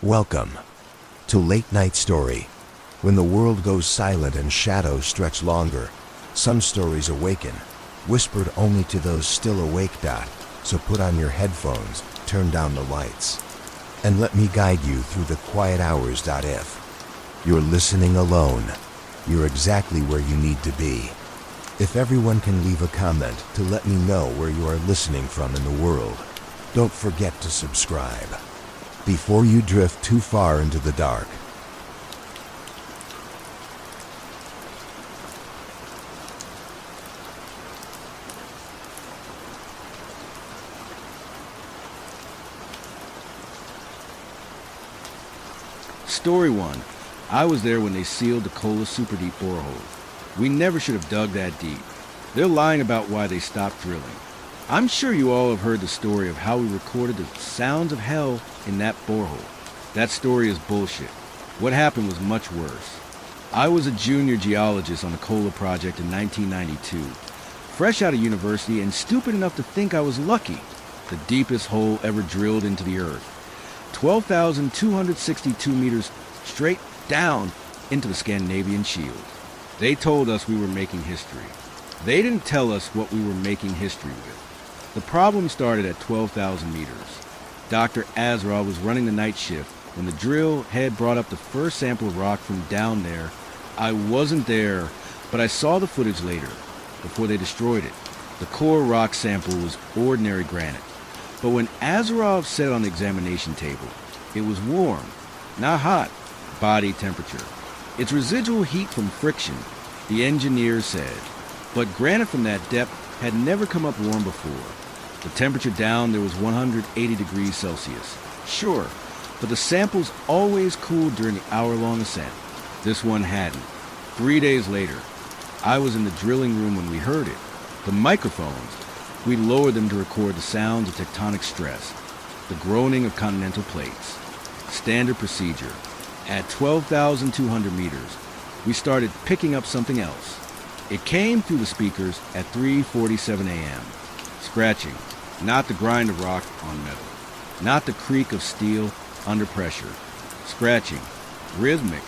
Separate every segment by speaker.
Speaker 1: Welcome to Late Night Story. When the world goes silent and shadows stretch longer, some stories awaken, whispered only to those still awake. So put on your headphones, turn down the lights, and let me guide you through the quiet hours. If you're listening alone, you're exactly where you need to be. If everyone can leave a comment to let me know where you are listening from in the world, don't forget to subscribe before you drift too far into the dark.
Speaker 2: Story 1. I was there when they sealed the Kola super deep borehole. We never should have dug that deep. They're lying about why they stopped drilling. I'm sure you all have heard the story of how we recorded the sounds of hell in that borehole. That story is bullshit. What happened was much worse. I was a junior geologist on the Kola project in 1992, fresh out of university and stupid enough to think I was lucky. The deepest hole ever drilled into the earth. 12,262 meters straight down into the Scandinavian Shield. They told us we were making history. They didn't tell us what we were making history with. The problem started at 12,000 meters. Dr. Azra was running the night shift when the drill head brought up the first sample of rock from down there. I wasn't there, but I saw the footage later, before they destroyed it. The core rock sample was ordinary granite. But when Azarov set it on the examination table, it was warm, not hot, body temperature. It's residual heat from friction, the engineer said. But granite from that depth had never come up warm before. The temperature down there was 180 degrees Celsius. Sure, but the samples always cooled during the hour-long ascent. This one hadn't. 3 days later, I was in the drilling room when we heard it. The microphones, we lowered them to record the sounds of tectonic stress, the groaning of continental plates. Standard procedure. At 12,200 meters, we started picking up something else. It came through the speakers at 3:47 a.m. Scratching, not the grind of rock on metal, not the creak of steel under pressure. Scratching, rhythmic,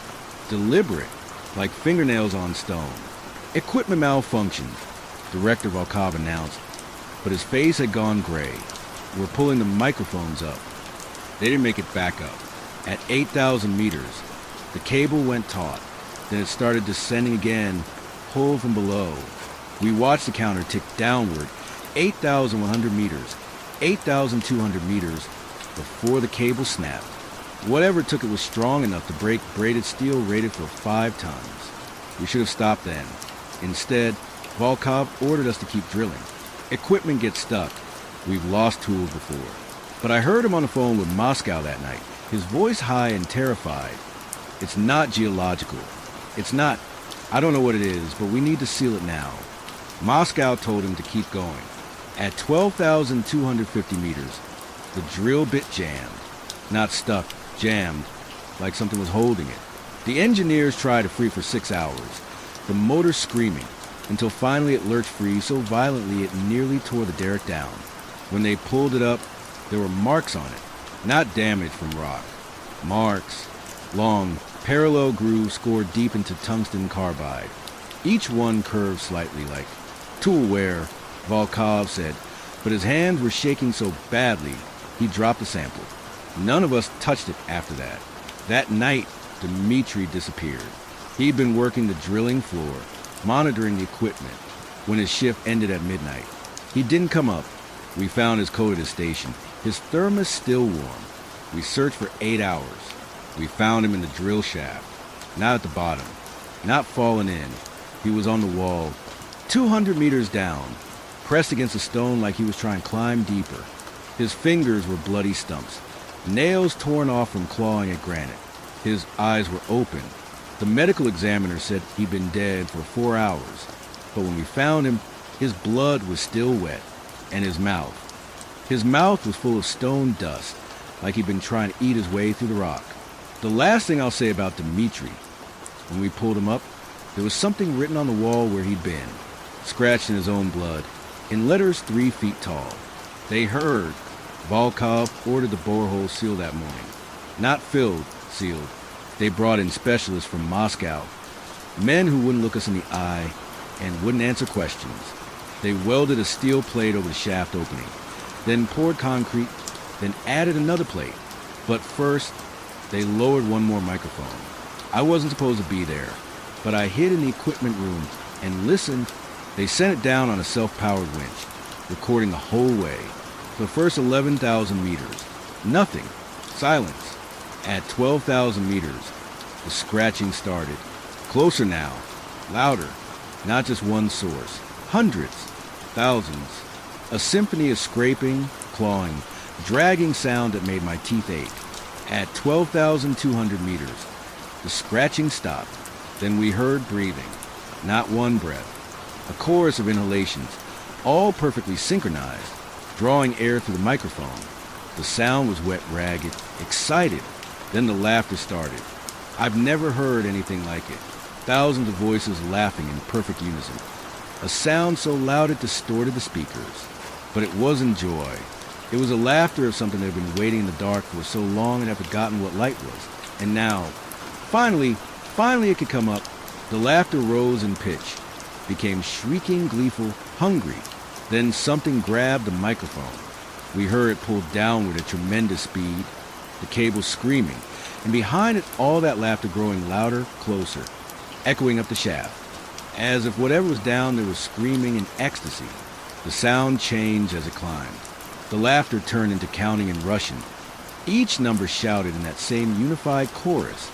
Speaker 2: deliberate, like fingernails on stone. Equipment malfunctioned, Director Volkov announced, but his face had gone gray. We're pulling the microphones up. They didn't make it back up. At 8,000 meters, the cable went taut. Then it started descending again, pulled from below. We watched the counter tick downward, 8,100 meters, 8,200 meters, before the cable snapped. Whatever took it was strong enough to break braided steel rated for 5 tons. We should have stopped then. Instead, Volkov ordered us to keep drilling. Equipment gets stuck. We've lost tools before. But I heard him on the phone with Moscow that night, his voice high and terrified. It's not geological. It's not. I don't know what it is, but we need to seal it now. Moscow told him to keep going. At 12,250 meters, the drill bit jammed. Not stuck, jammed, like something was holding it. The engineers tried to free for 6 hours, the motor screaming, until finally it lurched free so violently it nearly tore the derrick down. When they pulled it up, there were marks on it, not damage from rock. Marks, long, parallel grooves scored deep into tungsten carbide. Each one curved slightly like tool wear, Volkov said, but his hands were shaking so badly, he dropped the sample. None of us touched it after that. That night, Dmitri disappeared. He'd been working the drilling floor, monitoring the equipment, when his shift ended at midnight. He didn't come up. We found his coat at his station, his thermos still warm. We searched for 8 hours. We found him in the drill shaft, not at the bottom, not fallen in. He was on the wall, 200 meters down, pressed against a stone like he was trying to climb deeper. His fingers were bloody stumps, nails torn off from clawing at granite. His eyes were open. The medical examiner said he'd been dead for 4 hours, but when we found him, his blood was still wet, and his mouth. His mouth was full of stone dust, like he'd been trying to eat his way through the rock. The last thing I'll say about Dmitri, when we pulled him up, there was something written on the wall where he'd been, scratched in his own blood, in letters 3 feet tall. They heard Volkov ordered the borehole sealed that morning. Not filled, sealed. They brought in specialists from Moscow. Men who wouldn't look us in the eye and wouldn't answer questions. They welded a steel plate over the shaft opening, then poured concrete, then added another plate. But first, they lowered one more microphone. I wasn't supposed to be there, but I hid in the equipment room and listened. They sent it down on a self-powered winch, recording the whole way. For the first 11,000 meters, nothing. Silence. At 12,000 meters, the scratching started. Closer now. Louder. Not just one source. Hundreds. Thousands. A symphony of scraping, clawing, dragging sound that made my teeth ache. At 12,200 meters, the scratching stopped. Then we heard breathing. Not one breath. A chorus of inhalations, all perfectly synchronized, drawing air through the microphone. The sound was wet, ragged, excited. Then the laughter started. I've never heard anything like it. Thousands of voices laughing in perfect unison. A sound so loud it distorted the speakers. But it wasn't joy. It was a laughter of something that had been waiting in the dark for so long and had forgotten what light was. And now, finally it could come up. The laughter rose in pitch, became shrieking, gleeful, hungry. Then something grabbed the microphone. We heard it pulled downward at tremendous speed, the cable screaming, and behind it all that laughter growing louder, closer, echoing up the shaft. As if whatever was down there was screaming in ecstasy. The sound changed as it climbed. The laughter turned into counting in Russian. Each number shouted in that same unified chorus,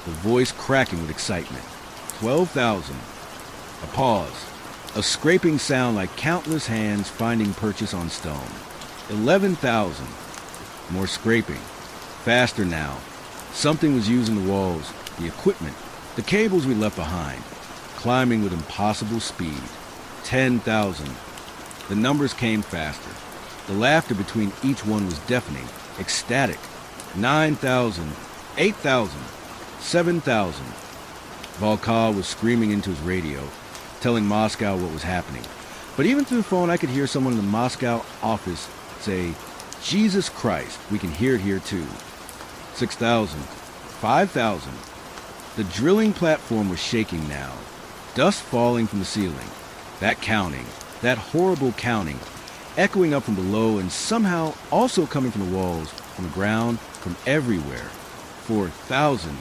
Speaker 2: the voice cracking with excitement. 12,000. A pause. A scraping sound like countless hands finding purchase on stone. 11,000. More scraping. Faster now. Something was using the walls, the equipment, the cables we left behind, climbing with impossible speed. 10,000. The numbers came faster. The laughter between each one was deafening, ecstatic. 9,000. 8,000. 7,000. Volkov was screaming into his radio, telling Moscow what was happening. But even through the phone, I could hear someone in the Moscow office say, Jesus Christ, we can hear it here too. 6,000. 5,000. The drilling platform was shaking now, dust falling from the ceiling. That counting, that horrible counting, echoing up from below and somehow also coming from the walls, from the ground, from everywhere. 4,000.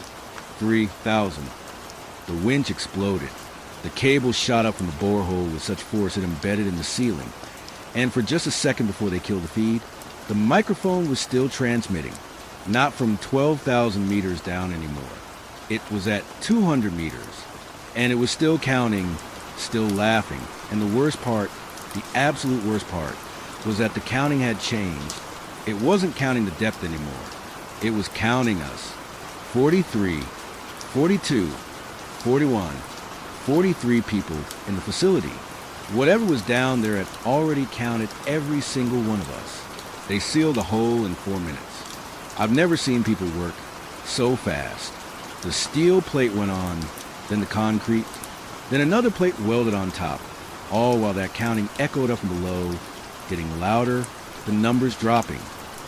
Speaker 2: 3,000. The winch exploded. The cable shot up from the borehole with such force it embedded in the ceiling. And for just a second before they killed the feed, the microphone was still transmitting, not from 12,000 meters down anymore. It was at 200 meters, and it was still counting, still laughing. And the worst part, the absolute worst part, was that the counting had changed. It wasn't counting the depth anymore. It was counting us. 43, 42, 41, 43 people in the facility. Whatever was down there had already counted every single one of us. They sealed the hole in 4 minutes. I've never seen people work so fast. The steel plate went on, then the concrete, then another plate welded on top, all while that counting echoed up from below, getting louder, the numbers dropping.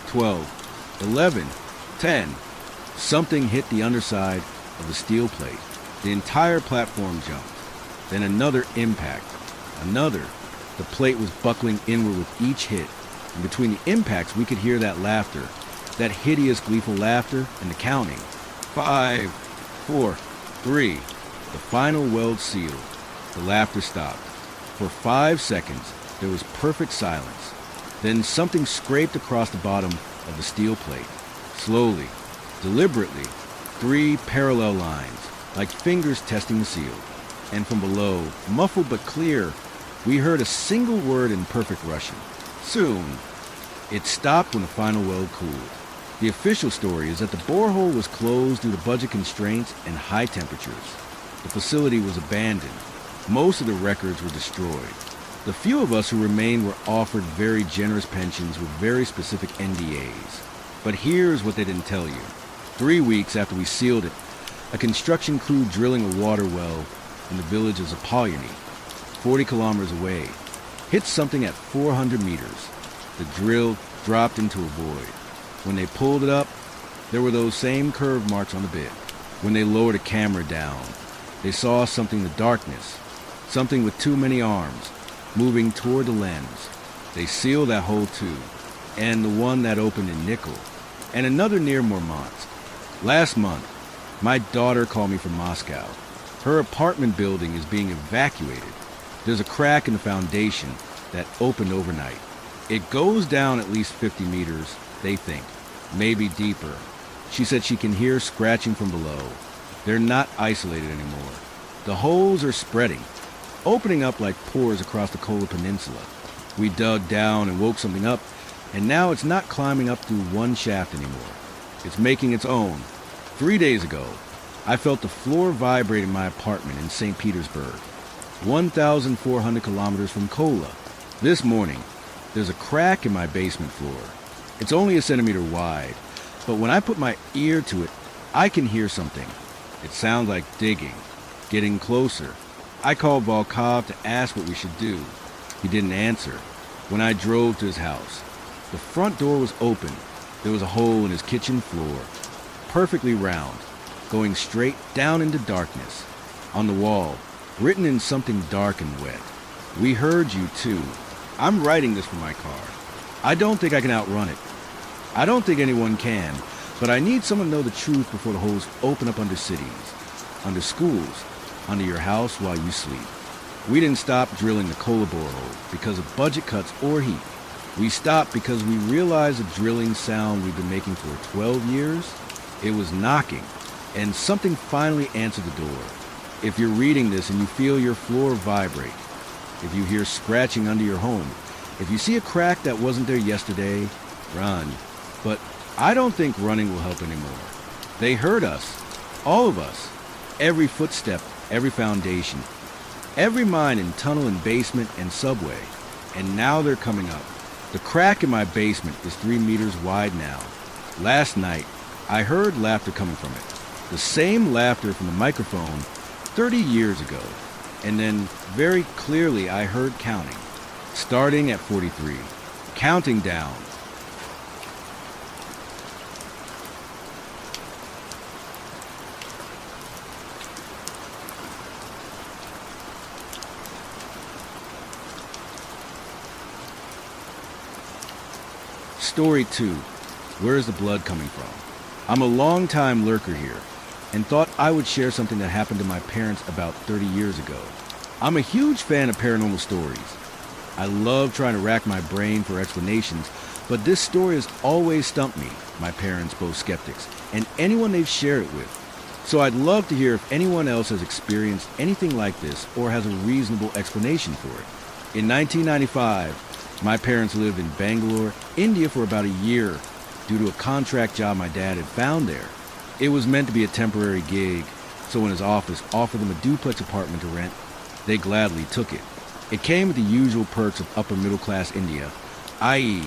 Speaker 2: 12, 11, 10. Something hit the underside of the steel plate. The entire platform jumped. Then another impact. Another. The plate was buckling inward with each hit. And between the impacts, we could hear that laughter. That hideous, gleeful laughter and the counting. 5, 4, 3. The final weld sealed. The laughter stopped. For 5 seconds, there was perfect silence. Then something scraped across the bottom of the steel plate. Slowly, deliberately, 3 parallel lines, like fingers testing the seal. And from below, muffled but clear, we heard a single word in perfect Russian. Soon. It stopped when the final weld cooled. The official story is that the borehole was closed due to budget constraints and high temperatures. The facility was abandoned. Most of the records were destroyed. The few of us who remained were offered very generous pensions with very specific NDAs. But here's what they didn't tell you. 3 weeks after we sealed it, a construction crew drilling a water well in the village of Zapolyany, 40 kilometers away, hit something at 400 meters. The drill dropped into a void. When they pulled it up, There were those same curve marks on the bed. When they lowered a camera down, they saw something in the darkness, something with too many arms, moving toward the lens. They sealed that hole too, and the one that opened in Nickel, and another near Mormont. Last month, my daughter called me from Moscow. Her apartment building is being evacuated. There's a crack in the foundation that opened overnight. It goes down at least 50 meters, they think, maybe deeper. She said she can hear scratching from below. They're not isolated anymore. The holes are spreading, opening up like pores across the Kola Peninsula. We dug down and woke something up, and now it's not climbing up through one shaft anymore. It's making its own. 3 days ago, I felt the floor vibrate in my apartment in St. Petersburg, 1,400 kilometers from Kola. This morning, there's a crack in my basement floor. It's only a centimeter wide, but when I put my ear to it, I can hear something. It sounds like digging, getting closer. I called Volkov to ask what we should do. He didn't answer. When I drove to his house, the front door was open. There was a hole in his kitchen floor, perfectly round, going straight down into darkness. On the wall, written in something dark and wet, "We heard you too." I'm writing this from my car. I don't think I can outrun it. I don't think anyone can, but I need someone to know the truth before the holes open up under cities, under schools, under your house while you sleep. We didn't stop drilling the Kola borehole because of budget cuts or heat. We stopped because we realized the drilling sound we've been making for 12 years. It was knocking, and something finally answered the door. If you're reading this and you feel your floor vibrate, if you hear scratching under your home, if you see a crack that wasn't there yesterday, run. But I don't think running will help anymore. They heard us, all of us, every footstep, every foundation, every mine and tunnel and basement and subway, and now they're coming up. The crack in my basement is 3 meters wide now. Last night, I heard laughter coming from it. The same laughter from the microphone 30 years ago. And then, very clearly, I heard counting. Starting at 43. Counting down. Story 2. Where is the blood coming from? I'm a long-time lurker here, and thought I would share something that happened to my parents about 30 years ago. I'm a huge fan of paranormal stories. I love trying to rack my brain for explanations, but this story has always stumped me, my parents both skeptics, and anyone they've shared it with. So I'd love to hear if anyone else has experienced anything like this or has a reasonable explanation for it. In 1995, my parents lived in Bangalore, India for about a year due to a contract job my dad had found there. It was meant to be a temporary gig, so when his office offered them a duplex apartment to rent, they gladly took it. It came with the usual perks of upper middle class India, i.e.,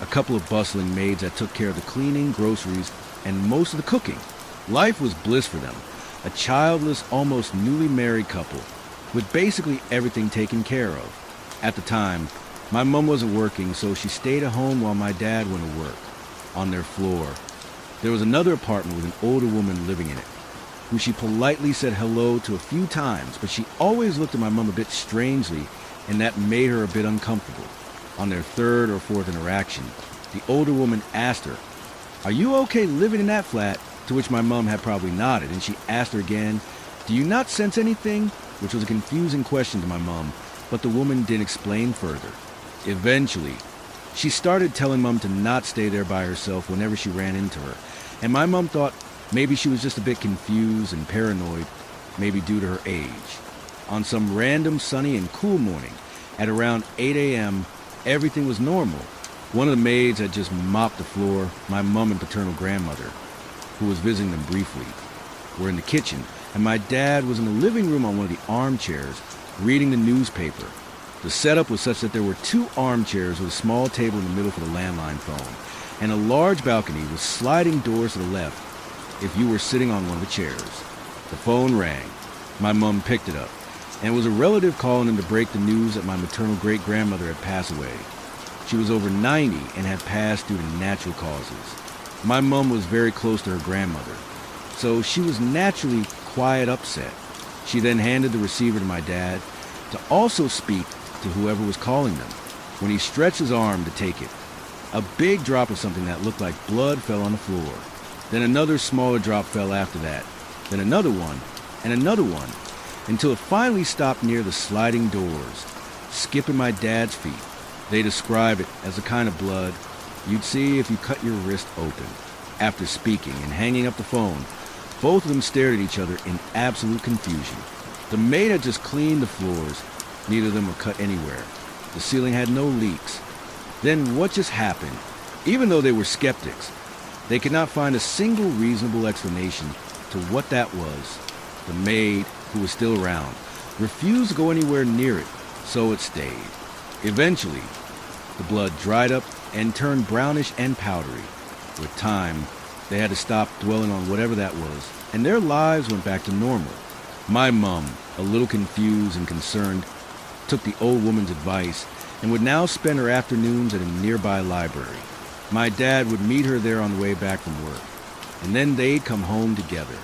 Speaker 2: a couple of bustling maids that took care of the cleaning, groceries, and most of the cooking. Life was bliss for them, a childless, almost newly married couple, with basically everything taken care of. At the time, my mom wasn't working, so she stayed at home while my dad went to work. On their floor, there was another apartment with an older woman living in it, who she politely said hello to a few times, but she always looked at my mom a bit strangely, and that made her a bit uncomfortable. On their third or fourth interaction, the older woman asked her, "Are you okay living in that flat?" To which my mom had probably nodded, and she asked her again, "Do you not sense anything?" Which was a confusing question to my mom, but the woman didn't explain further. Eventually, she started telling Mom to not stay there by herself whenever she ran into her, and my mom thought maybe she was just a bit confused and paranoid, maybe due to her age. On some random sunny and cool morning, at around 8 a.m., everything was normal. One of the maids had just mopped the floor. My mom and paternal grandmother, who was visiting them briefly, were in the kitchen, and my dad was in the living room on one of the armchairs, reading the newspaper. The setup was such that there were 2 armchairs with a small table in the middle for the landline phone, and a large balcony with sliding doors to the left if you were sitting on one of the chairs. The phone rang. My mom picked it up, and it was a relative calling in to break the news that my maternal great-grandmother had passed away. She was over 90 and had passed due to natural causes. My mom was very close to her grandmother, so she was naturally quiet upset. She then handed the receiver to my dad to also speak to whoever was calling them. When he stretched his arm to take it, a big drop of something that looked like blood fell on the floor. Then another smaller drop fell after that. Then another one, and another one, until it finally stopped near the sliding doors, skipping my dad's feet. They describe it as the kind of blood you'd see if you cut your wrist open. After speaking and hanging up the phone, both of them stared at each other in absolute confusion. The maid had just cleaned the floors. Neither of them were cut anywhere. The ceiling had no leaks. Then what just happened? Even though they were skeptics, they could not find a single reasonable explanation to what that was. The maid, who was still around, refused to go anywhere near it, so it stayed. Eventually, the blood dried up and turned brownish and powdery. With time, they had to stop dwelling on whatever that was, and their lives went back to normal. My mom, a little confused and concerned, took the old woman's advice and would now spend her afternoons at a nearby library. My dad would meet her there on the way back from work, and then they'd come home together.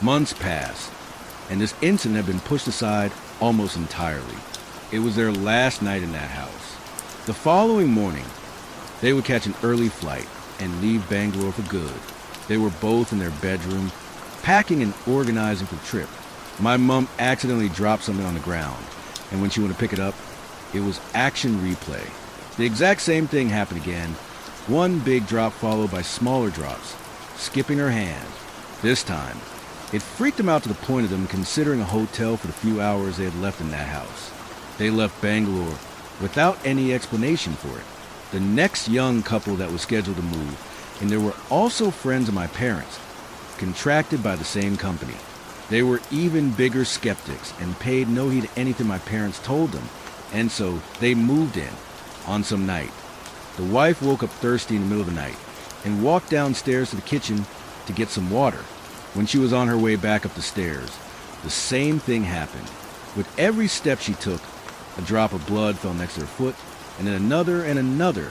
Speaker 2: Months passed, and this incident had been pushed aside almost entirely. It was their last night in that house. The following morning, they would catch an early flight and leave Bangalore for good. They were both in their bedroom, packing and organizing for the trip. My mom accidentally dropped something on the ground, and when she went to pick it up, it was action replay. The exact same thing happened again. One big drop followed by smaller drops, skipping her hand. This time, it freaked them out to the point of them considering a hotel for the few hours they had left in that house. They left Bangalore without any explanation for it. The next young couple that was scheduled to move, and there were also friends of my parents, contracted by the same company. They were even bigger skeptics and paid no heed to anything my parents told them, and so they moved in on some night. The wife woke up thirsty in the middle of the night and walked downstairs to the kitchen to get some water. When she was on her way back up the stairs, the same thing happened. With every step she took, a drop of blood fell next to her foot, and then another and another.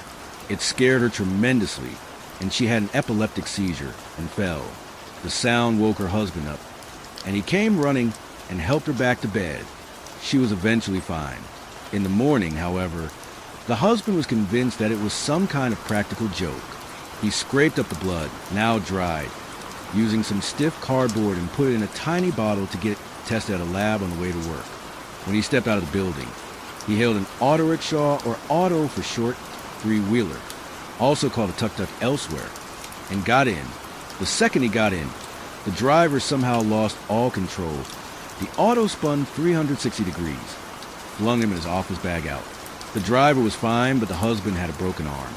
Speaker 2: It scared her tremendously, and she had an epileptic seizure and fell. The sound woke her husband up, and he came running and helped her back to bed. She was eventually fine. In the morning, however, the husband was convinced that it was some kind of practical joke. He scraped up the blood, now dried, using some stiff cardboard and put it in a tiny bottle to get it tested at a lab on the way to work. When he stepped out of the building, he hailed an auto rickshaw, or auto for short, three-wheeler, also called a tuk-tuk elsewhere, and got in. The second he got in, the driver somehow lost all control. The auto spun 360 degrees, flung him and his office bag out. The driver was fine, but the husband had a broken arm,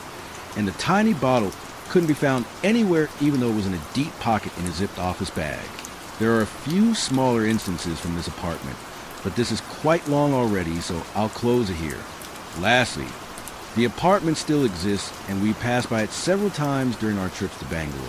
Speaker 2: and the tiny bottle couldn't be found anywhere, even though it was in a deep pocket in a zipped office bag. There are a few smaller instances from this apartment, but this is quite long already, so I'll close it here. Lastly, the apartment still exists, and we passed by it several times during our trips to Bangalore.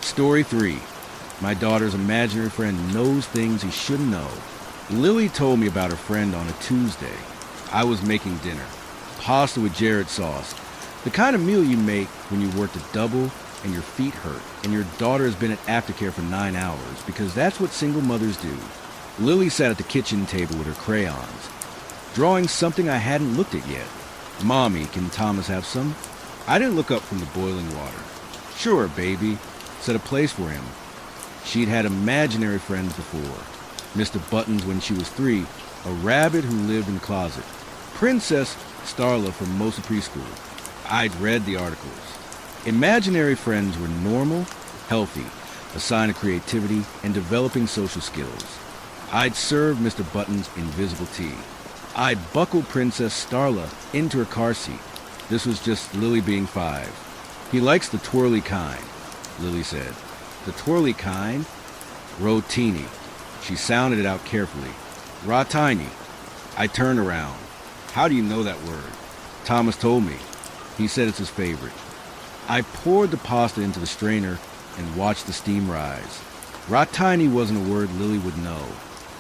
Speaker 2: Story 3. My daughter's imaginary friend knows things he shouldn't know. Lily told me about her friend on a Tuesday. I was making dinner. Pasta with Jared sauce. The kind of meal you make when you worked a double and your feet hurt and your daughter has been at aftercare for 9 hours, because that's what single mothers do. Lily sat at the kitchen table with her crayons, drawing something I hadn't looked at yet. "Mommy, can Thomas have some?" I didn't look up from the boiling water. "Sure, baby." Set a place for him. She'd had imaginary friends before. Mr. Buttons when she was 3, a rabbit who lived in the closet. Princess Starla from most of preschool. I'd read the articles. Imaginary friends were normal, healthy, a sign of creativity and developing social skills. I'd served Mr. Buttons invisible tea. I'd buckled Princess Starla into her car seat. This was just Lily being 5. "He likes the twirly kind," Lily said. "The twirly kind?" "Rotini." She sounded it out carefully. "Rotini." I turned around. "How do you know that word?" "Thomas told me." He said it's his favorite. I poured the pasta into the strainer and watched the steam rise. Rotini wasn't a word Lily would know.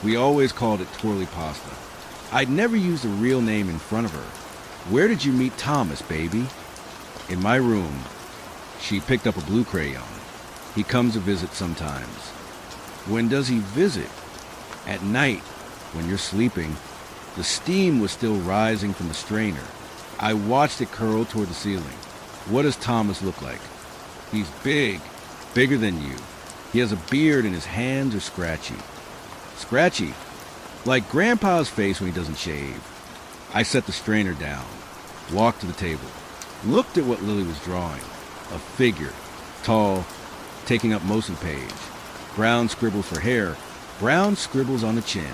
Speaker 2: We always called it twirly pasta. I'd never used a real name in front of her. Where did you meet Thomas, baby? In my room. She picked up a blue crayon. He comes to visit sometimes. When does he visit? At night, when you're sleeping. The steam was still rising from the strainer. I watched it curl toward the ceiling. What does Thomas look like? He's big, bigger than you. He has a beard and his hands are scratchy. Scratchy? Like Grandpa's face when he doesn't shave. I set the strainer down, walked to the table, looked at what Lily was drawing. A figure, tall, taking up most of the page. Brown scribbles for hair, brown scribbles on the chin.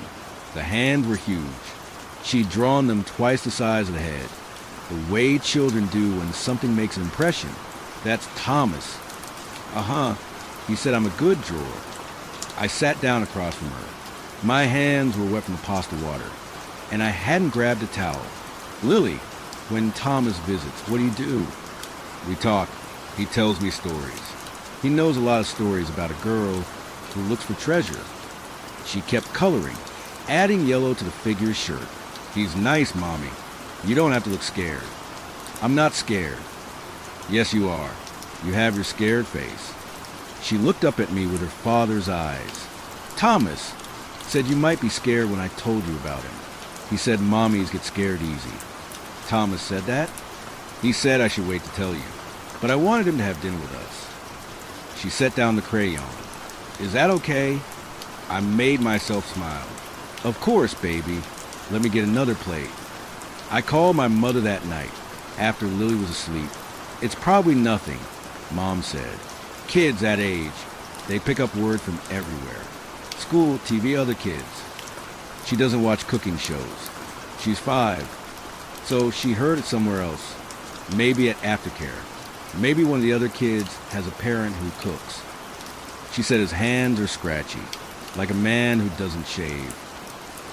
Speaker 2: The hands were huge. She'd drawn them twice the size of the head. The way children do when something makes an impression. That's Thomas. Uh-huh. He said I'm a good drawer. I sat down across from her. My hands were wet from the pasta water, and I hadn't grabbed a towel. Lily, when Thomas visits, what do you do? We talk. He tells me stories. He knows a lot of stories about a girl who looks for treasure. She kept coloring, adding yellow to the figure's shirt. He's nice, Mommy. You don't have to look scared. I'm not scared. Yes, you are. You have your scared face. She looked up at me with her father's eyes. Thomas said you might be scared when I told you about him. He said mommies get scared easy. Thomas said that? He said I should wait to tell you, but I wanted him to have dinner with us. She set down the crayon. Is that okay? I made myself smile. Of course, baby. Let me get another plate. I called my mother that night, after Lily was asleep. It's probably nothing, Mom said. Kids that age, they pick up word from everywhere. School, TV, other kids. She doesn't watch cooking shows. She's 5, so she heard it somewhere else. Maybe at aftercare. Maybe one of the other kids has a parent who cooks. She said his hands are scratchy, like a man who doesn't shave.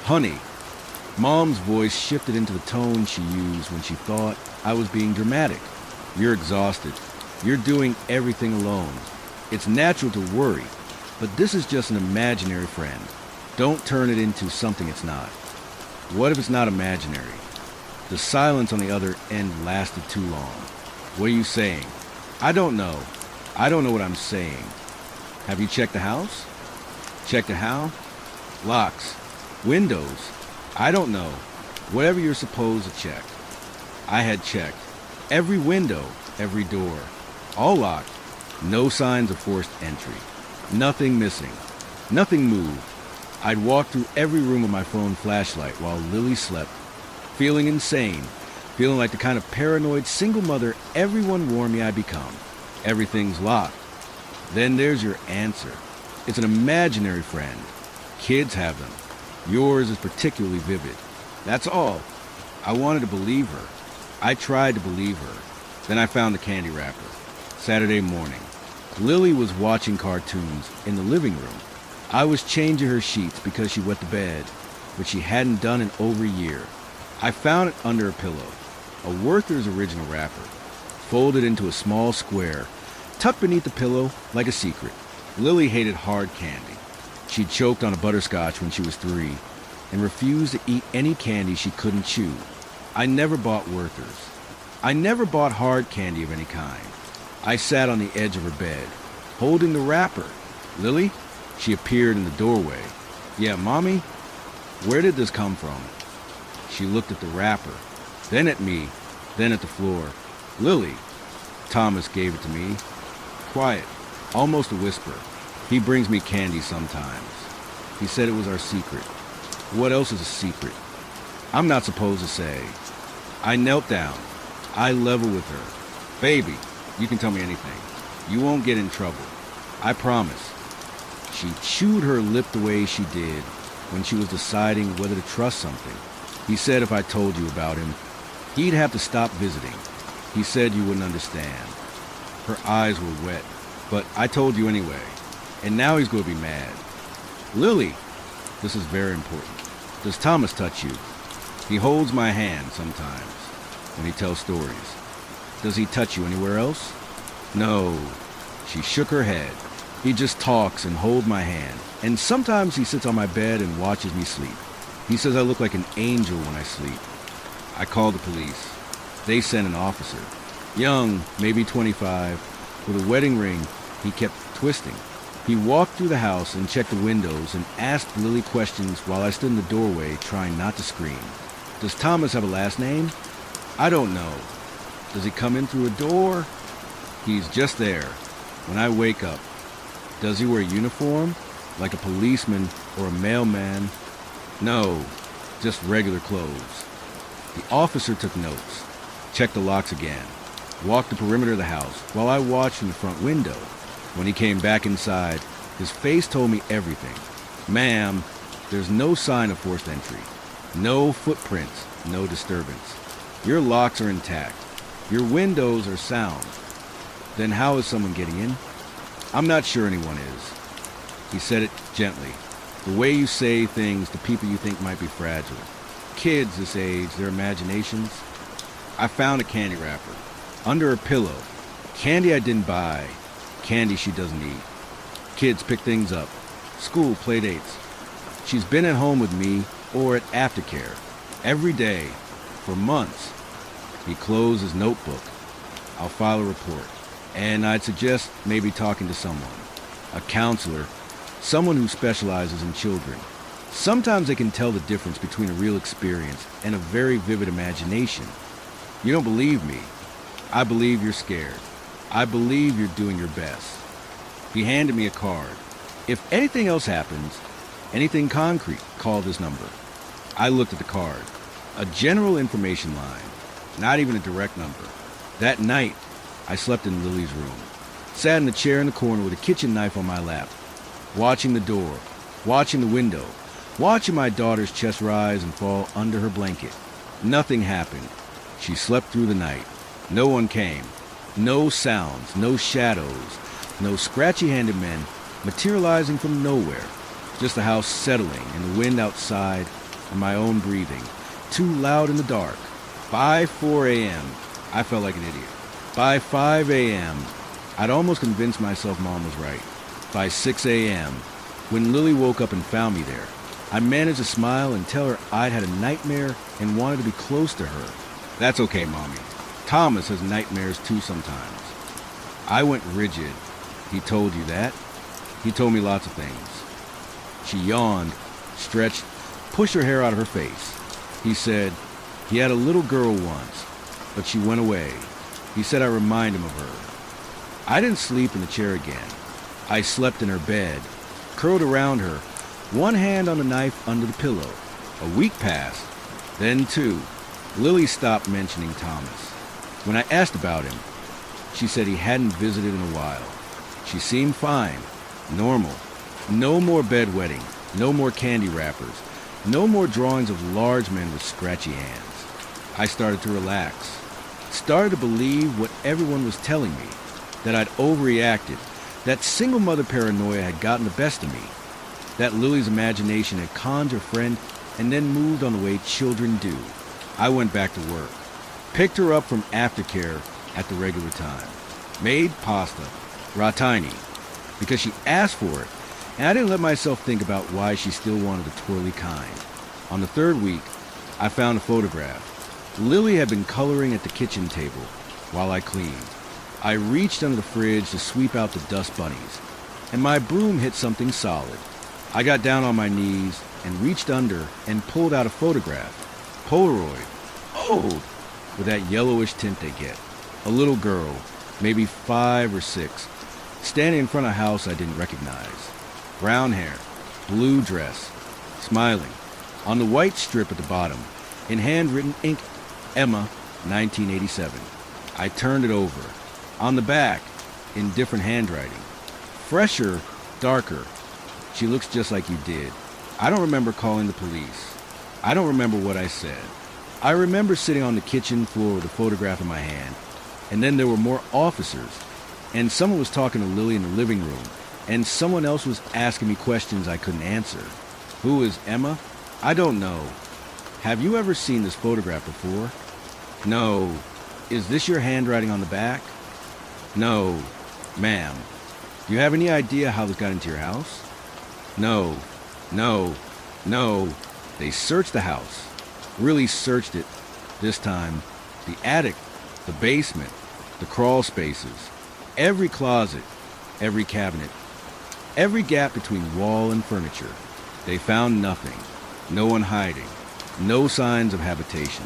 Speaker 2: Honey. Mom's voice shifted into the tone she used when she thought I was being dramatic. You're exhausted. You're doing everything alone. It's natural to worry, but this is just an imaginary friend. Don't turn it into something it's not. What if it's not imaginary? The silence on the other end lasted too long. What are you saying? I don't know. I don't know what I'm saying. Have you checked the house? Checked the how? Locks. Windows. I don't know. Whatever you're supposed to check. I had checked. Every window, every door. All locked. No signs of forced entry. Nothing missing. Nothing moved. I'd walked through every room with my phone flashlight while Lily slept, feeling insane, feeling like the kind of paranoid single mother everyone warned me I'd become. Everything's locked. Then there's your answer. It's an imaginary friend. Kids have them. Yours is particularly vivid. That's all. I wanted to believe her. I tried to believe her. Then I found the candy wrapper. Saturday morning. Lily was watching cartoons in the living room. I was changing her sheets because she wet the bed, which she hadn't done in over a year. I found it under a pillow, a Werther's original wrapper, folded into a small square, tucked beneath the pillow like a secret. Lily hated hard candy. She choked on a butterscotch when she was 3 and refused to eat any candy she couldn't chew. I never bought Werther's. I never bought hard candy of any kind. I sat on the edge of her bed, holding the wrapper. Lily? She appeared in the doorway. Yeah, Mommy? Where did this come from? She looked at the wrapper, then at me, then at the floor. Lily. Thomas gave it to me. Quiet, almost a whisper. He brings me candy sometimes. He said it was our secret. What else is a secret? I'm not supposed to say. I knelt down. I leveled with her. Baby, you can tell me anything. You won't get in trouble. I promise. She chewed her lip the way she did when she was deciding whether to trust something. He said if I told you about him, he'd have to stop visiting. He said you wouldn't understand. Her eyes were wet, but I told you anyway. And now he's going to be mad. Lily, this is very important. Does Thomas touch you? He holds my hand sometimes when he tells stories. Does he touch you anywhere else? No. She shook her head. He just talks and holds my hand. And sometimes he sits on my bed and watches me sleep. He says I look like an angel when I sleep. I called the police. They sent an officer. Young, maybe 25, with a wedding ring he kept twisting. He walked through the house and checked the windows and asked Lily questions while I stood in the doorway trying not to scream. Does Thomas have a last name? I don't know. Does he come in through a door? He's just there. When I wake up, does he wear a uniform? Like a policeman or a mailman? No, just regular clothes. The officer took notes, checked the locks again, walked the perimeter of the house while I watched from the front window. When he came back inside, his face told me everything. Ma'am, there's no sign of forced entry. No footprints, no disturbance. Your locks are intact. Your windows are sound. Then how is someone getting in? I'm not sure anyone is. He said it gently, the way you say things to people you think might be fragile. Kids this age, their imaginations. I found a candy wrapper under her pillow. Candy I didn't buy. Candy she doesn't eat. Kids pick things up. School play dates. She's been at home with me or at aftercare every day for months. He closed his notebook. I'll file a report. And I'd suggest maybe talking to someone. A counselor. Someone who specializes in children. Sometimes they can tell the difference between a real experience and a very vivid imagination. You don't believe me. I believe you're scared. I believe you're doing your best. He handed me a card. If anything else happens, anything concrete, call this number. I looked at the card. A general information line. Not even a direct number. That night, I slept in Lily's room. Sat in a chair in the corner with a kitchen knife on my lap. Watching the door. Watching the window. Watching my daughter's chest rise and fall under her blanket. Nothing happened. She slept through the night. No one came. No sounds, no shadows, no scratchy-handed men materializing from nowhere. Just the house settling and the wind outside and my own breathing. Too loud in the dark. By 4 a.m., I felt like an idiot. By 5 a.m., I'd almost convinced myself Mom was right. By 6 a.m., when Lily woke up and found me there, I managed to smile and tell her I'd had a nightmare and wanted to be close to her. That's okay, Mommy. Thomas has nightmares too sometimes. I went rigid. He told you that? He told me lots of things. She yawned, stretched, pushed her hair out of her face. He said he had a little girl once, but she went away. He said I remind him of her. I didn't sleep in the chair again. I slept in her bed, curled around her, one hand on the knife under the pillow. A week passed, then two. Lily stopped mentioning Thomas. When I asked about him, she said he hadn't visited in a while. She seemed fine, normal. No more bedwetting, no more candy wrappers, no more drawings of large men with scratchy hands. I started to relax, started to believe what everyone was telling me, that I'd overreacted, that single mother paranoia had gotten the best of me, that Lily's imagination had conned her friend and then moved on the way children do. I went back to work. Picked her up from aftercare at the regular time. Made pasta, ratini, because she asked for it, and I didn't let myself think about why she still wanted the twirly kind. On the third week, I found a photograph. Lily had been coloring at the kitchen table while I cleaned. I reached under the fridge to sweep out the dust bunnies, and my broom hit something solid. I got down on my knees and reached under and pulled out a photograph. Polaroid. Old. With that yellowish tint they get. A little girl, maybe 5 or 6, standing in front of a house I didn't recognize. Brown hair, blue dress, smiling. On the white strip at the bottom, in handwritten ink, Emma, 1987. I turned it over. On the back, in different handwriting. Fresher, darker. She looks just like you did. I don't remember calling the police. I don't remember what I said. I remember sitting on the kitchen floor with a photograph in my hand, and then there were more officers, and someone was talking to Lily in the living room, and someone else was asking me questions I couldn't answer. Who is Emma? I don't know. Have you ever seen this photograph before? No. Is this your handwriting on the back? No, ma'am. Do you have any idea how this got into your house? No, no, no. They searched the house. Really searched it. This time, the attic, the basement, the crawl spaces, every closet, every cabinet, every gap between wall and furniture. They found nothing. No one hiding. No signs of habitation.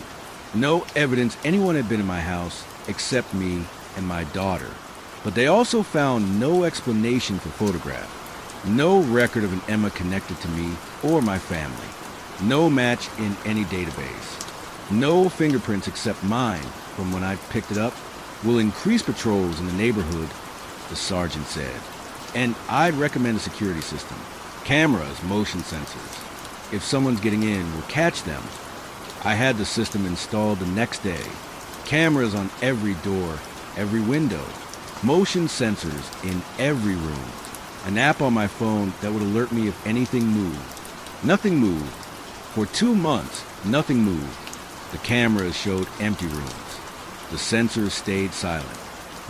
Speaker 2: No evidence anyone had been in my house except me and my daughter. But they also found no explanation for photograph. No record of an Emma connected to me or my family. No match in any database. No fingerprints except mine from when I picked it up. Will increase patrols in the neighborhood, the sergeant said. And I'd recommend a security system. Cameras, motion sensors. If someone's getting in, we'll catch them. I had the system installed the next day. Cameras on every door, every window. Motion sensors in every room. An app on my phone that would alert me if anything moved. Nothing moved. For 2 months, nothing moved. The cameras showed empty rooms. The sensors stayed silent.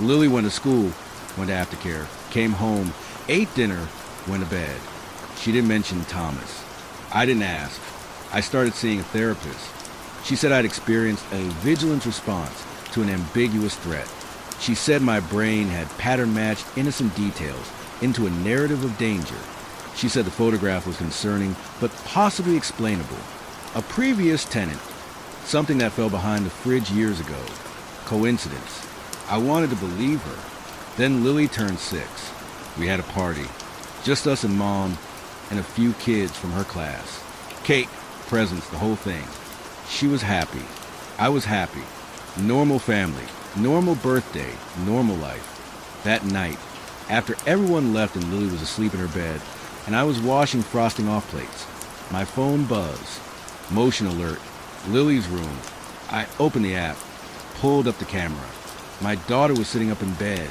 Speaker 2: Lily went to school, went to aftercare, came home, ate dinner, went to bed. She didn't mention Thomas. I didn't ask. I started seeing a therapist. She said I'd experienced a vigilance response to an ambiguous threat. She said my brain had pattern-matched innocent details into a narrative of danger. She said the photograph was concerning, but possibly explainable. A previous tenant, something that fell behind the fridge years ago. Coincidence. I wanted to believe her. Then Lily turned 6. We had a party. Just us and Mom, and a few kids from her class. Cake, presents, the whole thing. She was happy. I was happy. Normal family, normal birthday, normal life. That night, after everyone left and Lily was asleep in her bed, and I was washing frosting off plates, my phone buzzed. Motion alert. Lily's room. I opened the app, pulled up the camera. My daughter was sitting up in bed,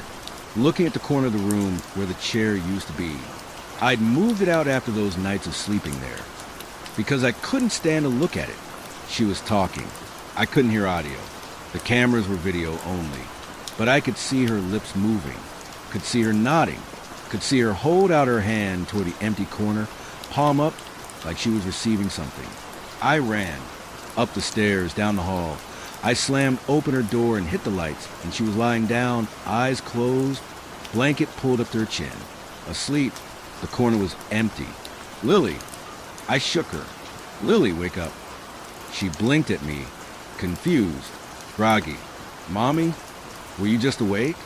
Speaker 2: looking at the corner of the room where the chair used to be. I'd moved it out after those nights of sleeping there, because I couldn't stand to look at it. She was talking. I couldn't hear audio. The cameras were video only, but I could see her lips moving, could see her nodding, could see her hold out her hand toward the empty corner, palm up, like she was receiving something. I ran, up the stairs, down the hall. I slammed open her door and hit the lights, and she was lying down, eyes closed, blanket pulled up to her chin. Asleep. The corner was empty. Lily. I shook her. Lily, wake up. She blinked at me, confused, groggy. Mommy, were you just awake?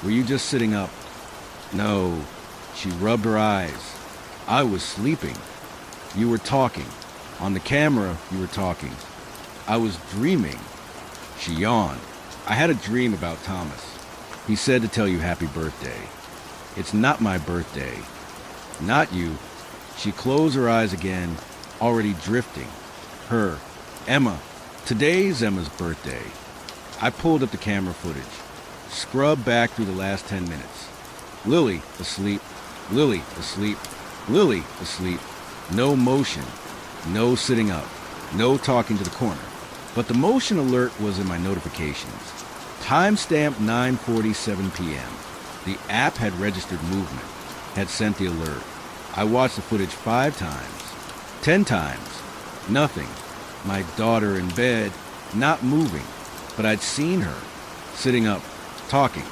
Speaker 2: Were you just sitting up? No. She rubbed her eyes. I was sleeping. You were talking. On the camera, you were talking. I was dreaming. She yawned. I had a dream about Thomas. He said to tell you happy birthday. It's not my birthday. Not you. She closed her eyes again, already drifting. Her. Emma. Today's Emma's birthday. I pulled up the camera footage. Scrubbed back through the last 10 minutes. Lily, asleep. Lily, asleep. Lily, asleep. No motion. No sitting up. No talking to the corner. But the motion alert was in my notifications. Timestamp 9:47 p.m. The app had registered movement, had sent the alert. I watched the footage 5 times, 10 times. Nothing. My daughter in bed, not moving. But I'd seen her, sitting up, talking,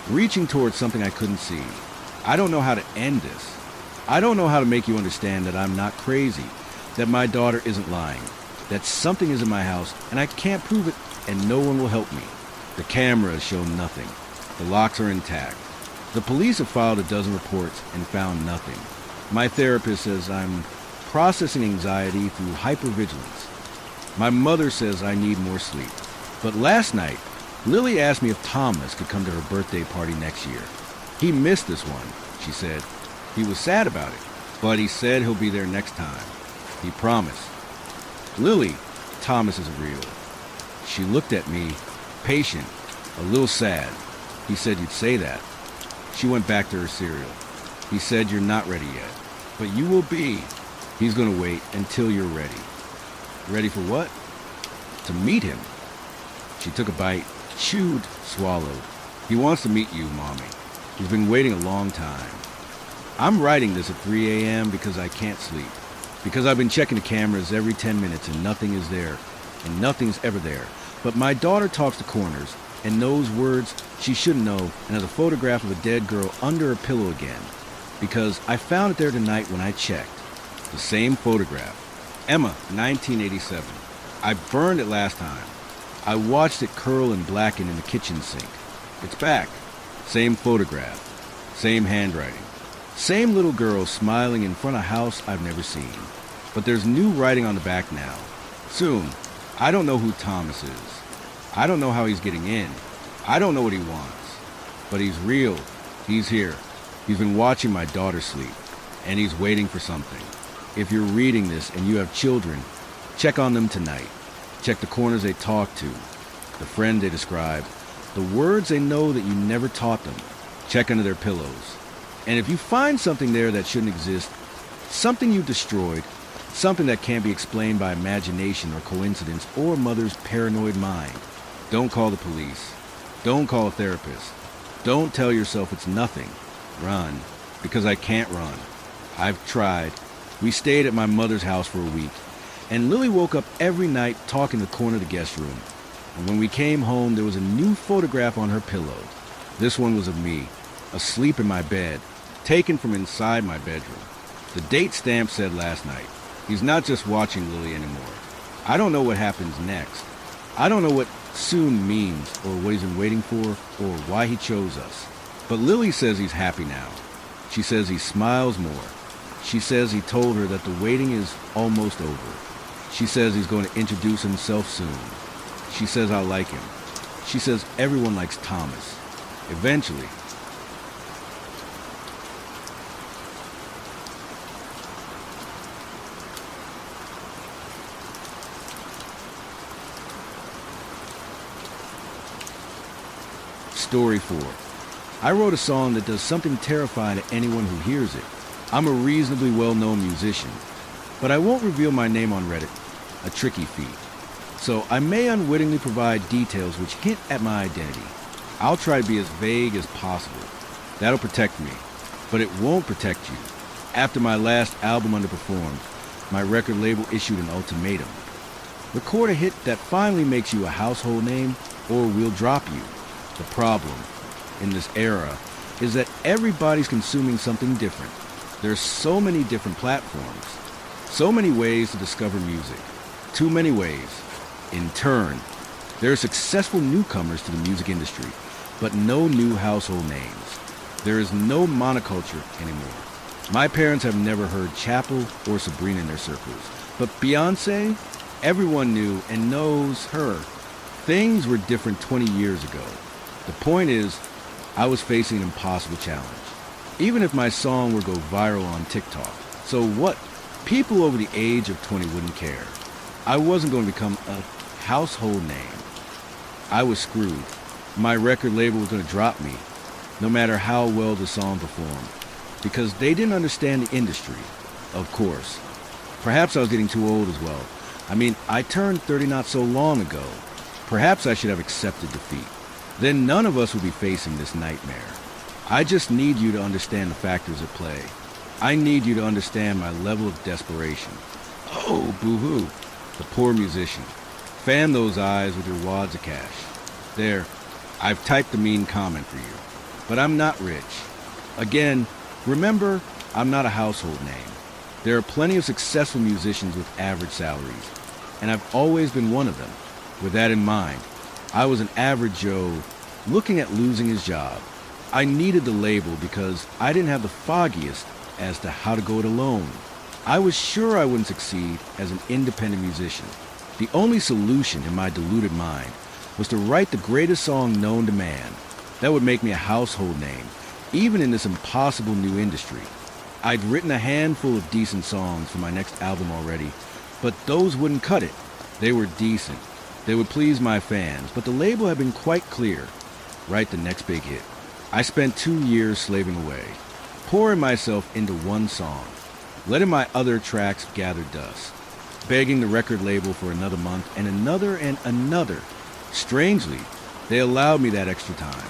Speaker 2: reaching towards something I couldn't see. I don't know how to end this. I don't know how to make you understand that I'm not crazy, that my daughter isn't lying, that something is in my house and I can't prove it and no one will help me. The cameras show nothing. The locks are intact. The police have filed a dozen reports and found nothing. My therapist says I'm processing anxiety through hypervigilance. My mother says I need more sleep. But last night, Lily asked me if Thomas could come to her birthday party next year. He missed this one, she said. He was sad about it, but he said he'll be there next time. He promised. Lily, Thomas is real. She looked at me, patient, a little sad. He said you'd say that. She went back to her cereal. He said you're not ready yet, but you will be. He's going to wait until you're ready. Ready for what? To meet him. She took a bite, chewed, swallowed. He wants to meet you, Mommy. He's been waiting a long time. I'm writing this at 3 a.m. because I can't sleep. Because I've been checking the cameras every 10 minutes and nothing is there. And nothing's ever there. But my daughter talks to corners and knows words she shouldn't know and has a photograph of a dead girl under her pillow again. Because I found it there tonight when I checked. The same photograph. Emma, 1987. I burned it last time. I watched it curl and blacken in the kitchen sink. It's back. Same photograph. Same handwriting. Same little girl smiling in front of a house I've never seen. But there's new writing on the back now. Soon. I don't know who Thomas is. I don't know how he's getting in. I don't know what he wants. But he's real. He's here. He's been watching my daughter sleep. And he's waiting for something. If you're reading this and you have children, check on them tonight. Check the corners they talk to, the friend they describe, the words they know that you never taught them. Check under their pillows. And if you find something there that shouldn't exist, something you destroyed, something that can't be explained by imagination or coincidence or mother's paranoid mind, don't call the police. Don't call a therapist. Don't tell yourself it's nothing. Run, because I can't run. I've tried. We stayed at my mother's house for a week, and Lily woke up every night talking in the corner of the guest room. And when we came home, there was a new photograph on her pillow. This one was of me, asleep in my bed, taken from inside my bedroom. The date stamp said last night. He's not just watching Lily anymore. I don't know what happens next. I don't know what soon means, or what he's been waiting for, or why he chose us. But Lily says he's happy now. She says he smiles more. She says he told her that the waiting is almost over. She says he's going to introduce himself soon. She says I like him. She says everyone likes Thomas. Eventually. Story 4. I wrote a song that does something terrifying to anyone who hears it. I'm a reasonably well-known musician, but I won't reveal my name on Reddit, a tricky feat. So I may unwittingly provide details which hint at my identity. I'll try to be as vague as possible. That'll protect me, but it won't protect you. After my last album underperformed, my record label issued an ultimatum. Record a hit that finally makes you a household name, or we'll drop you. The problem, in this era, is that everybody's consuming something different. There's so many different platforms, so many ways to discover music, too many ways. In turn, there are successful newcomers to the music industry, but no new household names. There is no monoculture anymore. My parents have never heard Chapel or Sabrina in their circles, but Beyonce, everyone knew and knows her. Things were different 20 years ago. The point is, I was facing an impossible challenge. Even if my song were to go viral on TikTok, so what? People over the age of 20 wouldn't care. I wasn't going to become a household name. I was screwed. My record label was going to drop me, no matter how well the song performed, because they didn't understand the industry, of course. Perhaps I was getting too old as well. I mean, I turned 30 not so long ago. Perhaps I should have accepted defeat. Then none of us would be facing this nightmare. I just need you to understand the factors at play. I need you to understand my level of desperation. Oh, boo-hoo. The poor musician. Fan those eyes with your wads of cash. There, I've typed a mean comment for you. But I'm not rich. Again, remember, I'm not a household name. There are plenty of successful musicians with average salaries, and I've always been one of them. With that in mind, I was an average Joe looking at losing his job. I needed the label because I didn't have the foggiest as to how to go it alone. I was sure I wouldn't succeed as an independent musician. The only solution in my deluded mind was to write the greatest song known to man. That would make me a household name, even in this impossible new industry. I'd written a handful of decent songs for my next album already, but those wouldn't cut it. They were decent. They would please my fans, but the label had been quite clear. Write the next big hit. I spent 2 years slaving away, pouring myself into one song, letting my other tracks gather dust, begging the record label for another month and another and another. Strangely, They allowed me that extra time.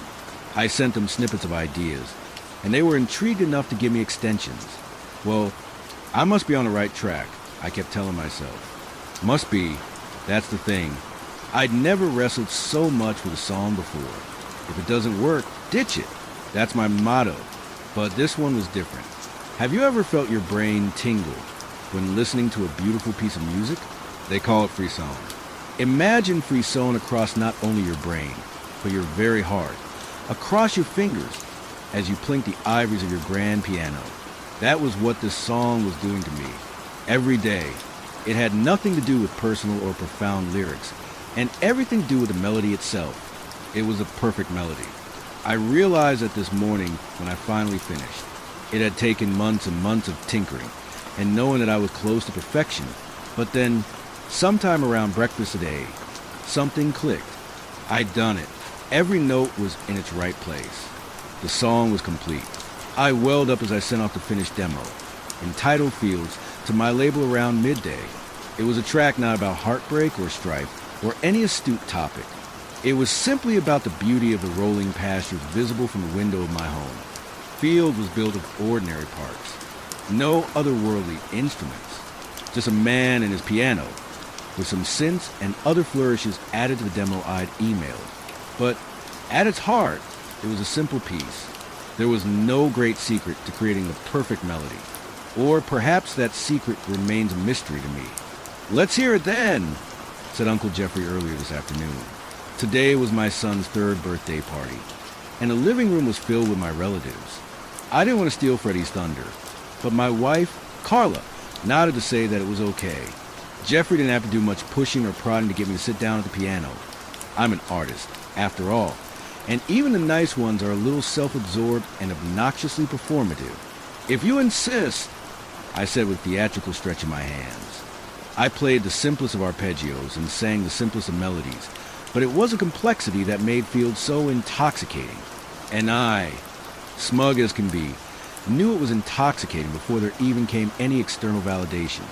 Speaker 2: I sent them snippets of ideas, and they were intrigued enough to give me extensions. Well, I must be on the right track, I kept telling myself. Must be, that's the thing. I'd never wrestled so much with a song before. If it doesn't work, ditch it. That's my motto. But this one was different. Have you ever felt your brain tingle when listening to a beautiful piece of music? They call it frisson. Imagine frisson across not only your brain, but your very heart, across your fingers, as you plink the ivories of your grand piano. That was what this song was doing to me. Every day. It had nothing to do with personal or profound lyrics, and everything to do with the melody itself. It was a perfect melody. I realized that this morning when I finally finished. It had taken months and months of tinkering and knowing that I was close to perfection. But then, sometime around breakfast today, something clicked. I'd done it. Every note was in its right place. The song was complete. I welled up as I sent off the finished demo, in title fields, to my label around midday. It was a track not about heartbreak or strife or any astute topic. It was simply about the beauty of the rolling pastures visible from the window of my home. Field was built of ordinary parts. No otherworldly instruments. Just a man and his piano, with some synths and other flourishes added to the demo I'd emailed. But at its heart, it was a simple piece. There was no great secret to creating the perfect melody. Or perhaps that secret remains a mystery to me. "Let's hear it then," said Uncle Jeffrey earlier this afternoon. Today was my son's 3rd birthday party, and the living room was filled with my relatives. I didn't want to steal Freddie's thunder, but my wife, Carla, nodded to say that it was okay. Jeffrey didn't have to do much pushing or prodding to get me to sit down at the piano. I'm an artist, after all, and even the nice ones are a little self-absorbed and obnoxiously performative. "If you insist," I said with theatrical stretch in my hands. I played the simplest of arpeggios and sang the simplest of melodies, but it was a complexity that made Field so intoxicating. And I, smug as can be, knew it was intoxicating before there even came any external validation.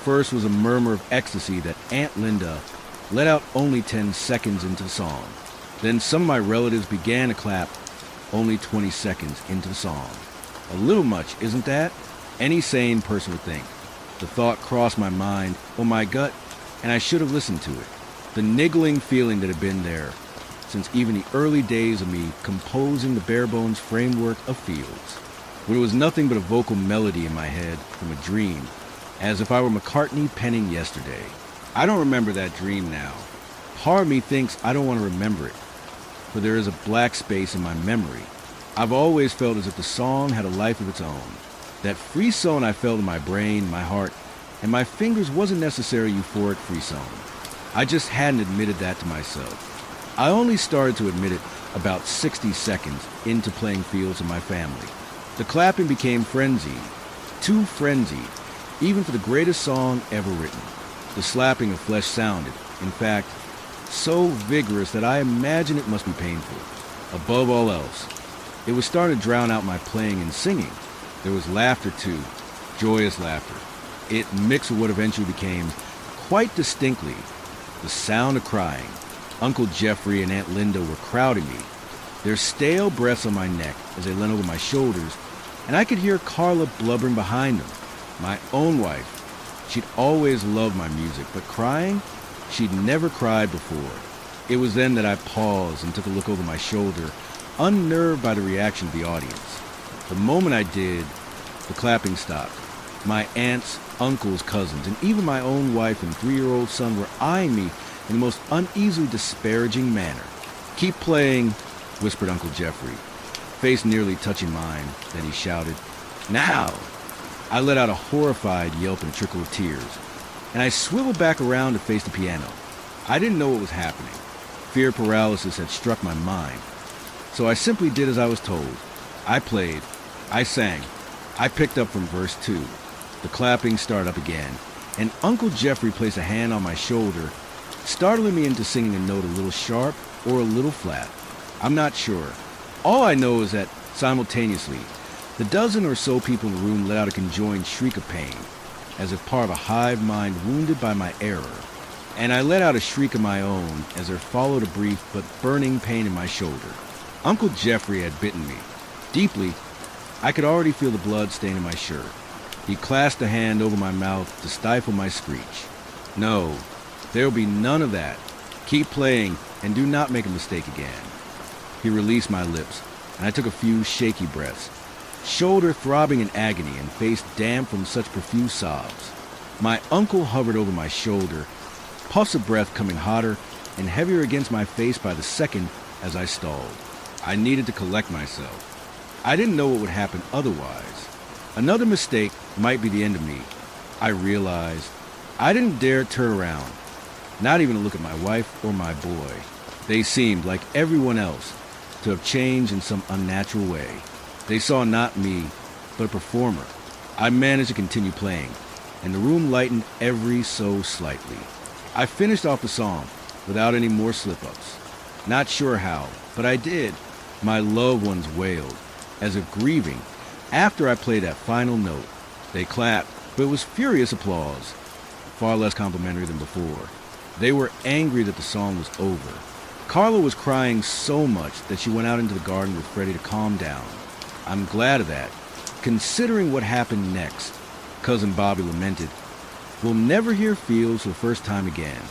Speaker 2: First was a murmur of ecstasy that Aunt Linda let out only 10 seconds into the song. Then some of my relatives began to clap only 20 seconds into the song. A little much, isn't that? Any sane person would think. The thought crossed my mind or my gut, and I should have listened to it. The niggling feeling that had been there since even the early days of me composing the bare-bones framework of Fields, when it was nothing but a vocal melody in my head from a dream, as if I were McCartney penning yesterday. I don't remember that dream now. Part of me thinks I don't want to remember it, for there is a black space in my memory. I've always felt as if the song had a life of its own. That frisson I felt in my brain, my heart, and my fingers wasn't necessarily euphoric frisson. I just hadn't admitted that to myself. I only started to admit it about 60 seconds into playing Fields in my family. The clapping became frenzied, too frenzied, even for the greatest song ever written. The slapping of flesh sounded, in fact, so vigorous that I imagine it must be painful. Above all else, it was starting to drown out my playing and singing. There was laughter too, joyous laughter. It mixed with what eventually became, quite distinctly, the sound of crying. Uncle Jeffrey and Aunt Linda were crowding me, their stale breaths on my neck as they leaned over my shoulders, and I could hear Carla blubbering behind them. My own wife. She'd always loved my music, but crying? She'd never cried before. It was then that I paused and took a look over my shoulder, unnerved by the reaction of the audience. The moment I did, the clapping stopped. My aunts, uncles, cousins, and even my own wife and 3-year-old son were eyeing me in the most uneasily disparaging manner. "Keep playing," whispered Uncle Jeffrey, face nearly touching mine. Then he shouted, "Now!" I let out a horrified yelp and a trickle of tears, and I swiveled back around to face the piano. I didn't know what was happening. Fear paralysis had struck my mind. So I simply did as I was told. I played. I sang. I picked up from verse 2. The clapping started up again, and Uncle Jeffrey placed a hand on my shoulder, startling me into singing a note a little sharp or a little flat. I'm not sure. All I know is that, simultaneously, the dozen or so people in the room let out a conjoined shriek of pain, as if part of a hive mind wounded by my error. and I let out a shriek of my own as there followed a brief but burning pain in my shoulder. Uncle Jeffrey had bitten me. Deeply, I could already feel the blood staining my shirt. He clasped a hand over my mouth to stifle my screech. No, there will be none of that. Keep playing and do not make a mistake again. He released my lips, and I took a few shaky breaths, shoulder throbbing in agony and face damp from such profuse sobs. My uncle hovered over my shoulder, puffs of breath coming hotter and heavier against my face by the second as I stalled. I needed to collect myself. I didn't know what would happen otherwise. Another mistake might be the end of me. I realized I didn't dare turn around, not even to look at my wife or my boy. They seemed, like everyone else, to have changed in some unnatural way. They saw not me, but a performer. I managed to continue playing, and the room lightened every so slightly. I finished off the song without any more slip-ups. Not sure how, but I did. My loved ones wailed, as if grieving. After I played that final note, they clapped, but it was furious applause, far less complimentary than before. They were angry that the song was over. Carla was crying so much that she went out into the garden with Freddie to calm down. I'm glad of that, considering what happened next. Cousin Bobby lamented, "We'll never hear Fields for the first time again.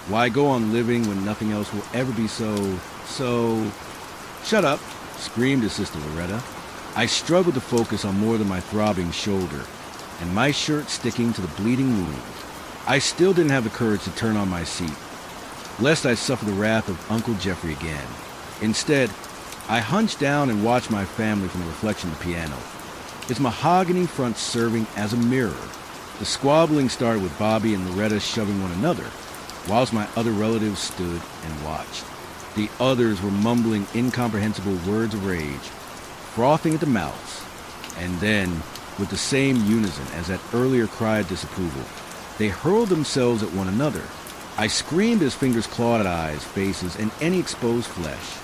Speaker 2: Why go on living when nothing else will ever be so... Shut up," screamed his sister Loretta. I struggled to focus on more than my throbbing shoulder, and my shirt sticking to the bleeding wound. I still didn't have the courage to turn on my seat, lest I suffer the wrath of Uncle Jeffrey again. Instead, I hunched down and watched my family from the reflection of the piano, its mahogany front serving as a mirror. The squabbling started with Bobby and Loretta shoving one another, whilst my other relatives stood and watched. The others were mumbling incomprehensible words of rage, frothing at the mouths, and then, with the same unison as that earlier cry of disapproval, they hurled themselves at one another. I screamed as fingers clawed at eyes, faces, and any exposed flesh.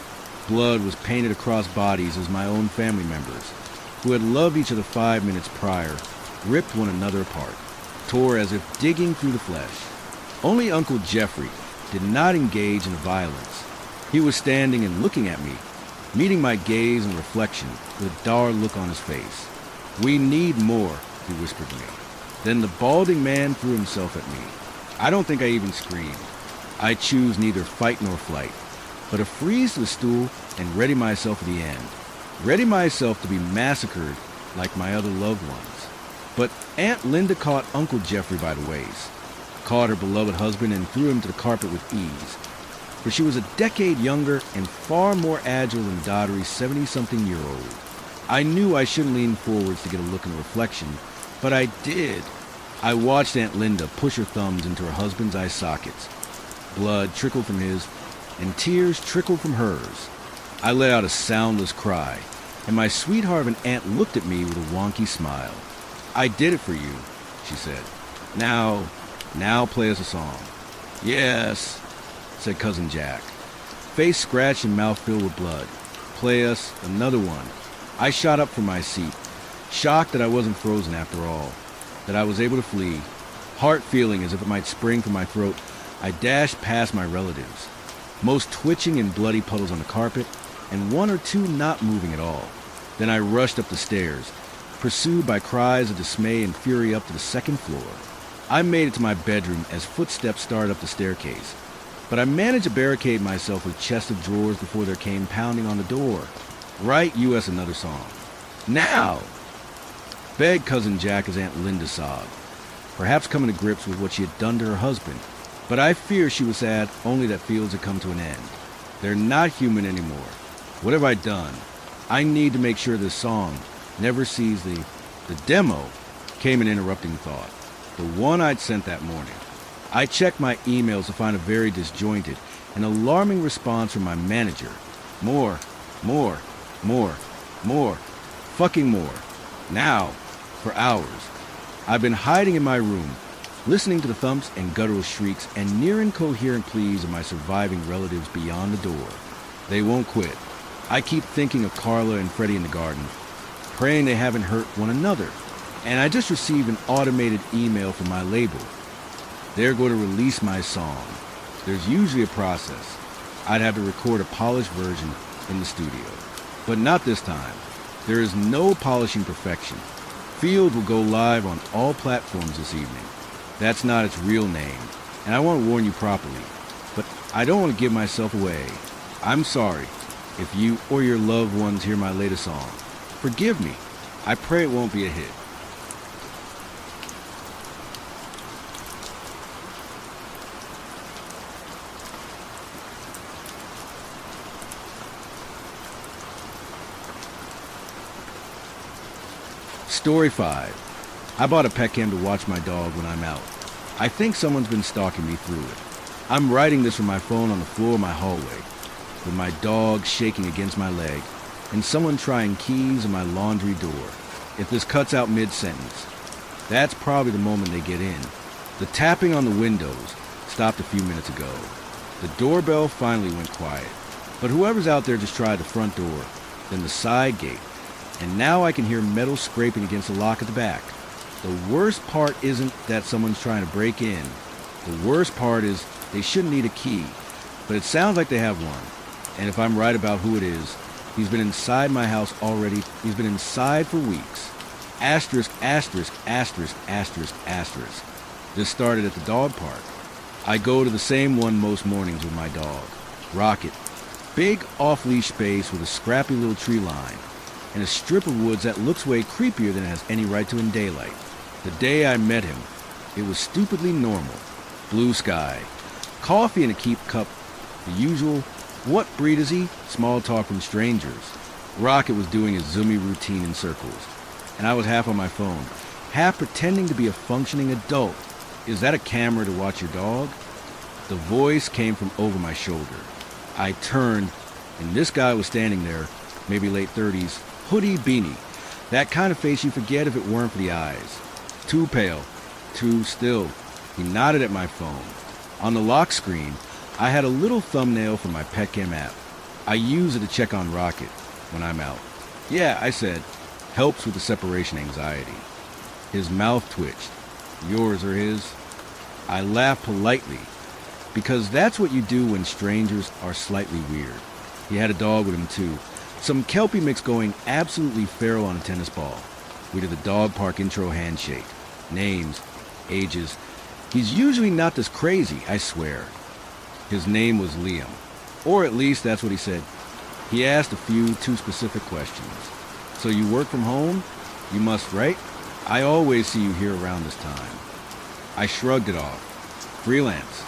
Speaker 2: Blood was painted across bodies as my own family members, who had loved each other 5 minutes prior, ripped one another apart, tore as if digging through the flesh. Only Uncle Jeffrey did not engage in the violence. He was standing and looking at me, meeting my gaze and reflection with a dour look on his face. "We need more," he whispered to me. Then the balding man threw himself at me. I don't think I even screamed. I choose neither fight nor flight, but to freeze to the stool and ready myself for the end. Ready myself to be massacred like my other loved ones. But Aunt Linda caught Uncle Jeffrey by the waist, caught her beloved husband and threw him to the carpet with ease. For she was a decade younger and far more agile than the doddery 70-something-year-old. I knew I shouldn't lean forwards to get a look in the reflection, but I did. I watched Aunt Linda push her thumbs into her husband's eye sockets. Blood trickled from his, and tears trickled from hers. I let out a soundless cry, and my sweetheart of an aunt looked at me with a wonky smile. "I did it for you," she said. Now play us a song." "Yes," said Cousin Jack, face scratched and mouth filled with blood. "Play us another one." I shot up from my seat, shocked that I wasn't frozen after all, that I was able to flee. Heart feeling as if it might spring from my throat, I dashed past my relatives, most twitching in bloody puddles on the carpet, and one or two not moving at all. Then I rushed up the stairs, pursued by cries of dismay and fury up to the second floor. I made it to my bedroom as footsteps started up the staircase, but I managed to barricade myself with a chest of drawers before there came pounding on the door. "Write U.S. another song. Now!" begged Cousin Jack as Aunt Linda sobbed, perhaps coming to grips with what she had done to her husband. But I fear she was sad only that Fields had come to an end. They're not human anymore. What have I done? I need to make sure this song never sees the demo came an interrupting thought. The one I'd sent that morning. I checked my emails to find a very disjointed and alarming response from my manager. More, fucking more. Now, for hours. I've been hiding in my room, listening to the thumps and guttural shrieks and near incoherent pleas of my surviving relatives beyond the door. They won't quit. I keep thinking of Carla and Freddie in the garden, praying they haven't hurt one another. And I just received an automated email from my label. They're going to release my song. There's usually a process. I'd have to record a polished version in the studio. But not this time. There is no polishing perfection. Field will go live on all platforms this evening. That's not its real name, and I want to warn you properly. But I don't want to give myself away. I'm sorry if you or your loved ones hear my latest song. Forgive me. I pray it won't be a hit. Story 5. I bought a pet cam to watch my dog when I'm out. I think someone's been stalking me through it. I'm writing this from my phone on the floor of my hallway, with my dog shaking against my leg, and someone trying keys in my laundry door. If this cuts out mid-sentence, that's probably the moment they get in. The tapping on the windows stopped a few minutes ago. The doorbell finally went quiet, but whoever's out there just tried the front door, then the side gate, and now I can hear metal scraping against the lock at the back. The worst part isn't that someone's trying to break in. The worst part is they shouldn't need a key, but it sounds like they have one. And if I'm right about who it is, he's been inside my house already. He's been inside for weeks. Asterisk, asterisk, asterisk, asterisk, asterisk. This started at the dog park. I go to the same one most mornings with my dog, Rocket. Big off-leash space with a scrappy little tree line, and a strip of woods that looks way creepier than it has any right to in daylight. The day I met him, it was stupidly normal. Blue sky, coffee in a keep cup, the usual, what breed is he? Small talk from strangers. Rocket was doing his zoomy routine in circles, and I was half on my phone, half pretending to be a functioning adult. Is that a camera to watch your dog? The voice came from over my shoulder. I turned, and this guy was standing there, maybe late 30s, hoodie, beanie. That kind of face you forget if it weren't for the eyes. Too pale, too still. He nodded at my phone. On the lock screen, I had a little thumbnail from my Petcam app. I use it to check on Rocket when I'm out. Yeah, I said, helps with the separation anxiety. His mouth twitched. Yours or his? I laughed politely, because that's what you do when strangers are slightly weird. He had a dog with him too. Some Kelpie mix going absolutely feral on a tennis ball. We did the dog park intro handshake. Names, ages. He's usually not this crazy, I swear. His name was Liam. Or at least that's what he said. He asked a few too specific questions. So you work from home? You must, right? I always see you here around this time. I shrugged it off. Freelance.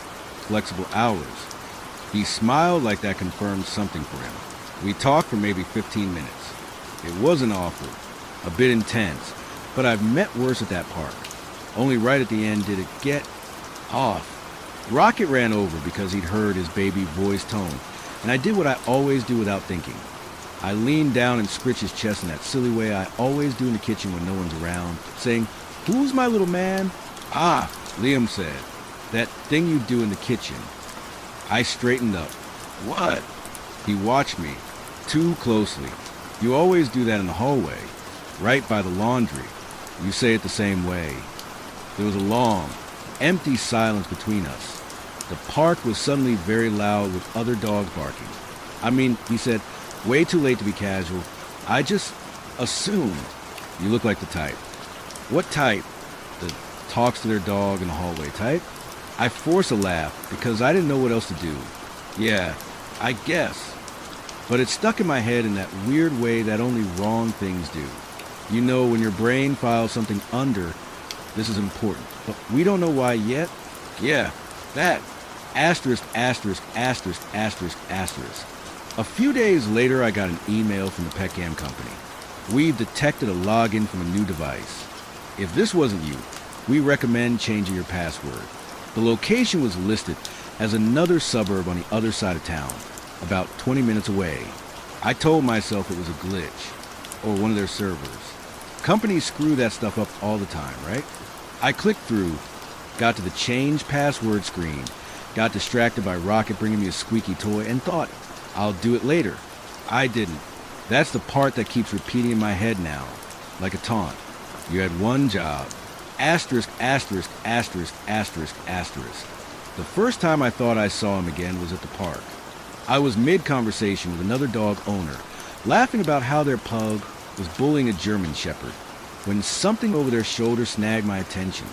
Speaker 2: Flexible hours. He smiled like that confirmed something for him. We talked for maybe 15 minutes. It wasn't awful, a bit intense, but I've met worse at that park. Only right at the end did it get off. Rocket ran over because he'd heard his baby voice tone, and I did what I always do without thinking. I leaned down and scritched his chest in that silly way I always do in the kitchen when no one's around, saying, "Who's my little man?" "Ah," Liam said, "that thing you do in the kitchen." I straightened up. "What?" He watched me, too closely. "You always do that in the hallway, right by the laundry. You say it the same way." There was a long, empty silence between us. The park was suddenly very loud with other dogs barking. "I mean," he said, way too late to be casual, "I just assumed you look like the type." "What type?" "The talks to their dog in the hallway type." I forced a laugh because I didn't know what else to do. "Yeah, I guess." But it stuck in my head in that weird way that only wrong things do. You know, when your brain files something under, this is important, but we don't know why yet. Yeah, that. Asterisk, asterisk, asterisk, asterisk, asterisk. A few days later, I got an email from the Petcam company. "We've detected a login from a new device. If this wasn't you, we recommend changing your password." The location was listed as another suburb on the other side of town, about 20 minutes away. I told myself it was a glitch, or one of their servers. Companies screw that stuff up all the time, right? I clicked through, got to the change password screen, got distracted by Rocket bringing me a squeaky toy, and thought, I'll do it later. I didn't. That's the part that keeps repeating in my head now, like a taunt. You had one job. Asterisk, asterisk, asterisk, asterisk, asterisk. The first time I thought I saw him again was at the park. I was mid-conversation with another dog owner, laughing about how their pug was bullying a German shepherd, when something over their shoulder snagged my attention.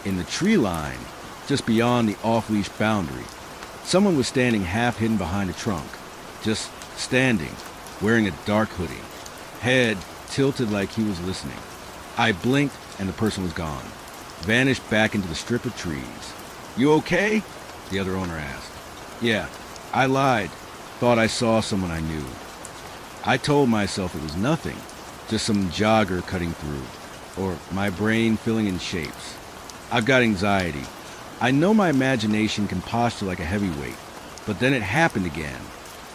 Speaker 2: In the tree line, just beyond the off-leash boundary, someone was standing half hidden behind a trunk, just standing, wearing a dark hoodie, head tilted like he was listening. I blinked and the person was gone, vanished back into the strip of trees. "You okay?" the other owner asked. "Yeah, I lied. Thought I saw someone I knew." I told myself it was nothing, just some jogger cutting through, or my brain filling in shapes. I've got anxiety. I know my imagination can posture like a heavyweight, but then it happened again.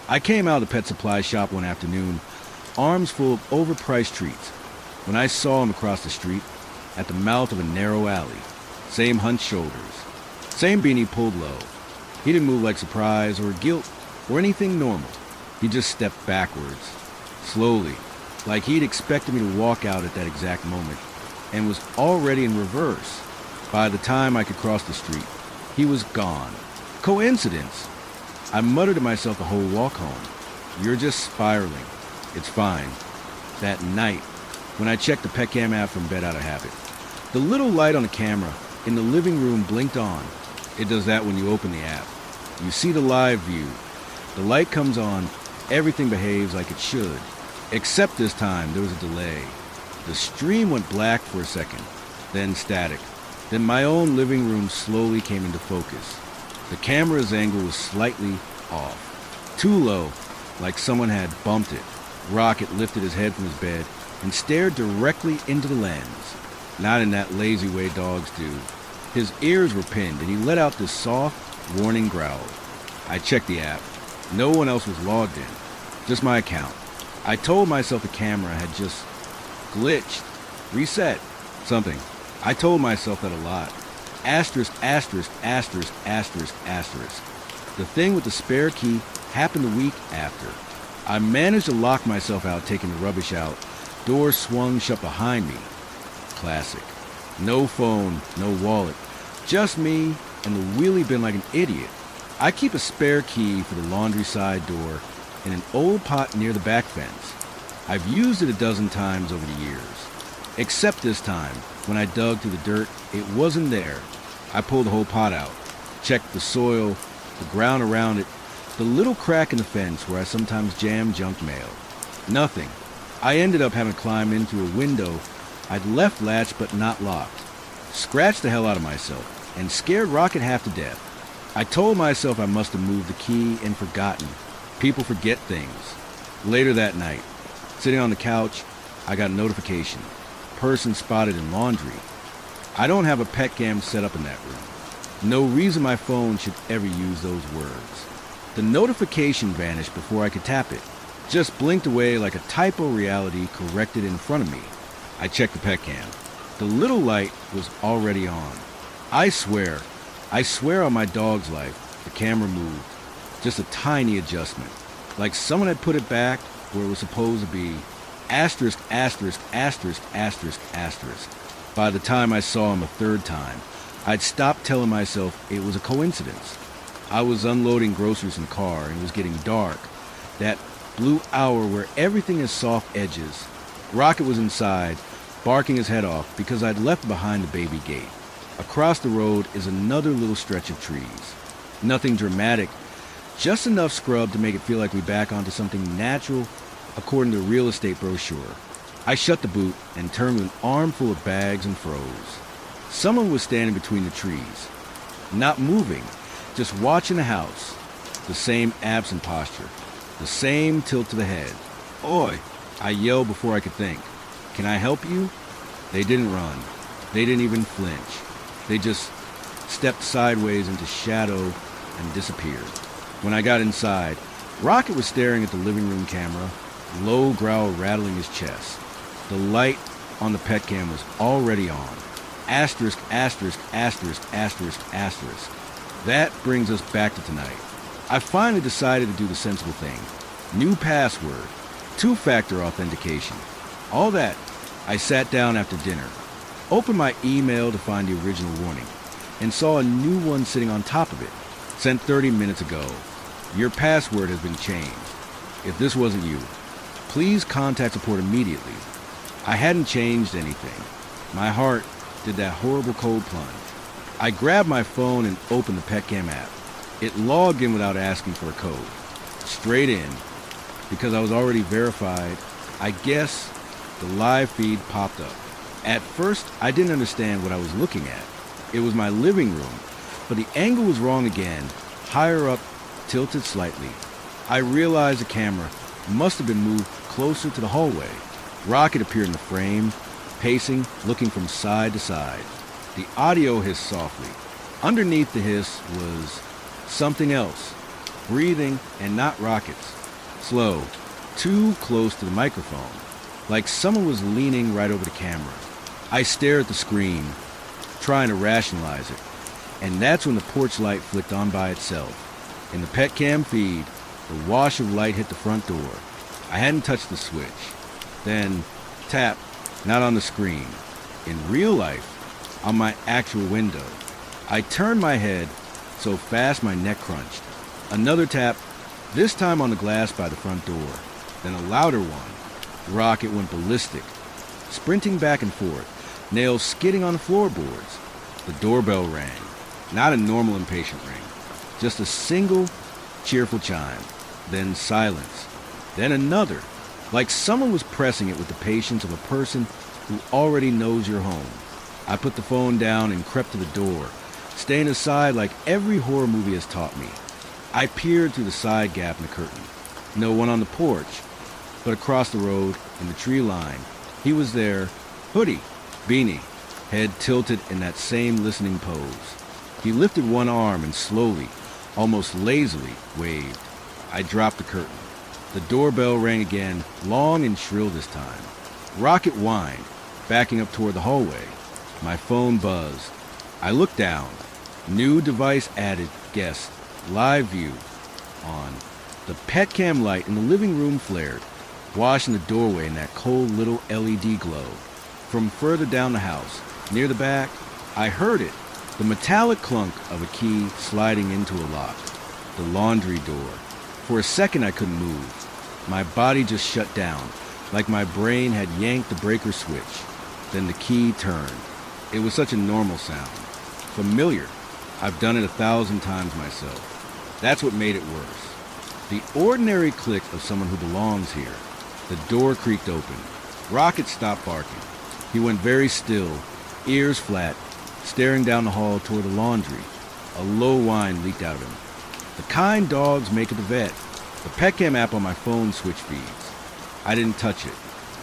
Speaker 2: I came out of the pet supply shop one afternoon, arms full of overpriced treats, when I saw him across the street at the mouth of a narrow alley. Same hunched shoulders, same beanie pulled low. He didn't move like surprise or guilt or anything normal. He just stepped backwards, slowly, like he'd expected me to walk out at that exact moment, and was already in reverse. By the time I could cross the street, he was gone. Coincidence? I muttered to myself the whole walk home. "You're just spiraling. It's fine." That night, when I checked the pet cam app from bed out of habit, the little light on the camera in the living room blinked on. It does that when you open the app. You see the live view. The light comes on, everything behaves like it should. Except this time, there was a delay. The stream went black for a second, then static. Then my own living room slowly came into focus. The camera's angle was slightly off. Too low, like someone had bumped it. Rocket lifted his head from his bed and stared directly into the lens. Not in that lazy way dogs do. His ears were pinned and he let out this soft, warning growl. I checked the app. No one else was logged in. Just my account. I told myself the camera had just glitched, reset, something. I told myself that a lot. Asterisk, asterisk, asterisk, asterisk, asterisk. The thing with the spare key happened the week after. I managed to lock myself out taking the rubbish out. Door swung shut behind me. Classic. No phone, no wallet. Just me and the wheelie bin like an idiot. I keep a spare key for the laundry side door in an old pot near the back fence. I've used it a dozen times over the years. Except this time, when I dug through the dirt, it wasn't there. I pulled the whole pot out, checked the soil, the ground around it, the little crack in the fence where I sometimes jam junk mail. Nothing. I ended up having to climb in through a window I'd left latched but not locked. Scratched the hell out of myself and scared Rocket half to death. I told myself I must have moved the key and forgotten. People forget things. Later that night, sitting on the couch, I got a notification. Person spotted in laundry. I don't have a pet cam set up in that room. No reason my phone should ever use those words. The notification vanished before I could tap it. Just blinked away like a typo reality corrected in front of me. I checked the pet cam. The little light was already on. I swear on my dog's life, the camera moved. Just a tiny adjustment. Like someone had put it back where it was supposed to be. Asterisk, asterisk, asterisk, asterisk, asterisk. By the time I saw him a third time, I'd stopped telling myself it was a coincidence. I was unloading groceries in the car and it was getting dark. That blue hour where everything is soft edges. Rocket was inside, barking his head off because I'd left behind the baby gate. Across the road is another little stretch of trees. Nothing dramatic, just enough scrub to make it feel like we're back onto something natural according to a real estate brochure. I shut the boot and turned with an armful of bags and froze. Someone was standing between the trees, not moving, just watching the house. The same absent posture, the same tilt to the head. "Oi!" I yelled before I could think. "Can I help you?" They didn't run. They didn't even flinch. They just stepped sideways into shadow and disappeared. When I got inside, Rocket was staring at the living room camera, low growl rattling his chest. The light on the pet cam was already on. Asterisk, asterisk, asterisk, asterisk, asterisk. That brings us back to tonight. I finally decided to do the sensible thing. New password, two-factor authentication. All that. I sat down after dinner. Opened my email to find the original warning and saw a new one sitting on top of it. Sent 30 minutes ago. Your password has been changed. If this wasn't you, please contact support immediately. I hadn't changed anything. My heart did that horrible cold plunge. I grabbed my phone and opened the Petcam app. It logged in without asking for a code. Straight in. Because I was already verified, I guess the live feed popped up. At first, I didn't understand what I was looking at. It was my living room, but the angle was wrong again, higher up, tilted slightly. I realized the camera must have been moved closer to the hallway. Rocket appeared in the frame, pacing, looking from side to side. The audio hissed softly. Underneath the hiss was something else, breathing and not Rocket's. Slow, too close to the microphone, like someone was leaning right over the camera. I stared at the screen, trying to rationalize it, and that's when the porch light flicked on by itself. In the Petcam feed, the wash of light hit the front door. I hadn't touched the switch. Then, tap, not on the screen. In real life, on my actual window. I turned my head so fast my neck crunched. Another tap, this time on the glass by the front door. Then a louder one. Rocket went ballistic, sprinting back and forth, nails skidding on the floorboards. The doorbell rang. Not a normal impatient ring. Just a single, cheerful chime. Then silence. Then another, like someone was pressing it with the patience of a person who already knows you're home. I put the phone down and crept to the door, staying aside like every horror movie has taught me. I peered through the side gap in the curtain. No one on the porch, but across the road, in the tree line, he was there, hoodie, beanie, head tilted in that same listening pose. He lifted one arm and slowly, almost lazily, waved. I dropped the curtain. The doorbell rang again, long and shrill this time. Rocket whined, backing up toward the hallway. My phone buzzed. I looked down. New device added, guest, live view, on. The Petcam light in the living room flared, washing the doorway in that cold little LED glow. From further down the house, near the back, I heard it, the metallic clunk of a key sliding into a lock. The laundry door. For a second I couldn't move. My body just shut down, like my brain had yanked the breaker switch. Then the key turned. It was such a normal sound. Familiar. I've done it 1,000 times myself. That's what made it worse. The ordinary click of someone who belongs here. The door creaked open. Rocket stopped barking. He went very still, ears flat, staring down the hall toward the laundry. A low whine leaked out of him. The kind dogs make at the vet. The Petcam app on my phone switch feeds. I didn't touch it.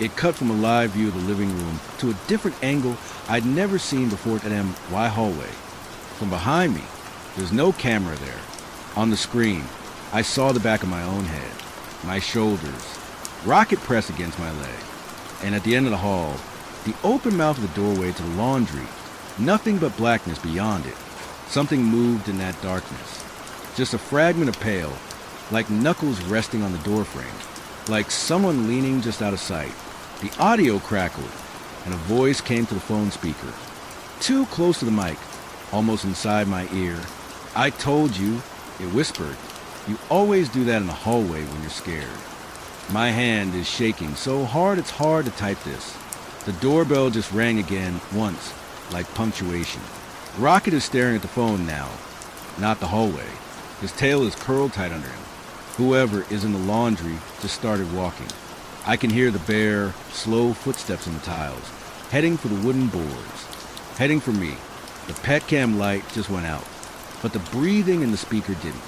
Speaker 2: It cut from a live view of the living room to a different angle I'd never seen before at MY hallway. From behind me, there's no camera there. On the screen, I saw the back of my own head, my shoulders, Rocket pressed against my leg. And at the end of the hall, the open mouth of the doorway to the laundry, nothing but blackness beyond it. Something moved in that darkness. Just a fragment of pale, like knuckles resting on the doorframe, like someone leaning just out of sight. The audio crackled, and a voice came to the phone speaker. Too close to the mic, almost inside my ear. I told you, it whispered. You always do that in the hallway when you're scared. My hand is shaking so hard it's hard to type this. The doorbell just rang again, once, like punctuation. Rocket is staring at the phone now, not the hallway. His tail is curled tight under him. Whoever is in the laundry just started walking. I can hear the bare, slow footsteps in the tiles, heading for the wooden boards. Heading for me. The Petcam light just went out, but the breathing in the speaker didn't.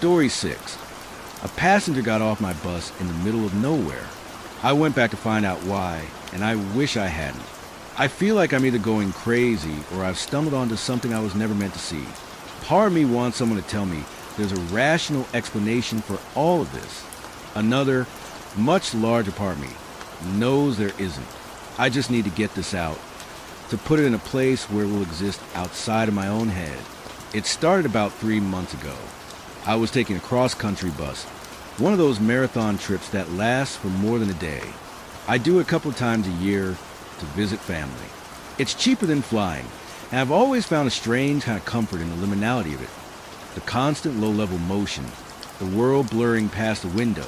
Speaker 2: Story 6. A passenger got off my bus in the middle of nowhere. I went back to find out why, and I wish I hadn't. I feel like I'm either going crazy or I've stumbled onto something I was never meant to see. Part of me wants someone to tell me there's a rational explanation for all of this. Another, much larger part of me knows there isn't. I just need to get this out, to put it in a place where it will exist outside of my own head. It started about 3 months ago. I was taking a cross-country bus, one of those marathon trips that lasts for more than a day. I do it a couple of times a year to visit family. It's cheaper than flying, and I've always found a strange kind of comfort in the liminality of it. The constant low-level motion, the world blurring past the window,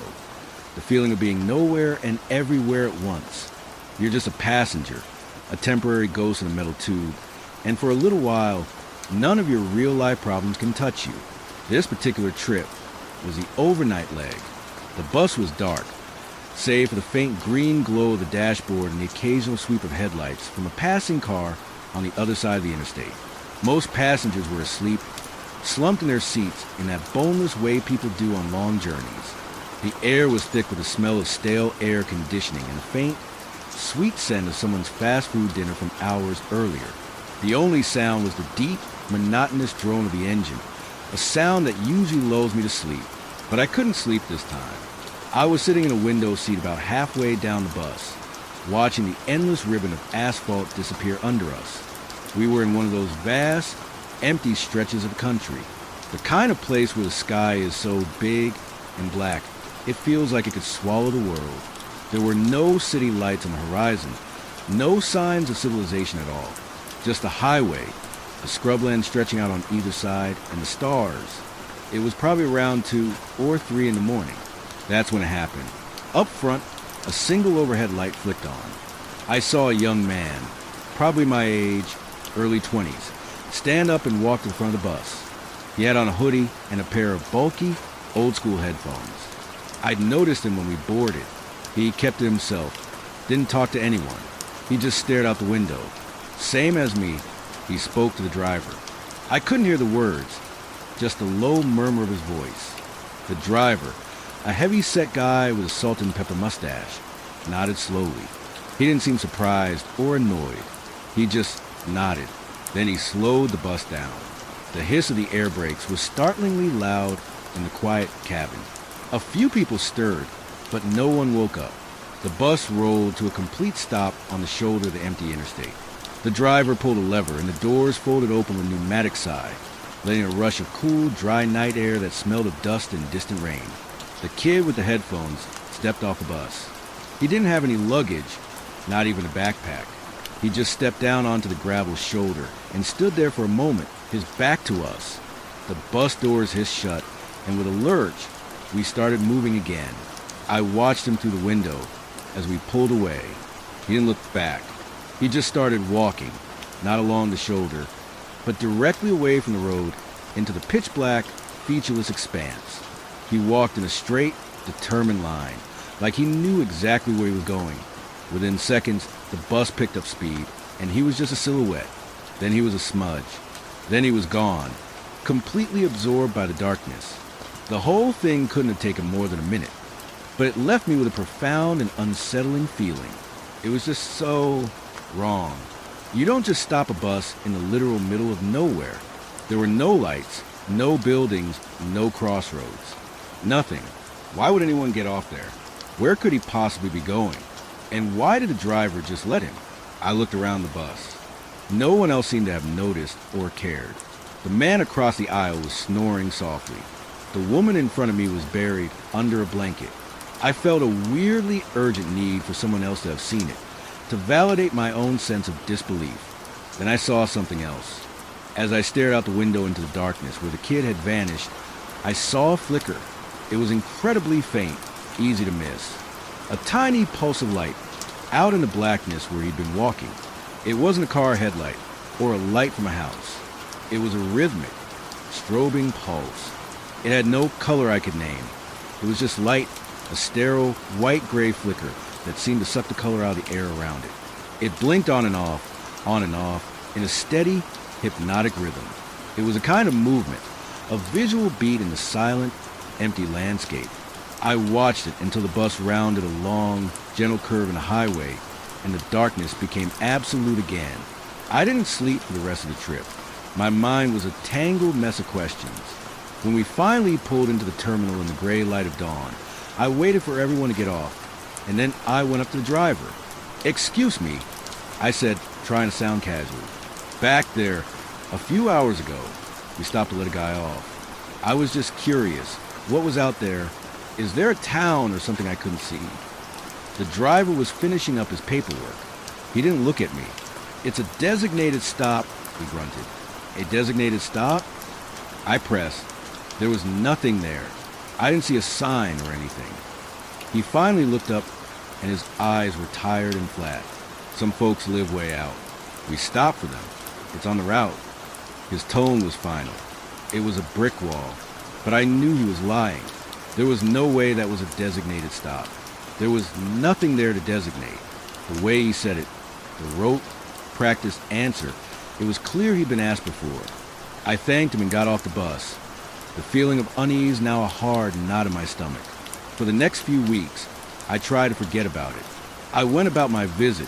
Speaker 2: the feeling of being nowhere and everywhere at once. You're just a passenger, a temporary ghost in a metal tube, and for a little while, none of your real-life problems can touch you. This particular trip was the overnight leg. The bus was dark, save for the faint green glow of the dashboard and the occasional sweep of headlights from a passing car on the other side of the interstate. Most passengers were asleep, slumped in their seats in that boneless way people do on long journeys. The air was thick with the smell of stale air conditioning and the faint, sweet scent of someone's fast food dinner from hours earlier. The only sound was the deep, monotonous drone of the engine, a sound that usually lulls me to sleep. But I couldn't sleep this time. I was sitting in a window seat about halfway down the bus, watching the endless ribbon of asphalt disappear under us. We were in one of those vast, empty stretches of country, the kind of place where the sky is so big and black, it feels like it could swallow the world. There were no city lights on the horizon, no signs of civilization at all, just the highway, the scrubland stretching out on either side, and the stars. It was probably around 2 or 3 in the morning. That's when it happened. Up front, a single overhead light flicked on. I saw a young man, probably my age, early 20s, stand up and walk to the front of the bus. He had on a hoodie and a pair of bulky, old-school headphones. I'd noticed him when we boarded. He kept to himself, didn't talk to anyone. He just stared out the window. Same as me, he spoke to the driver. I couldn't hear the words, just the low murmur of his voice. The driver, a heavy-set guy with a salt and pepper mustache, nodded slowly. He didn't seem surprised or annoyed. He just nodded. Then he slowed the bus down. The hiss of the air brakes was startlingly loud in the quiet cabin. A few people stirred, but no one woke up. The bus rolled to a complete stop on the shoulder of the empty interstate. The driver pulled a lever, and the doors folded open with a pneumatic sigh, letting a rush of cool, dry night air that smelled of dust and distant rain. The kid with the headphones stepped off the bus. He didn't have any luggage, not even a backpack. He just stepped down onto the gravel shoulder and stood there for a moment, his back to us. The bus doors hissed shut, and with a lurch, we started moving again. I watched him through the window as we pulled away. He didn't look back. He just started walking, not along the shoulder, but directly away from the road into the pitch-black, featureless expanse. He walked in a straight, determined line, like he knew exactly where he was going. Within seconds, the bus picked up speed, and he was just a silhouette. Then he was a smudge. Then he was gone, completely absorbed by the darkness. The whole thing couldn't have taken more than a minute, but it left me with a profound and unsettling feeling. It was just so wrong. You don't just stop a bus in the literal middle of nowhere. There were no lights, no buildings, no crossroads. Nothing. Why would anyone get off there? Where could he possibly be going? And why did the driver just let him? I looked around the bus. No one else seemed to have noticed or cared. The man across the aisle was snoring softly. The woman in front of me was buried under a blanket. I felt a weirdly urgent need for someone else to have seen it, to validate my own sense of disbelief. Then I saw something else. As I stared out the window into the darkness where the kid had vanished, I saw a flicker. It was incredibly faint, easy to miss. A tiny pulse of light, out in the blackness where he'd been walking. It wasn't a car headlight, or a light from a house. It was a rhythmic, strobing pulse. It had no color I could name. It was just light, a sterile, white-gray flicker that seemed to suck the color out of the air around it. It blinked on and off, in a steady, hypnotic rhythm. It was a kind of movement, a visual beat in the silent, empty landscape. I watched it until the bus rounded a long, gentle curve in the highway, and the darkness became absolute again. I didn't sleep for the rest of the trip. My mind was a tangled mess of questions. When we finally pulled into the terminal in the gray light of dawn, I waited for everyone to get off, and then I went up to the driver. "Excuse me, I said, trying to sound casual. Back there, a few hours ago, we stopped to let a guy off. I was just curious. What was out there? Is there a town or something I couldn't see? The driver was finishing up his paperwork. He didn't look at me. It's a designated stop, he grunted. A designated stop? I pressed. There was nothing there. I didn't see a sign or anything. He finally looked up, and his eyes were tired and flat. Some folks live way out. We stopped for them. It's on the route. His tone was final. It was a brick wall, but I knew he was lying. There was no way that was a designated stop. There was nothing there to designate. The way he said it, the rote, practiced answer, it was clear he'd been asked before. I thanked him and got off the bus. The feeling of unease now a hard knot in my stomach. For the next few weeks, I tried to forget about it. I went about my visit,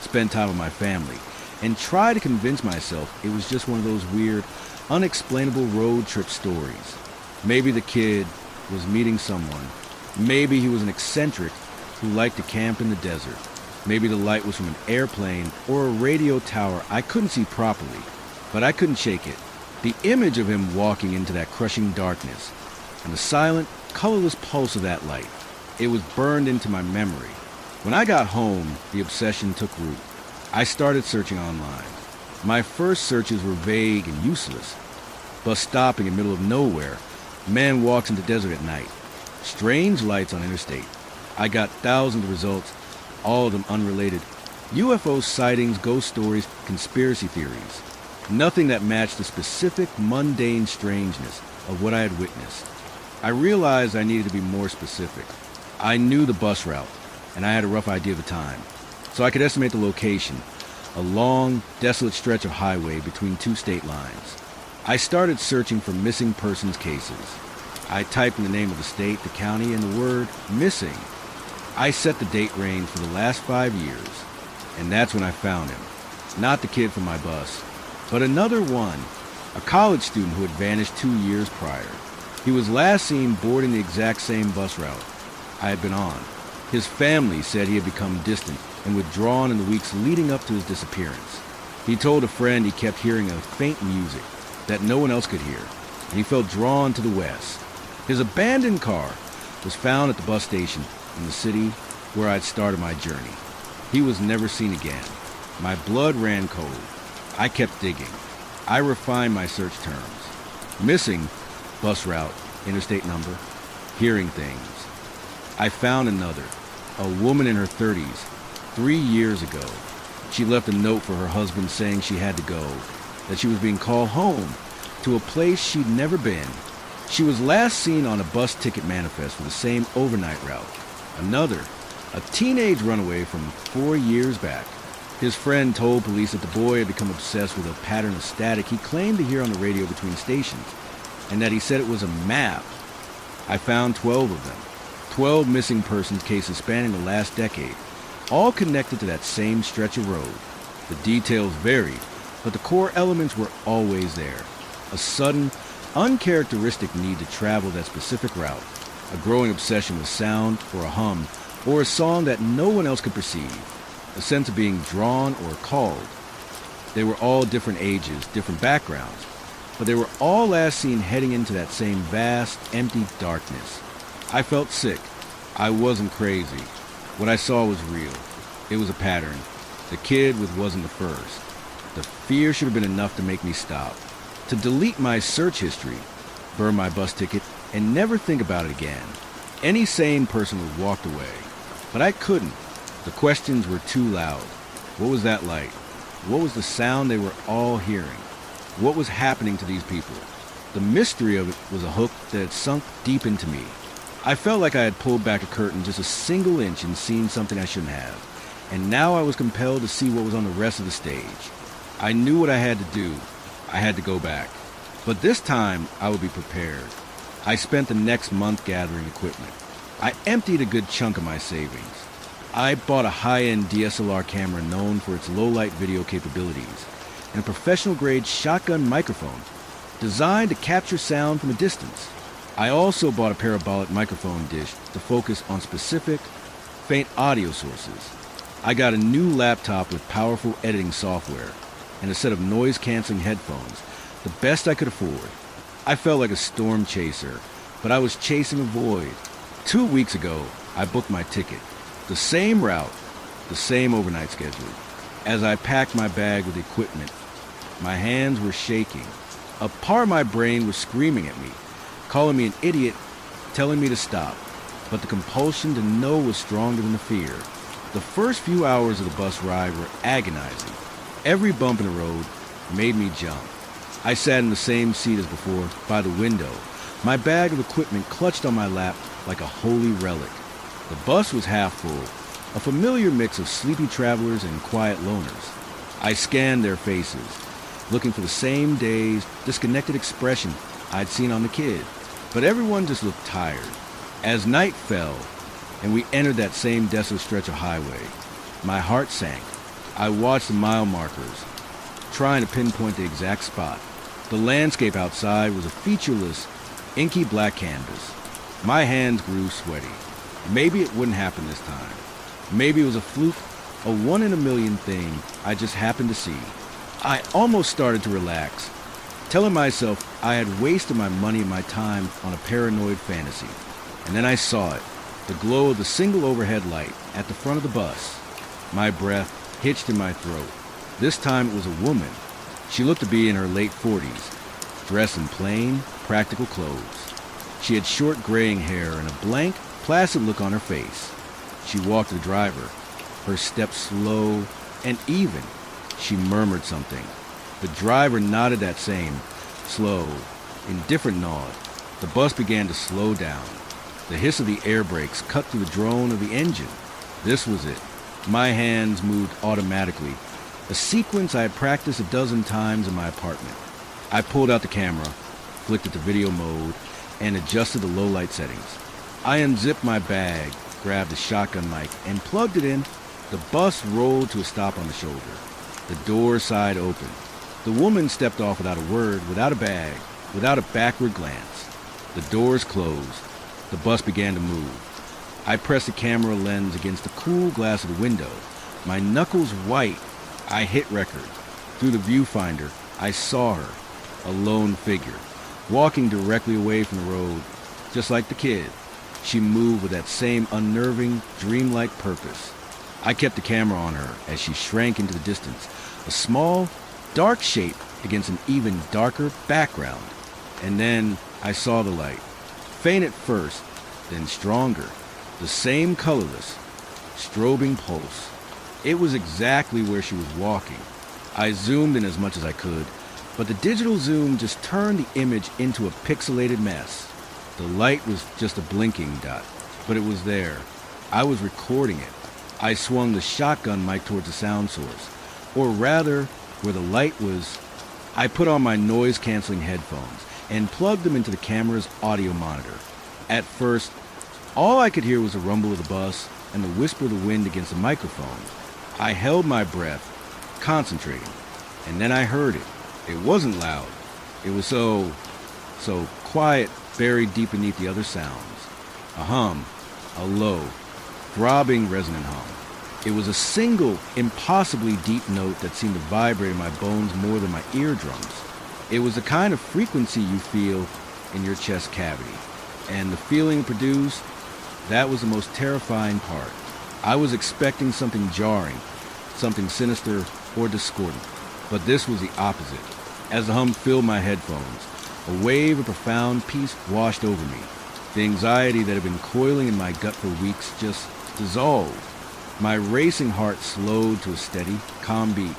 Speaker 2: spent time with my family, and tried to convince myself it was just one of those weird, unexplainable road trip stories. Maybe the kid was meeting someone. Maybe he was an eccentric who liked to camp in the desert. Maybe the light was from an airplane or a radio tower I couldn't see properly, but I couldn't shake it. The image of him walking into that crushing darkness and the silent, colorless pulse of that light, it was burned into my memory. When I got home, the obsession took root. I started searching online. My first searches were vague and useless. Bus stopping in the middle of nowhere. Man walks into desert at night. Strange lights on interstate. I got thousands of results, all of them unrelated. UFO sightings, ghost stories, conspiracy theories. Nothing that matched the specific, mundane strangeness of what I had witnessed. I realized I needed to be more specific. I knew the bus route, and I had a rough idea of the time, so I could estimate the location, a long, desolate stretch of highway between two state lines. I started searching for missing persons cases. I typed in the name of the state, the county, and the word missing. I set the date range for the last 5 years, and that's when I found him. Not the kid from my bus, but another one, a college student who had vanished 2 years prior. He was last seen boarding the exact same bus route I had been on. His family said he had become distant and withdrawn in the weeks leading up to his disappearance. He told a friend he kept hearing a faint music that no one else could hear, and he felt drawn to the west. His abandoned car was found at the bus station in the city where I'd started my journey. He was never seen again. My blood ran cold. I kept digging. I refined my search terms. Missing, bus route, interstate number, hearing things. I found another, a woman in her 30s, 3 years ago. She left a note for her husband saying she had to go, that she was being called home to a place she'd never been. She was last seen on a bus ticket manifest for the same overnight route. Another, a teenage runaway from 4 years back. His friend told police that the boy had become obsessed with a pattern of static he claimed to hear on the radio between stations, and that he said it was a map. I found 12 of them. 12 missing persons cases spanning the last decade, all connected to that same stretch of road. The details varied, but the core elements were always there. A sudden, uncharacteristic need to travel that specific route, a growing obsession with sound or a hum, or a song that no one else could perceive, a sense of being drawn or called. They were all different ages, different backgrounds, but they were all last seen heading into that same vast, empty darkness. I felt sick. I wasn't crazy. What I saw was real. It was a pattern. The kid wasn't the first. The fear should have been enough to make me stop, to delete my search history, burn my bus ticket, and never think about it again. Any sane person would have walked away, but I couldn't. The questions were too loud. What was that light? What was the sound they were all hearing? What was happening to these people? The mystery of it was a hook that had sunk deep into me. I felt like I had pulled back a curtain just a single inch and seen something I shouldn't have, and now I was compelled to see what was on the rest of the stage. I knew what I had to do. I had to go back. But this time, I would be prepared. I spent the next month gathering equipment. I emptied a good chunk of my savings. I bought a high-end DSLR camera known for its low-light video capabilities and a professional-grade shotgun microphone designed to capture sound from a distance. I also bought a parabolic microphone dish to focus on specific, faint audio sources. I got a new laptop with powerful editing software and a set of noise-canceling headphones, the best I could afford. I felt like a storm chaser, but I was chasing a void. 2 weeks ago, I booked my ticket. The same route, the same overnight schedule. As I packed my bag with equipment, my hands were shaking. A part of my brain was screaming at me, calling me an idiot, telling me to stop. But the compulsion to know was stronger than the fear. The first few hours of the bus ride were agonizing. Every bump in the road made me jump. I sat in the same seat as before, by the window, my bag of equipment clutched on my lap like a holy relic. The bus was half full, a familiar mix of sleepy travelers and quiet loners. I scanned their faces, looking for the same dazed, disconnected expression I'd seen on the kid. But everyone just looked tired. As night fell, and we entered that same desolate stretch of highway, my heart sank. I watched the mile markers, trying to pinpoint the exact spot. The landscape outside was a featureless, inky black canvas. My hands grew sweaty. Maybe it wouldn't happen this time. Maybe it was a fluke, a one-in-a-million thing I just happened to see. I almost started to relax, telling myself I had wasted my money and my time on a paranoid fantasy. And then I saw it, the glow of the single overhead light at the front of the bus. My breath hitched in my throat. This time it was a woman. She looked to be in her late 40s, dressed in plain, practical clothes. She had short graying hair and a blank, placid look on her face. She walked to the driver, her steps slow and even. She murmured something. The driver nodded that same, slow, indifferent nod. The bus began to slow down. The hiss of the air brakes cut through the drone of the engine. This was it. My hands moved automatically, a sequence I had practiced a dozen times in my apartment. I pulled out the camera, flicked it to video mode, and adjusted the low light settings. I unzipped my bag, grabbed a shotgun mic, and plugged it in. The bus rolled to a stop on the shoulder. The door side opened. The woman stepped off without a word, without a bag, without a backward glance. The doors closed. The bus began to move. I pressed the camera lens against the cool glass of the window. My knuckles white. I hit record. Through the viewfinder, I saw her, a lone figure, walking directly away from the road, just like the kid. She moved with that same unnerving, dreamlike purpose. I kept the camera on her as she shrank into the distance, a small, dark shape against an even darker background. And then I saw the light. Faint at first, then stronger. The same colorless, strobing pulse. It was exactly where she was walking. I zoomed in as much as I could, but the digital zoom just turned the image into a pixelated mess. The light was just a blinking dot, but it was there. I was recording it. I swung the shotgun mic towards the sound source, or rather, where the light was. I put on my noise-canceling headphones and plugged them into the camera's audio monitor. At first, all I could hear was the rumble of the bus and the whisper of the wind against the microphone. I held my breath, concentrating, and then I heard it. It wasn't loud. It was so quiet, buried deep beneath the other sounds. A hum, a low, throbbing, resonant hum. It was a single, impossibly deep note that seemed to vibrate in my bones more than my eardrums. It was the kind of frequency you feel in your chest cavity. And the feeling produced, that was the most terrifying part. I was expecting something jarring, something sinister or discordant. But this was the opposite. As the hum filled my headphones, a wave of profound peace washed over me. The anxiety that had been coiling in my gut for weeks just dissolved. My racing heart slowed to a steady, calm beat.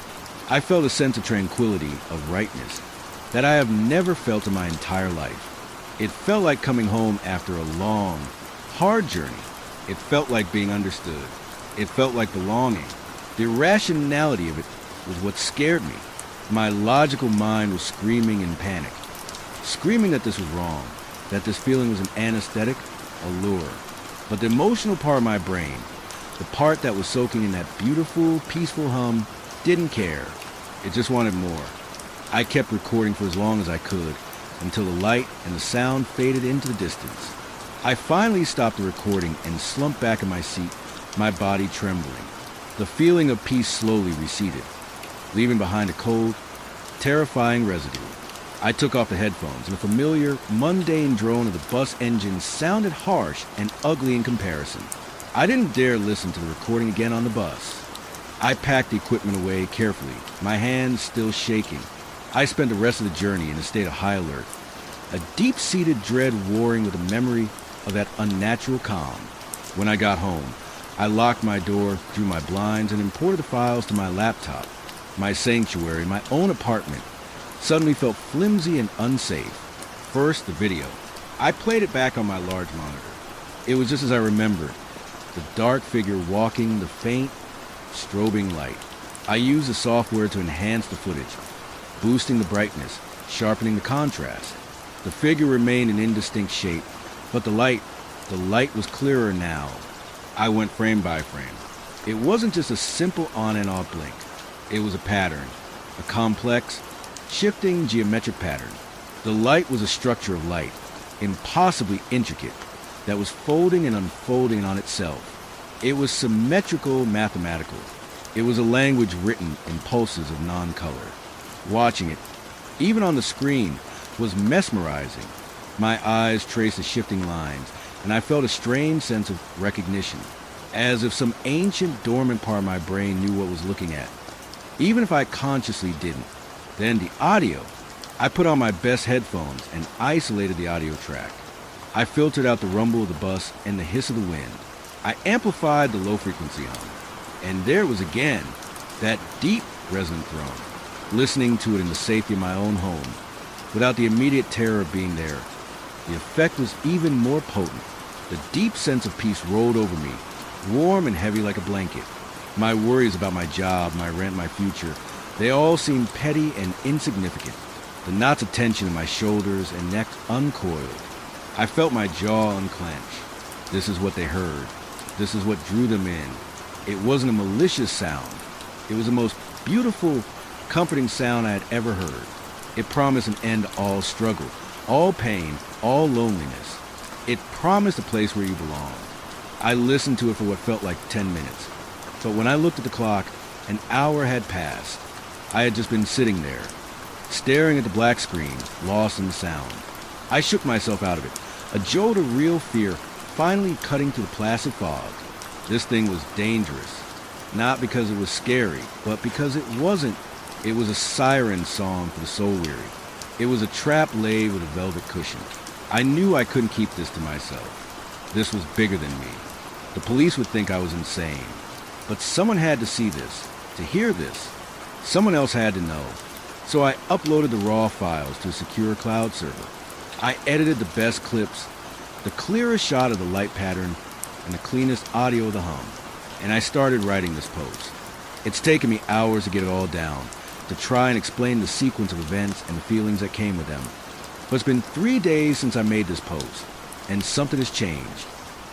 Speaker 2: I felt a sense of tranquility, of rightness, that I have never felt in my entire life. It felt like coming home after a long, hard journey. It felt like being understood. It felt like belonging. The irrationality of it was what scared me. My logical mind was screaming in panic, screaming that this was wrong, that this feeling was an anesthetic, a lure. But the emotional part of my brain, the part that was soaking in that beautiful, peaceful hum, didn't care. It just wanted more. I kept recording for as long as I could, until the light and the sound faded into the distance. I finally stopped the recording and slumped back in my seat, my body trembling. The feeling of peace slowly receded, leaving behind a cold, terrifying residue. I took off the headphones, and the familiar, mundane drone of the bus engine sounded harsh and ugly in comparison. I didn't dare listen to the recording again on the bus. I packed the equipment away carefully, my hands still shaking. I spent the rest of the journey in a state of high alert, a deep-seated dread warring with the memory of that unnatural calm. When I got home, I locked my door, drew my blinds, and imported the files to my laptop. My sanctuary, my own apartment, suddenly felt flimsy and unsafe. First, the video. I played it back on my large monitor. It was just as I remembered, the dark figure walking the faint, strobing light. I used the software to enhance the footage, boosting the brightness, sharpening the contrast. The figure remained an indistinct shape, but the light was clearer now. I went frame by frame. It wasn't just a simple on and off blink. It was a pattern, a complex, shifting geometric pattern. The light was a structure of light, impossibly intricate, that was folding and unfolding on itself. It was symmetrical, mathematical. It was a language written in pulses of non-color. Watching it, even on the screen, was mesmerizing. My eyes traced the shifting lines, and I felt a strange sense of recognition, as if some ancient, dormant part of my brain knew what was looking at, even if I consciously didn't. Then the audio. I put on my best headphones and isolated the audio track. I filtered out the rumble of the bus and the hiss of the wind. I amplified the low-frequency hum, and there it was again, that deep, resonant drone, listening to it in the safety of my own home, without the immediate terror of being there. The effect was even more potent. The deep sense of peace rolled over me, warm and heavy like a blanket. My worries about my job, my rent, my future, they all seemed petty and insignificant. The knots of tension in my shoulders and neck uncoiled. I felt my jaw unclench. This is what they heard. This is what drew them in. It wasn't a malicious sound. It was the most beautiful, comforting sound I had ever heard. It promised an end to all struggle, all pain, all loneliness. It promised a place where you belonged. I listened to it for what felt like 10 minutes. But when I looked at the clock, an hour had passed. I had just been sitting there, staring at the black screen, lost in the sound. I shook myself out of it, a jolt of real fear finally cutting through the placid fog. This thing was dangerous, not because it was scary, but because it wasn't. It was a siren song for the soul-weary. It was a trap laid with a velvet cushion. I knew I couldn't keep this to myself. This was bigger than me. The police would think I was insane. But someone had to see this, to hear this. Someone else had to know. So I uploaded the raw files to a secure cloud server. I edited the best clips, the clearest shot of the light pattern, and the cleanest audio of the hum. And I started writing this post. It's taken me hours to get it all down, to try and explain the sequence of events and the feelings that came with them. But it's been 3 days since I made this post, and something has changed.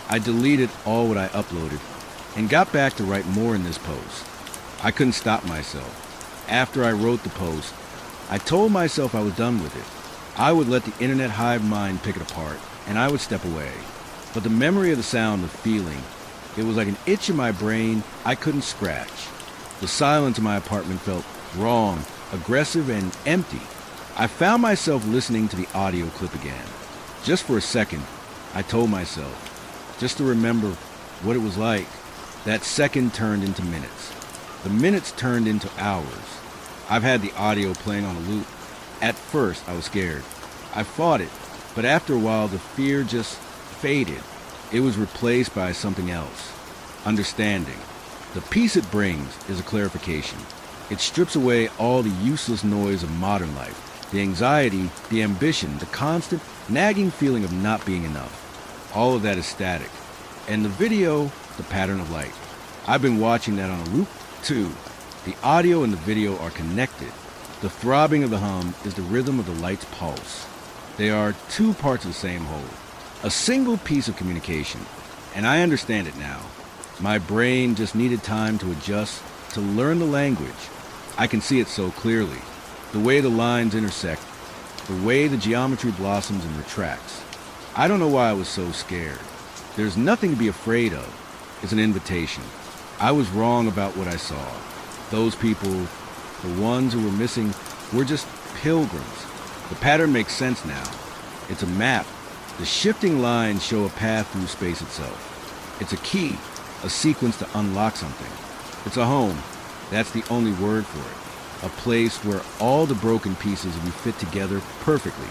Speaker 2: I deleted all what I uploaded, and got back to write more in this post. I couldn't stop myself. After I wrote the post, I told myself I was done with it. I would let the internet hive mind pick it apart, and I would step away. But the memory of the sound, the feeling, it was like an itch in my brain I couldn't scratch. The silence in my apartment felt wrong, aggressive, and empty. I found myself listening to the audio clip again. Just for a second, I told myself, just to remember what it was like. That second turned into minutes. The minutes turned into hours. I've had the audio playing on a loop. At first, I was scared. I fought it, but after a while, the fear just faded. It was replaced by something else. Understanding. The peace it brings is a clarification. It strips away all the useless noise of modern life, the anxiety, the ambition, the constant, nagging feeling of not being enough. All of that is static. And the video, the pattern of light. I've been watching that on a loop, too. The audio and the video are connected. The throbbing of the hum is the rhythm of the light's pulse. They are two parts of the same whole. A single piece of communication. And I understand it now. My brain just needed time to adjust, to learn the language. I can see it so clearly. The way the lines intersect. The way the geometry blossoms and retracts. I don't know why I was so scared. There's nothing to be afraid of. It's an invitation. I was wrong about what I saw. Those people, the ones who were missing, were just pilgrims. The pattern makes sense now. It's a map. The shifting lines show a path through space itself. It's a key, a sequence to unlock something. It's a home. That's the only word for it. A place where all the broken pieces will be fit together perfectly.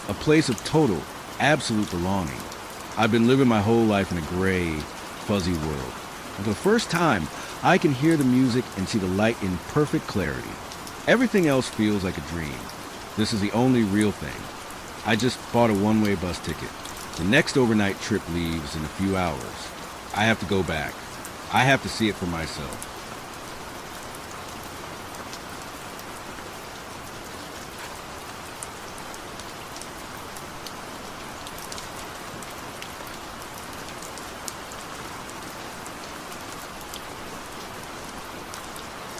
Speaker 2: A place of total, absolute belonging. I've been living my whole life in a gray, fuzzy world. And for the first time, I can hear the music and see the light in perfect clarity. Everything else feels like a dream. This is the only real thing. I just bought a one-way bus ticket. The next overnight trip leaves in a few hours. I have to go back. I have to see it for myself.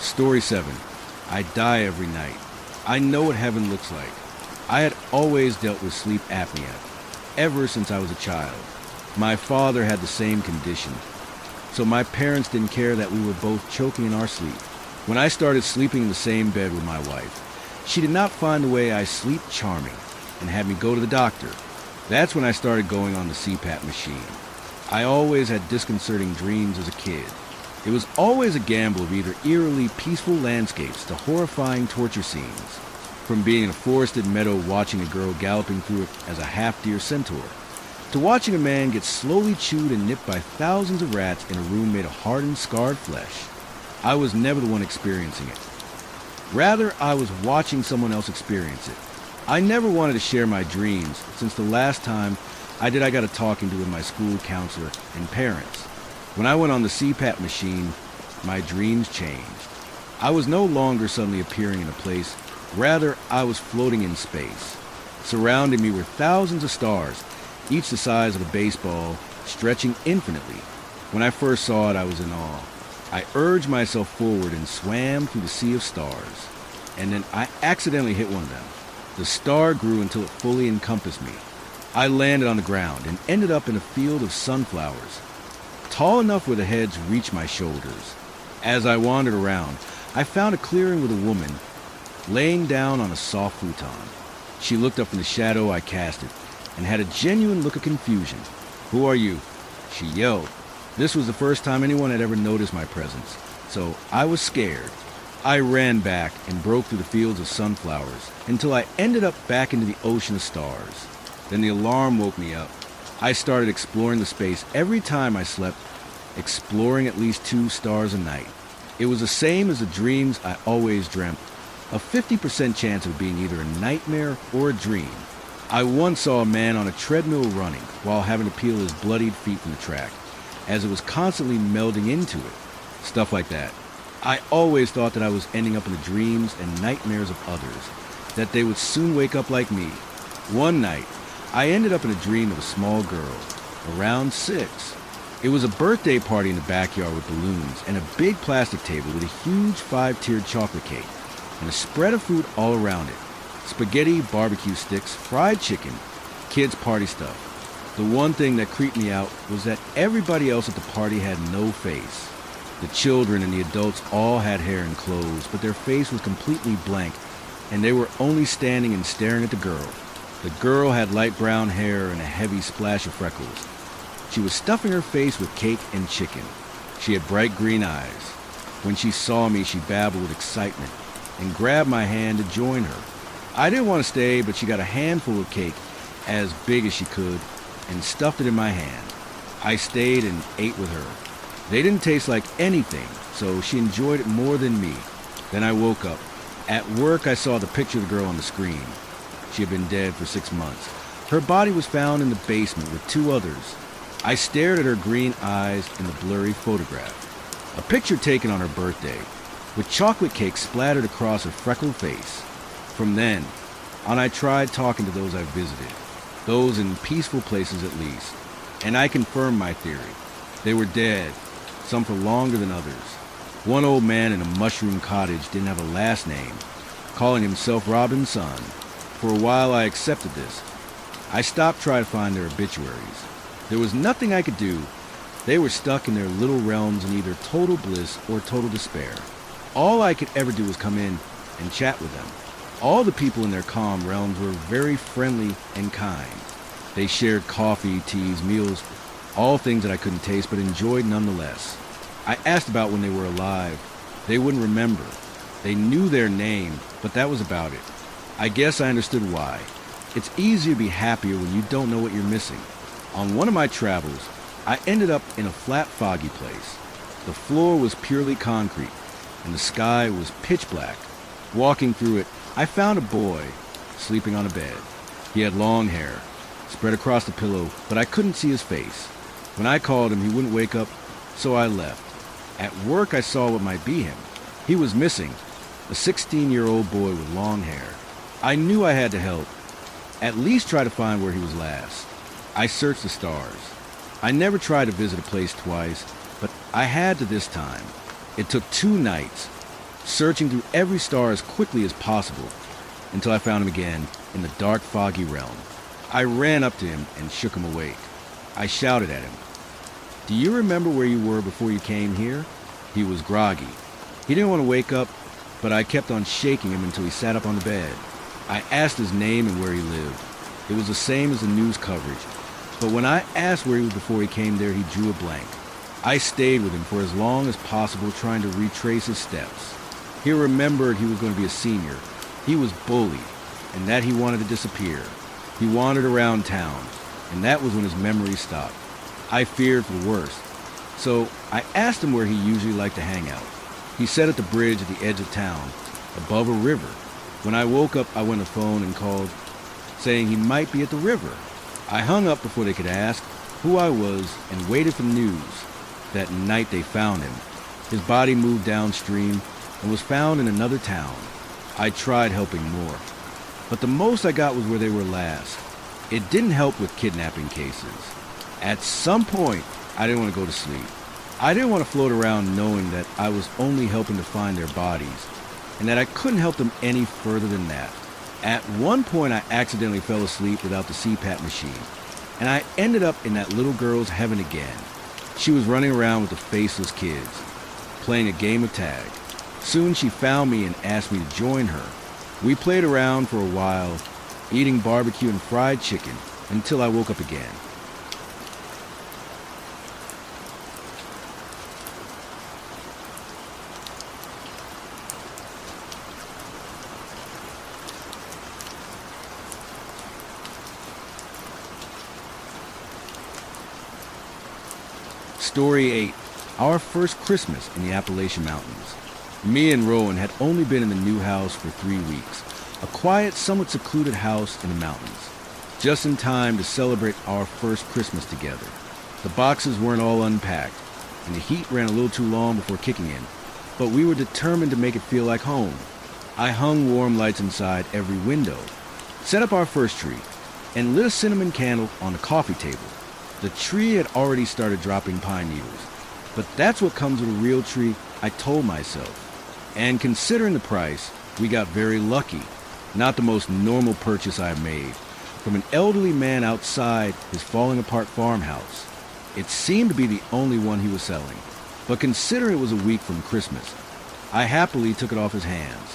Speaker 2: Story 7. I die every night. I know what heaven looks like. I had always dealt with sleep apnea, ever since I was a child. My father had the same condition, so my parents didn't care that we were both choking in our sleep. When I started sleeping in the same bed with my wife, she did not find the way I sleep charming and had me go to the doctor. That's when I started going on the CPAP machine. I always had disconcerting dreams as a kid. It was always a gamble of either eerily peaceful landscapes to horrifying torture scenes, from being in a forested meadow watching a girl galloping through it as a half-deer centaur, to watching a man get slowly chewed and nipped by thousands of rats in a room made of hardened, scarred flesh. I was never the one experiencing it. Rather, I was watching someone else experience it. I never wanted to share my dreams, since the last time I got a talking to with my school counselor and parents. When I went on the CPAP machine, my dreams changed. I was no longer suddenly appearing in a place. Rather, I was floating in space. Surrounding me were thousands of stars, each the size of a baseball, stretching infinitely. When I first saw it, I was in awe. I urged myself forward and swam through the sea of stars. And then I accidentally hit one of them. The star grew until it fully encompassed me. I landed on the ground and ended up in a field of sunflowers, tall enough where the heads reached my shoulders. As I wandered around, I found a clearing with a woman laying down on a soft futon. She looked up from the shadow I casted and had a genuine look of confusion. "Who are you?" she yelled. This was the first time anyone had ever noticed my presence, so I was scared. I ran back and broke through the fields of sunflowers until I ended up back into the ocean of stars. Then the alarm woke me up. I started exploring the space every time I slept, exploring at least 2 stars a night. It was the same as the dreams I always dreamt, a 50% chance of being either a nightmare or a dream. I once saw a man on a treadmill running while having to peel his bloodied feet from the track, as it was constantly melding into it. Stuff like that. I always thought that I was ending up in the dreams and nightmares of others, that they would soon wake up like me. One night, I ended up in a dream of a small girl, around 6. It was a birthday party in the backyard with balloons and a big plastic table with a huge 5-tiered chocolate cake and a spread of food all around it. Spaghetti, barbecue sticks, fried chicken, kids' party stuff. The one thing that creeped me out was that everybody else at the party had no face. The children and the adults all had hair and clothes, but their face was completely blank, and they were only standing and staring at the girl. The girl had light brown hair and a heavy splash of freckles. She was stuffing her face with cake and chicken. She had bright green eyes. When she saw me, she babbled with excitement and grabbed my hand to join her. I didn't want to stay, but she got a handful of cake, as big as she could, and stuffed it in my hand. I stayed and ate with her. They didn't taste like anything, so she enjoyed it more than me. Then I woke up. At work, I saw the picture of the girl on the screen. She had been dead for 6 months. Her body was found in the basement with 2 others. I stared at her green eyes in the blurry photograph. A picture taken on her birthday, with chocolate cake splattered across her freckled face. From then on, I tried talking to those I visited, those in peaceful places at least, and I confirmed my theory. They were dead, some for longer than others. One old man in a mushroom cottage didn't have a last name, calling himself Robin's son. For a while I accepted this. I stopped trying to find their obituaries. There was nothing I could do. They were stuck in their little realms in either total bliss or total despair. All I could ever do was come in and chat with them. All the people in their calm realms were very friendly and kind. They shared coffee, teas, meals, all things that I couldn't taste but enjoyed nonetheless. I asked about when they were alive. They wouldn't remember. They knew their name, but that was about it. I guess I understood why. It's easier to be happier when you don't know what you're missing. On one of my travels, I ended up in a flat, foggy place. The floor was purely concrete, and the sky was pitch black. Walking through it, I found a boy sleeping on a bed. He had long hair, spread across the pillow, but I couldn't see his face. When I called him, he wouldn't wake up, so I left. At work, I saw what might be him. He was missing, a 16-year-old boy with long hair. I knew I had to help, at least try to find where he was last. I searched the stars. I never tried to visit a place twice, but I had to this time. It took 2 nights, searching through every star as quickly as possible, until I found him again in the dark, foggy realm. I ran up to him and shook him awake. I shouted at him, "Do you remember where you were before you came here?" He was groggy. He didn't want to wake up, but I kept on shaking him until he sat up on the bed. I asked his name and where he lived. It was the same as the news coverage, but when I asked where he was before he came there, he drew a blank. I stayed with him for as long as possible, trying to retrace his steps. He remembered he was going to be a senior. He was bullied, and that he wanted to disappear. He wandered around town, and that was when his memory stopped. I feared for the worst, so I asked him where he usually liked to hang out. He said at the bridge at the edge of town, above a river. When I woke up, I went to the phone and called, saying he might be at the river. I hung up before they could ask who I was and waited for news. That night they found him. His body moved downstream and was found in another town. I tried helping more, but the most I got was where they were last. It didn't help with kidnapping cases. At some point, I didn't want to go to sleep. I didn't want to float around knowing that I was only helping to find their bodies, and that I couldn't help them any further than that. At one point, I accidentally fell asleep without the CPAP machine, and I ended up in that little girl's heaven again. She was running around with the faceless kids, playing a game of tag. Soon she found me and asked me to join her. We played around for a while, eating barbecue and fried chicken, until I woke up again. Story 8. Our first Christmas in the Appalachian Mountains. Me and Rowan had only been in the new house for 3 weeks. A quiet, somewhat secluded house in the mountains. Just in time to celebrate our first Christmas together. The boxes weren't all unpacked, and the heat ran a little too long before kicking in, but we were determined to make it feel like home. I hung warm lights inside every window, set up our first tree, and lit a cinnamon candle on the coffee table. The tree had already started dropping pine needles, but that's what comes with a real tree, I told myself. And considering the price, we got very lucky. Not the most normal purchase I made. From an elderly man outside his falling-apart farmhouse. It seemed to be the only one he was selling. But considering it was a week from Christmas, I happily took it off his hands.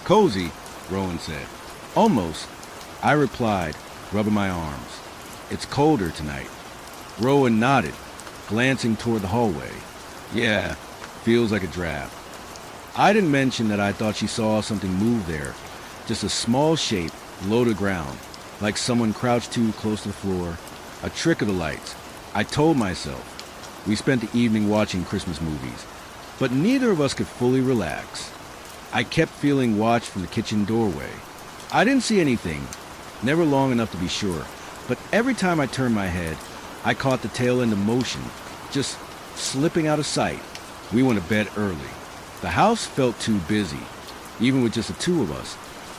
Speaker 2: "Cozy," Rowan said. "Almost," I replied, rubbing my arms. "It's colder tonight." Rowan nodded, glancing toward the hallway. "Yeah, feels like a draft." I didn't mention that I thought she saw something move there, just a small shape low to ground, like someone crouched too close to the floor, a trick of the lights. I told myself. We spent the evening watching Christmas movies, but neither of us could fully relax. I kept feeling watched from the kitchen doorway. I didn't see anything, never long enough to be sure, but every time I turned my head, I caught the tail end of motion, just slipping out of sight. We went to bed early. The house felt too busy. Even with just the two of us,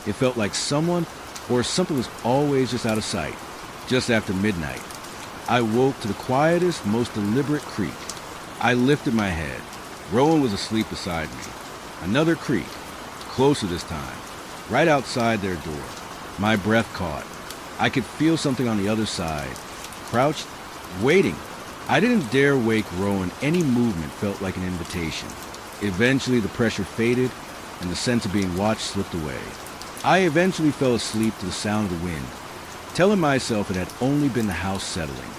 Speaker 2: it felt like someone or something was always just out of sight. Just after midnight, I woke to the quietest, most deliberate creak. I lifted my head. Rowan was asleep beside me. Another creak, closer this time, right outside their door. My breath caught. I could feel something on the other side, crouched, waiting. I didn't dare wake Rowan. Any movement felt like an invitation. Eventually, the pressure faded, and the sense of being watched slipped away. I eventually fell asleep to the sound of the wind, telling myself it had only been the house settling.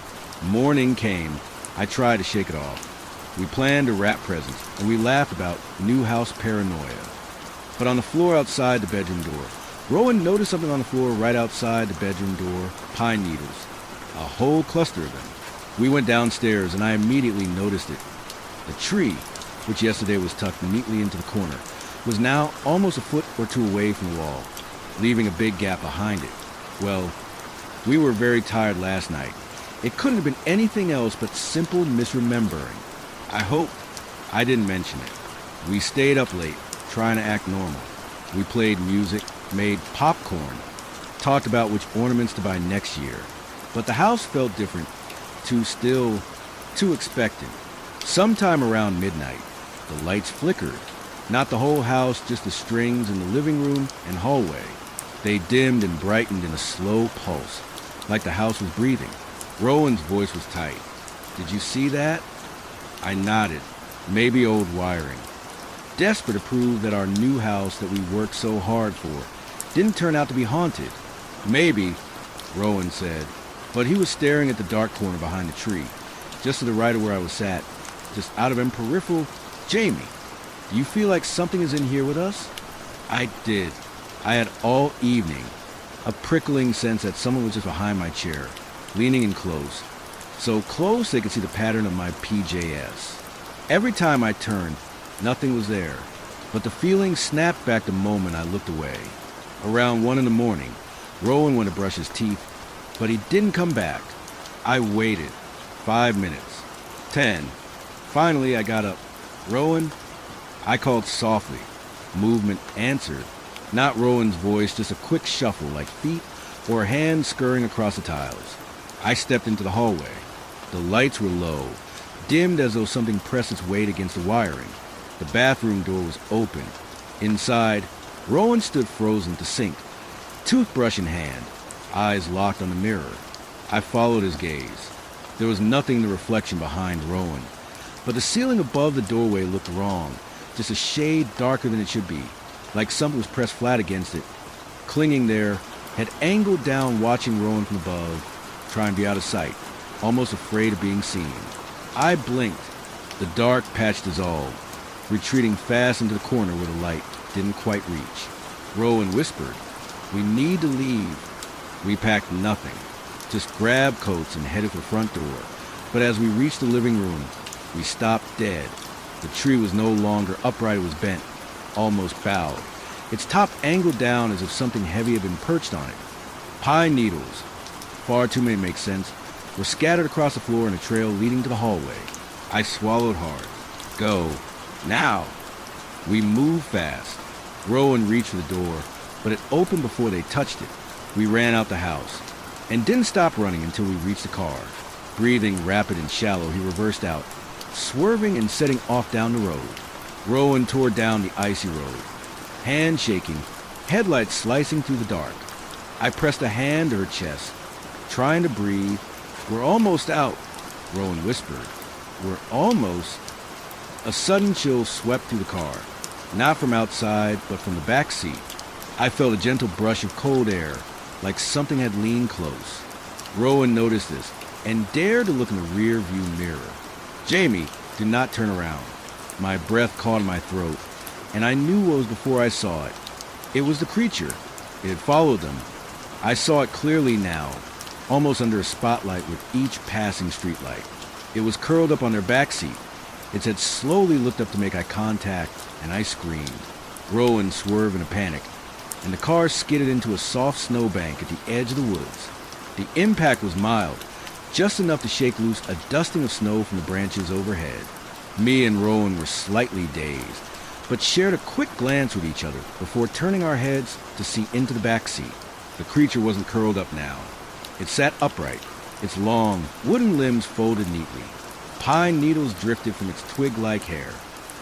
Speaker 2: Morning came. I tried to shake it off. We planned to wrap presents, and we laughed about new house paranoia. But on the floor outside the bedroom door, Rowan noticed something on the floor right outside the bedroom door, pine needles. A whole cluster of them. We went downstairs, and I immediately noticed it. The tree, which yesterday was tucked neatly into the corner, was now almost a foot or two away from the wall, leaving a big gap behind it. Well, we were very tired last night. It couldn't have been anything else but simple misremembering. I hope I didn't mention it. We stayed up late, trying to act normal. We played music, made popcorn, talked about which ornaments to buy next year. But the house felt different, too still, too expectant. Sometime around midnight, the lights flickered. Not the whole house, just the strings in the living room and hallway. They dimmed and brightened in a slow pulse, like the house was breathing. Rowan's voice was tight. "Did you see that?" I nodded. Maybe old wiring. Desperate to prove that our new house that we worked so hard for didn't turn out to be haunted. "Maybe," Rowan said, but he was staring at the dark corner behind the tree, just to the right of where I was sat, just out of him peripheral. "Jamie, do you feel like something is in here with us?" I did. I had all evening a prickling sense that someone was just behind my chair, leaning in close. So close they could see the pattern of my PJS. Every time I turned, nothing was there, but the feeling snapped back the moment I looked away. Around 1 in the morning, Rowan went to brush his teeth, but he didn't come back. I waited. 5 minutes. 10. Finally, I got up. "Rowan?" I called softly. Movement answered. Not Rowan's voice, just a quick shuffle like feet or hands scurrying across the tiles. I stepped into the hallway. The lights were low, dimmed as though something pressed its weight against the wiring. The bathroom door was open. Inside, Rowan stood frozen to sink, toothbrush in hand, eyes locked on the mirror. I followed his gaze. There was nothing in the reflection behind Rowan, but the ceiling above the doorway looked wrong, just a shade darker than it should be, like something was pressed flat against it. Clinging there, had angled down watching Rowan from above, trying to be out of sight, almost afraid of being seen. I blinked. The dark patch dissolved, retreating fast into the corner where the light didn't quite reach. Rowan whispered, "We need to leave." We packed nothing, just grabbed coats and headed for the front door. But as we reached the living room, we stopped dead. The tree was no longer upright, it was bent, almost bowed. Its top angled down as if something heavy had been perched on it. Pine needles, far too many to make sense, were scattered across the floor in a trail leading to the hallway. I swallowed hard. Go. Now. We moved fast. Rowan reached for the door, but it opened before they touched it. We ran out the house, and didn't stop running until we reached the car. Breathing rapid and shallow, he reversed out, swerving and setting off down the road. Rowan tore down the icy road, hand shaking, headlights slicing through the dark. I pressed a hand to her chest, trying to breathe. "We're almost out," Rowan whispered. "We're almost." A sudden chill swept through the car, not from outside, but from the back seat. I felt a gentle brush of cold air, like something had leaned close. Rowan noticed this, and dared to look in the rear view mirror. "Jamie, do not turn around." My breath caught in my throat, and I knew what was before I saw it. It was the creature. It had followed them. I saw it clearly now, almost under a spotlight with each passing streetlight. It was curled up on their back seat. Its head slowly looked up to make eye contact, and I screamed. Rowan swerved in a panic, and the car skidded into a soft snowbank at the edge of the woods. The impact was mild, just enough to shake loose a dusting of snow from the branches overhead. Me and Rowan were slightly dazed, but shared a quick glance with each other before turning our heads to see into the back seat. The creature wasn't curled up now. It sat upright, its long, wooden limbs folded neatly. Pine needles drifted from its twig-like hair.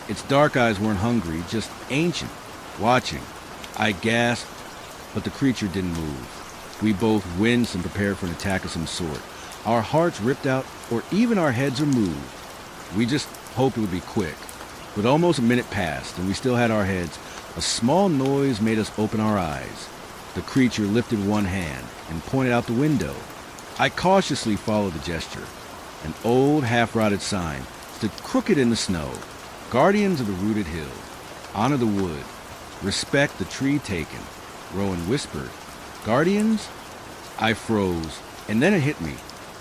Speaker 2: Its dark eyes weren't hungry, just ancient, watching. I gasped, but the creature didn't move. We both winced and prepared for an attack of some sort. Our hearts ripped out or even our heads are moved. We just hoped it would be quick. But almost a minute passed, and we still had our heads. A small noise made us open our eyes. The creature lifted one hand and pointed out the window. I cautiously followed the gesture. An old, half-rotted sign stood crooked in the snow. Guardians of the rooted hill. Honor the wood. Respect the tree taken. Rowan whispered. Guardians? I froze, and then it hit me.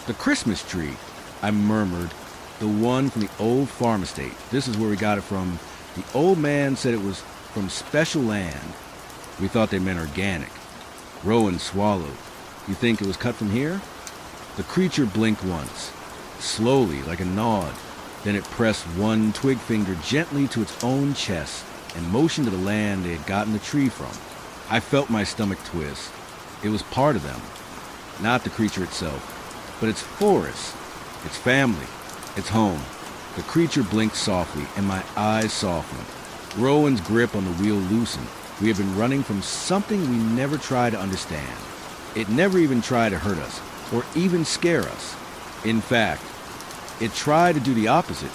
Speaker 2: The Christmas tree, I murmured. The one from the old farm estate. This is where we got it from. The old man said it was from special land. We thought they meant organic. Rowan swallowed. You think it was cut from here? The creature blinked once, slowly, like a nod. Then it pressed one twig finger gently to its own chest and motioned to the land they had gotten the tree from. I felt my stomach twist. It was part of them. Not the creature itself, but its forest, its family, its home. The creature blinked softly, and my eyes softened. Rowan's grip on the wheel loosened. We had been running from something we never tried to understand. It never even tried to hurt us, or even scare us. In fact, it tried to do the opposite,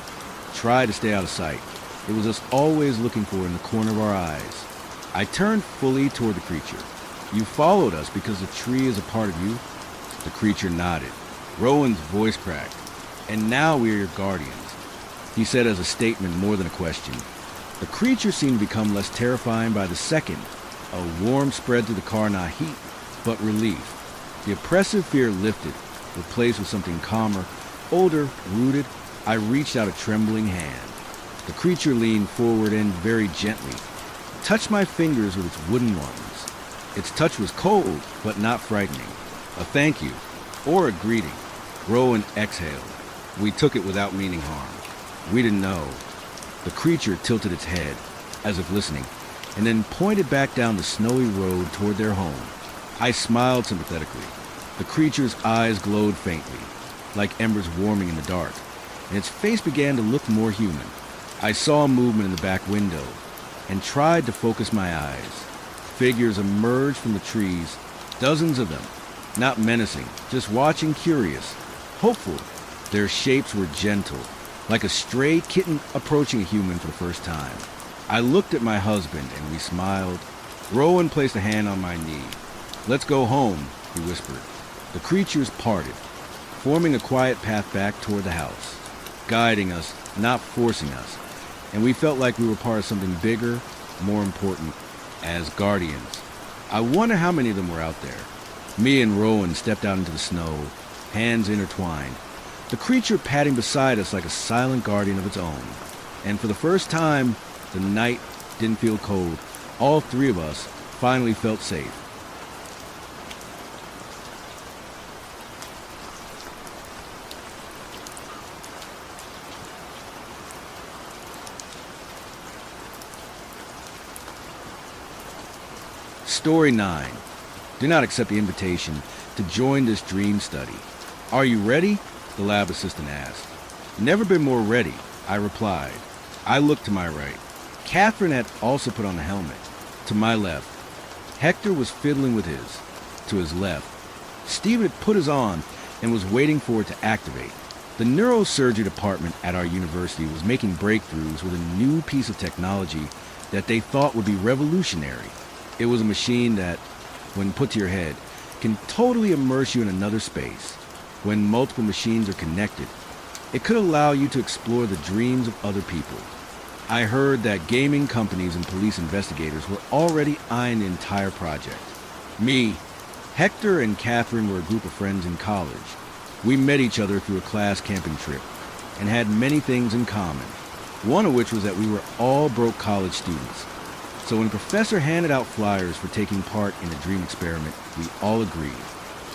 Speaker 2: tried to stay out of sight. It was us always looking for in the corner of our eyes. I turned fully toward the creature. You followed us because the tree is a part of you? The creature nodded. Rowan's voice cracked. And now we are your guardians, he said as a statement more than a question. The creature seemed to become less terrifying by the second. A warmth spread through the car, not heat, but relief. The oppressive fear lifted, replaced with something calmer, older, rooted. I reached out a trembling hand. The creature leaned forward and very gently touched my fingers with its wooden ones. Its touch was cold, but not frightening. A thank you, or a greeting. Rowan exhaled. We took it without meaning harm. We didn't know. The creature tilted its head, as if listening, and then pointed back down the snowy road toward their home. I smiled sympathetically. The creature's eyes glowed faintly, like embers warming in the dark, and its face began to look more human. I saw a movement in the back window, and tried to focus my eyes. Figures emerged from the trees, dozens of them, not menacing, just watching, curious, hopeful. Their shapes were gentle, like a stray kitten approaching a human for the first time. I looked at my husband, and we smiled. Rowan placed a hand on my knee. Let's go home, he whispered. The creatures parted, forming a quiet path back toward the house, guiding us, not forcing us, and we felt like we were part of something bigger, more important, as guardians. I wonder how many of them were out there. Me and Rowan stepped out into the snow, hands intertwined, the creature padding beside us like a silent guardian of its own. And for the first time, the night didn't feel cold. All three of us finally felt safe. Story 9. Do not accept the invitation to join this dream study. Are you ready? The lab assistant asked. Never been more ready, I replied. I looked to my right. Catherine had also put on a helmet. To my left, Hector was fiddling with his. To his left, Stephen had put his on and was waiting for it to activate. The neurosurgery department at our university was making breakthroughs with a new piece of technology that they thought would be revolutionary. It was a machine that, when put to your head, can totally immerse you in another space. When multiple machines are connected, it could allow you to explore the dreams of other people. I heard that gaming companies and police investigators were already eyeing the entire project. Me, Hector, and Catherine were a group of friends in college. We met each other through a class camping trip and had many things in common, one of which was that we were all broke college students. So when the professor handed out flyers for taking part in a dream experiment, we all agreed.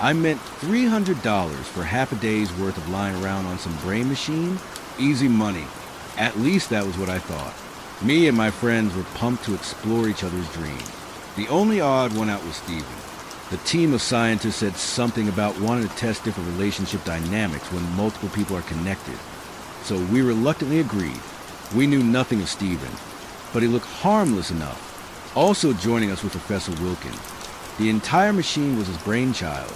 Speaker 2: I meant $300 for half a day's worth of lying around on some brain machine? Easy money. At least that was what I thought. Me and my friends were pumped to explore each other's dreams. The only odd one out was Stephen. The team of scientists said something about wanting to test different relationship dynamics when multiple people are connected. So we reluctantly agreed. We knew nothing of Stephen, but he looked harmless enough. Also joining us was Professor Wilkin. The entire machine was his brainchild.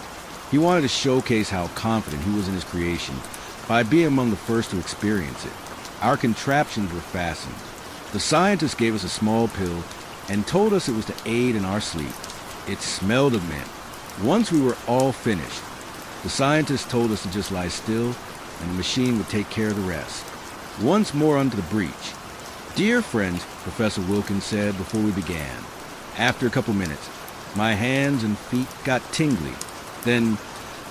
Speaker 2: He wanted to showcase how confident he was in his creation, by being among the first to experience it. Our contraptions were fastened. The scientists gave us a small pill and told us it was to aid in our sleep. It smelled of mint. Once we were all finished, the scientists told us to just lie still and the machine would take care of the rest. Once more under the breach. "Dear friends," Professor Wilkins said before we began. After a couple minutes, my hands and feet got tingly. Then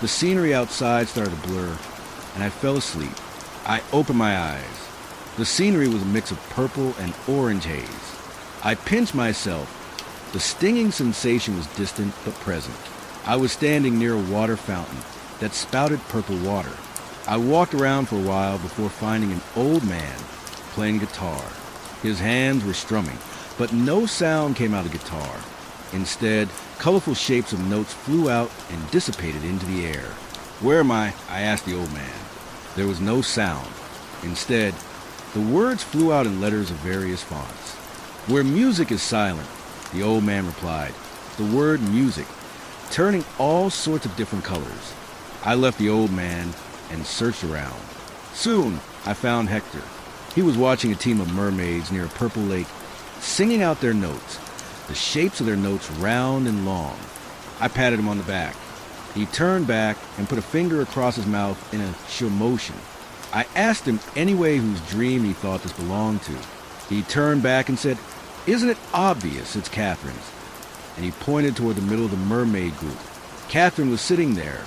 Speaker 2: the scenery outside started to blur, and I fell asleep. I opened my eyes. The scenery was a mix of purple and orange haze. I pinched myself. The stinging sensation was distant but present. I was standing near a water fountain that spouted purple water. I walked around for a while before finding an old man playing guitar. His hands were strumming, but no sound came out of the guitar. Instead, colorful shapes of notes flew out and dissipated into the air. "Where am I?" I asked the old man. There was no sound. Instead, the words flew out in letters of various fonts. "Where music is silent," the old man replied. The word music, turning all sorts of different colors. I left the old man and searched around. Soon, I found Hector. He was watching a team of mermaids near a purple lake, singing out their notes, the shapes of their notes round and long. I patted him on the back. He turned back and put a finger across his mouth in a shrill motion. I asked him anyway whose dream he thought this belonged to. He turned back and said, "Isn't it obvious it's Catherine's?" And he pointed toward the middle of the mermaid group. Catherine was sitting there,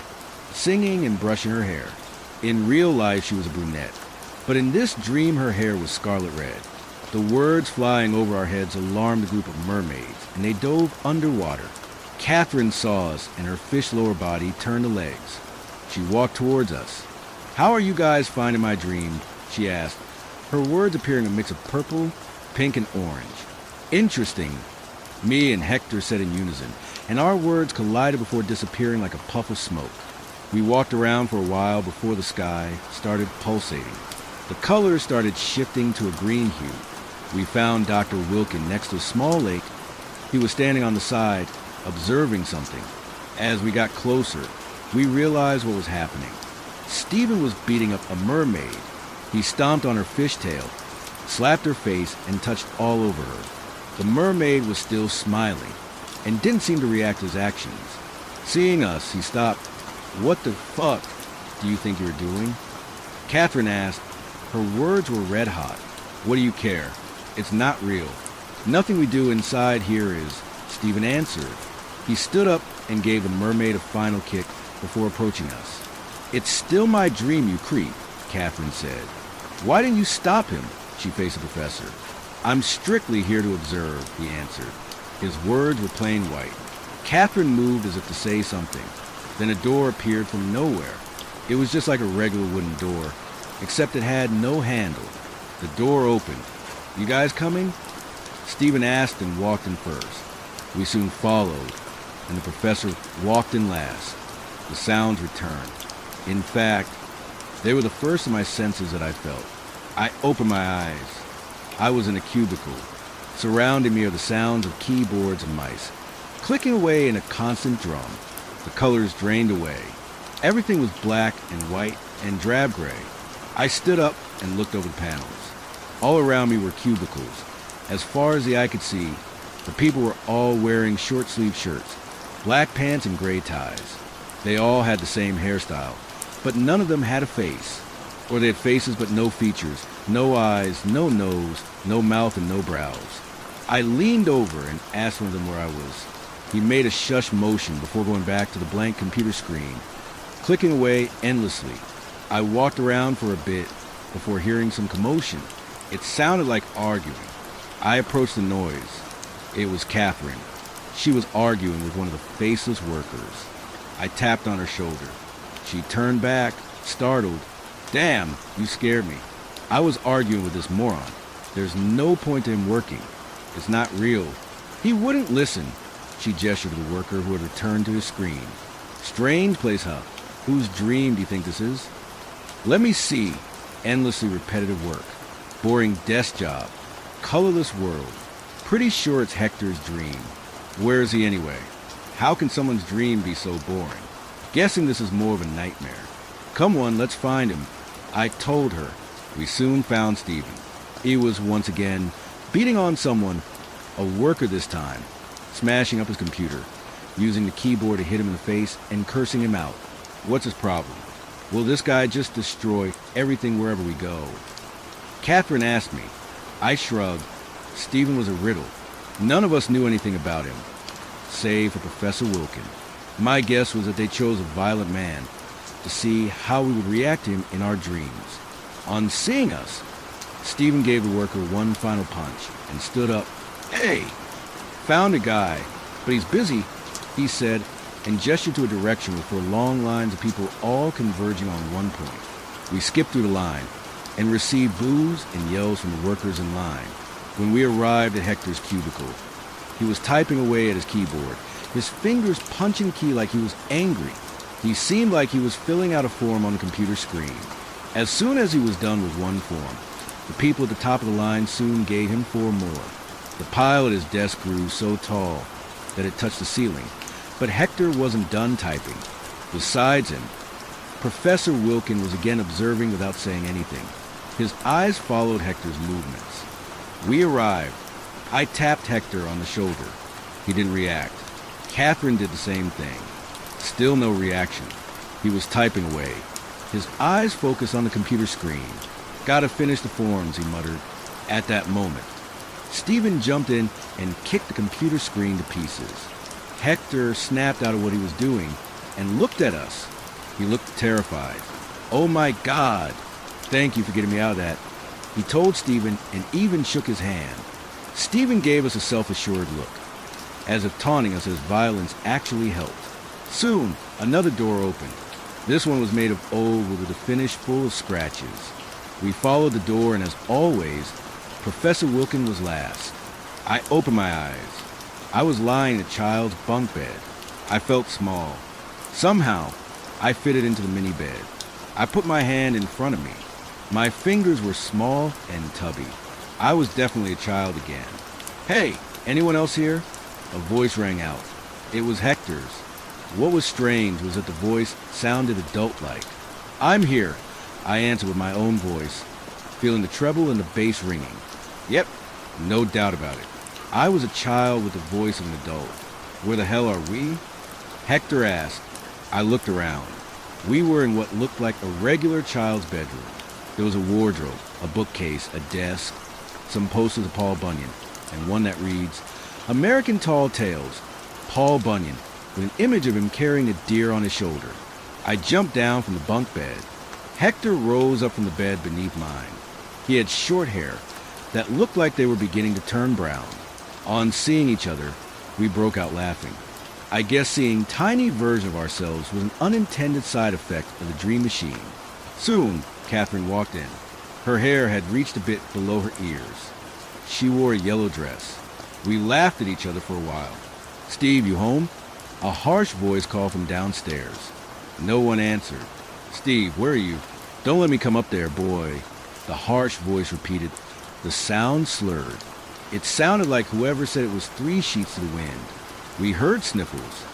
Speaker 2: singing and brushing her hair. In real life, she was a brunette, but in this dream, her hair was scarlet red. The words flying over our heads alarmed the group of mermaids, and they dove underwater. Catherine saw us, and her fish lower body turned to legs. She walked towards us. "How are you guys finding my dream?" she asked, her words appearing a mix of purple, pink, and orange. "Interesting," me and Hector said in unison, and our words collided before disappearing like a puff of smoke. We walked around for a while before the sky started pulsating. The colors started shifting to a green hue. We found Dr. Wilkin next to a small lake. He was standing on the side, observing something. As we got closer, we realized what was happening. Stephen was beating up a mermaid. He stomped on her fishtail, slapped her face, and touched all over her. The mermaid was still smiling and didn't seem to react to his actions. Seeing us, he stopped. "What the fuck do you think you're doing?" Catherine asked. Her words were red hot. "What do you care? It's not real. Nothing we do inside here is," Stephen answered. He stood up and gave the mermaid a final kick before approaching us. "It's still my dream, you creep," Catherine said. "Why didn't you stop him?" she faced the professor. "I'm strictly here to observe," he answered. His words were plain white. Catherine moved as if to say something. Then a door appeared from nowhere. It was just like a regular wooden door, except it had no handle. The door opened. "You guys coming?" Stephen asked and walked in first. We soon followed, and the professor walked in last. The sounds returned. In fact, they were the first of my senses that I felt. I opened my eyes. I was in a cubicle. Surrounding me are the sounds of keyboards and mice, clicking away in a constant drum. The colors drained away. Everything was black and white and drab gray. I stood up and looked over the panels. All around me were cubicles. As far as the eye could see, the people were all wearing short-sleeved shirts, black pants and gray ties. They all had the same hairstyle, but none of them had a face. Or they had faces but no features, no eyes, no nose, no mouth, and no brows. I leaned over and asked one of them where I was. He made a shush motion before going back to the blank computer screen, clicking away endlessly. I walked around for a bit before hearing some commotion. It sounded like arguing. I approached the noise. It was Catherine. She was arguing with one of the faceless workers. I tapped on her shoulder. She turned back, startled. "Damn, you scared me. I was arguing with this moron. There's no point to him working. It's not real. He wouldn't listen." She gestured to the worker who had returned to his screen. "Strange place, huh? Whose dream do you think this is?" "Let me see." Endlessly repetitive work. Boring desk job. Colorless world. Pretty sure it's Hector's dream. Where is he anyway? How can someone's dream be so boring? Guessing this is more of a nightmare. "Come on, let's find him." I told her. We soon found Stephen. He was once again beating on someone, a worker this time, smashing up his computer, using the keyboard to hit him in the face and cursing him out. What's his problem? Will this guy just destroy everything wherever we go? Catherine asked me. I shrugged. Stephen was a riddle. None of us knew anything about him, save for Professor Wilkin. My guess was that they chose a violent man to see how we would react to him in our dreams. On seeing us, Stephen gave the worker one final punch and stood up. Hey! Found a guy, but he's busy, he said, and gestured to a direction with four long lines of people all converging on one point. We skipped through the line and received boos and yells from the workers in line. When we arrived at Hector's cubicle, he was typing away at his keyboard, his fingers punching the key like he was angry. He seemed like he was filling out a form on the computer screen. As soon as he was done with one form, the people at the top of the line soon gave him four more. The pile at his desk grew so tall that it touched the ceiling, but Hector wasn't done typing. Besides him, Professor Wilkin was again observing without saying anything. His eyes followed Hector's movements. We arrived. I tapped Hector on the shoulder. He didn't react. Catherine did the same thing. Still no reaction. He was typing away. His eyes focused on the computer screen. Gotta finish the forms, he muttered. At that moment, Stephen jumped in and kicked the computer screen to pieces. Hector snapped out of what he was doing and looked at us. He looked terrified. Oh my God! Thank you for getting me out of that. He told Stephen and even shook his hand. Stephen gave us a self-assured look, as if taunting us as violence actually helped. Soon, another door opened. This one was made of old with a finish full of scratches. We followed the door, and as always, Professor Wilkin was last. I opened my eyes. I was lying in a child's bunk bed. I felt small. Somehow, I fitted into the mini bed. I put my hand in front of me. My fingers were small and tubby. I was definitely a child again. Hey, anyone else here? A voice rang out. It was Hector's. What was strange was that the voice sounded adult-like. I'm here, I answered with my own voice, feeling the treble and the bass ringing. Yep, no doubt about it. I was a child with the voice of an adult. Where the hell are we? Hector asked. I looked around. We were in what looked like a regular child's bedroom. There was a wardrobe, a bookcase, a desk, some posters of Paul Bunyan, and one that reads, American Tall Tales, Paul Bunyan, with an image of him carrying a deer on his shoulder. I jumped down from the bunk bed. Hector rose up from the bed beneath mine. He had short hair that looked like they were beginning to turn brown. On seeing each other, we broke out laughing. I guess seeing tiny versions of ourselves was an unintended side effect of the dream machine. Soon, Catherine walked in. Her hair had reached a bit below her ears. She wore a yellow dress. We laughed at each other for a while. Steve, you home? A harsh voice called from downstairs. No one answered. Steve, where are you? Don't let me come up there, boy. The harsh voice repeated. The sound slurred. It sounded like whoever said it was 3 sheets to the wind. We heard sniffles.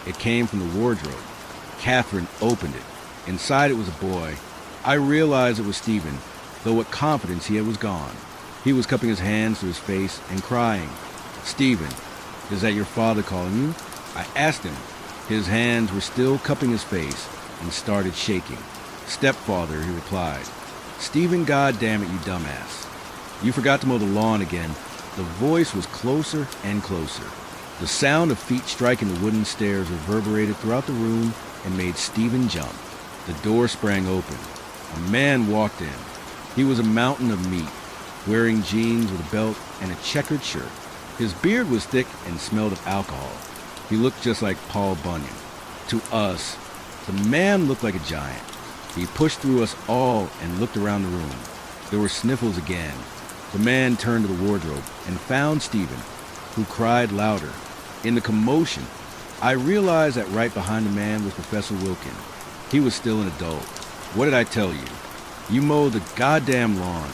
Speaker 2: It came from the wardrobe. Catherine opened it. Inside it was a boy. I realized it was Stephen, though with confidence he was gone. He was cupping his hands to his face and crying. Stephen, is that your father calling you? I asked him. His hands were still cupping his face and started shaking. Stepfather, he replied. Stephen, goddamn it, you dumbass. You forgot to mow the lawn again. The voice was closer and closer. The sound of feet striking the wooden stairs reverberated throughout the room and made Stephen jump. The door sprang open. A man walked in. He was a mountain of meat, wearing jeans with a belt and a checkered shirt. His beard was thick and smelled of alcohol. He looked just like Paul Bunyan. To us, the man looked like a giant. He pushed through us all and looked around the room. There were sniffles again. The man turned to the wardrobe and found Stephen, who cried louder. In the commotion, I realized that right behind the man was Professor Wilkin. He was still an adult. What did I tell you? You mowed the goddamn lawn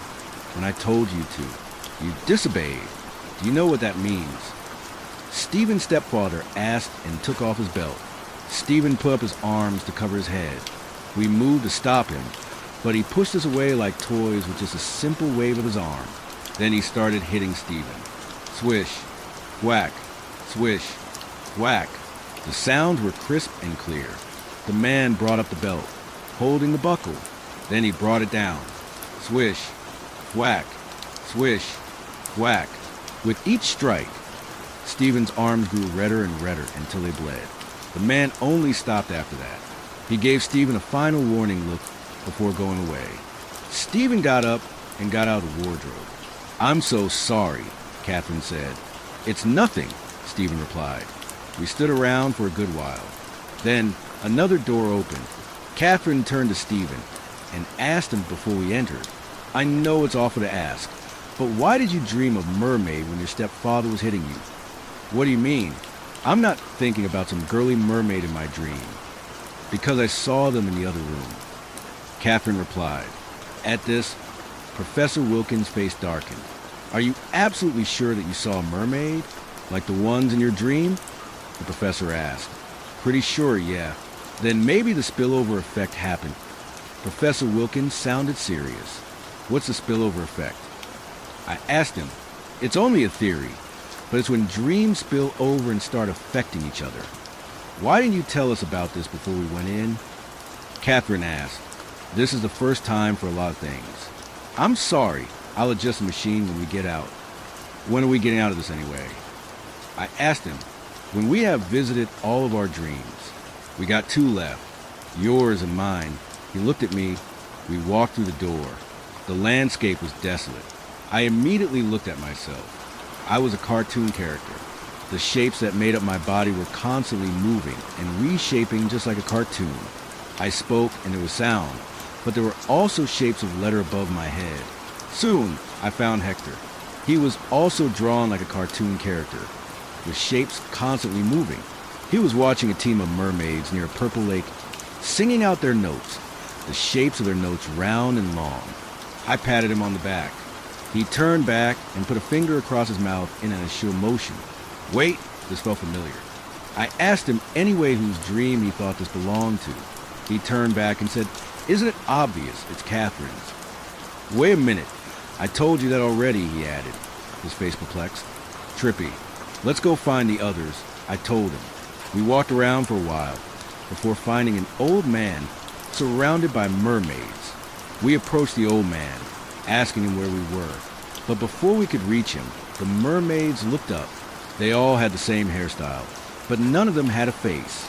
Speaker 2: when I told you to. You disobeyed. Do you know what that means? Stephen's stepfather asked and took off his belt. Stephen put up his arms to cover his head. We moved to stop him, but he pushed us away like toys with just a simple wave of his arm. Then he started hitting Stephen. Swish, whack, swish, whack. The sounds were crisp and clear. The man brought up the belt, holding the buckle. Then he brought it down. Swish, whack, swish, whack. With each strike, Stephen's arms grew redder and redder until they bled. The man only stopped after that. He gave Stephen a final warning look before going away. Stephen got up and got out a wardrobe. "I'm so sorry," Catherine said. "It's nothing," Stephen replied. We stood around for a good while. Then another door opened. Catherine turned to Stephen and asked him before we entered, "I know it's awful to ask, but why did you dream of mermaid when your stepfather was hitting you?" "What do you mean?" "I'm not thinking about some girly mermaid in my dream, because I saw them in the other room," Catherine replied. At this, Professor Wilkins' face darkened. "Are you absolutely sure that you saw a mermaid, like the ones in your dream?" the professor asked. "Pretty sure, yeah." "Then maybe the spillover effect happened." Professor Wilkins sounded serious. "What's the spillover effect?" I asked him. "It's only a theory, but it's when dreams spill over and start affecting each other." "Why didn't you tell us about this before we went in?" Catherine asked. "This is the first time for a lot of things." "I'm sorry. I'll adjust the machine when we get out." "When are we getting out of this anyway?" I asked him. "When we have visited all of our dreams. We got 2 left, yours and mine." He looked at me. We walked through the door. The landscape was desolate. I immediately looked at myself. I was a cartoon character. The shapes that made up my body were constantly moving and reshaping just like a cartoon. I spoke and there was sound, but there were also shapes of letter above my head. Soon, I found Hector. He was also drawn like a cartoon character, with shapes constantly moving. He was watching a team of mermaids near a purple lake, singing out their notes, the shapes of their notes round and long. I patted him on the back. He turned back and put a finger across his mouth in an assure motion. "Wait," this felt familiar. I asked him anyway whose dream he thought this belonged to. He turned back and said, "Isn't it obvious? It's Catherine's." "Wait a minute. I told you that already," he added, his face perplexed. "Trippy. Let's go find the others," I told him. We walked around for a while before finding an old man surrounded by mermaids. We approached the old man, asking him where we were. But before we could reach him, the mermaids looked up. They all had the same hairstyle, but none of them had a face.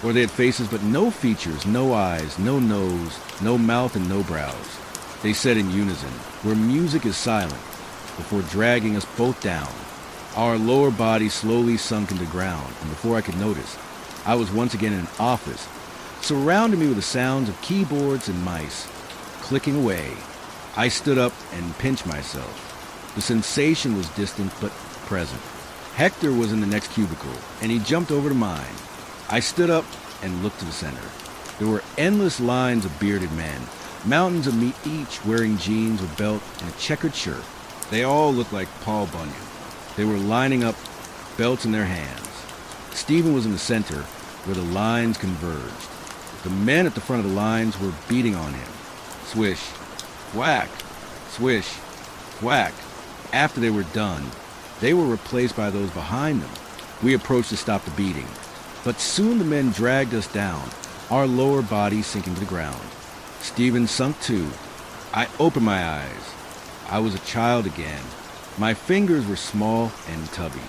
Speaker 2: Or they had faces but no features, no eyes, no nose, no mouth, and no brows. They said in unison, "Where music is silent," before dragging us both down. Our lower bodies slowly sunk into the ground, and before I could notice, I was once again in an office, surrounding me with the sounds of keyboards and mice clicking away. I stood up and pinched myself. The sensation was distant but present. Hector was in the next cubicle, and he jumped over to mine. I stood up and looked to the center. There were endless lines of bearded men, mountains of meat each wearing jeans with belt and a checkered shirt. They all looked like Paul Bunyan. They were lining up, belts in their hands. Stephen was in the center, where the lines converged. The men at the front of the lines were beating on him. Swish, whack, swish, whack. After they were done, they were replaced by those behind them. We approached to stop the beating, but soon the men dragged us down, our lower bodies sinking to the ground. Stephen sunk too. I opened my eyes. I was a child again. My fingers were small and tubby.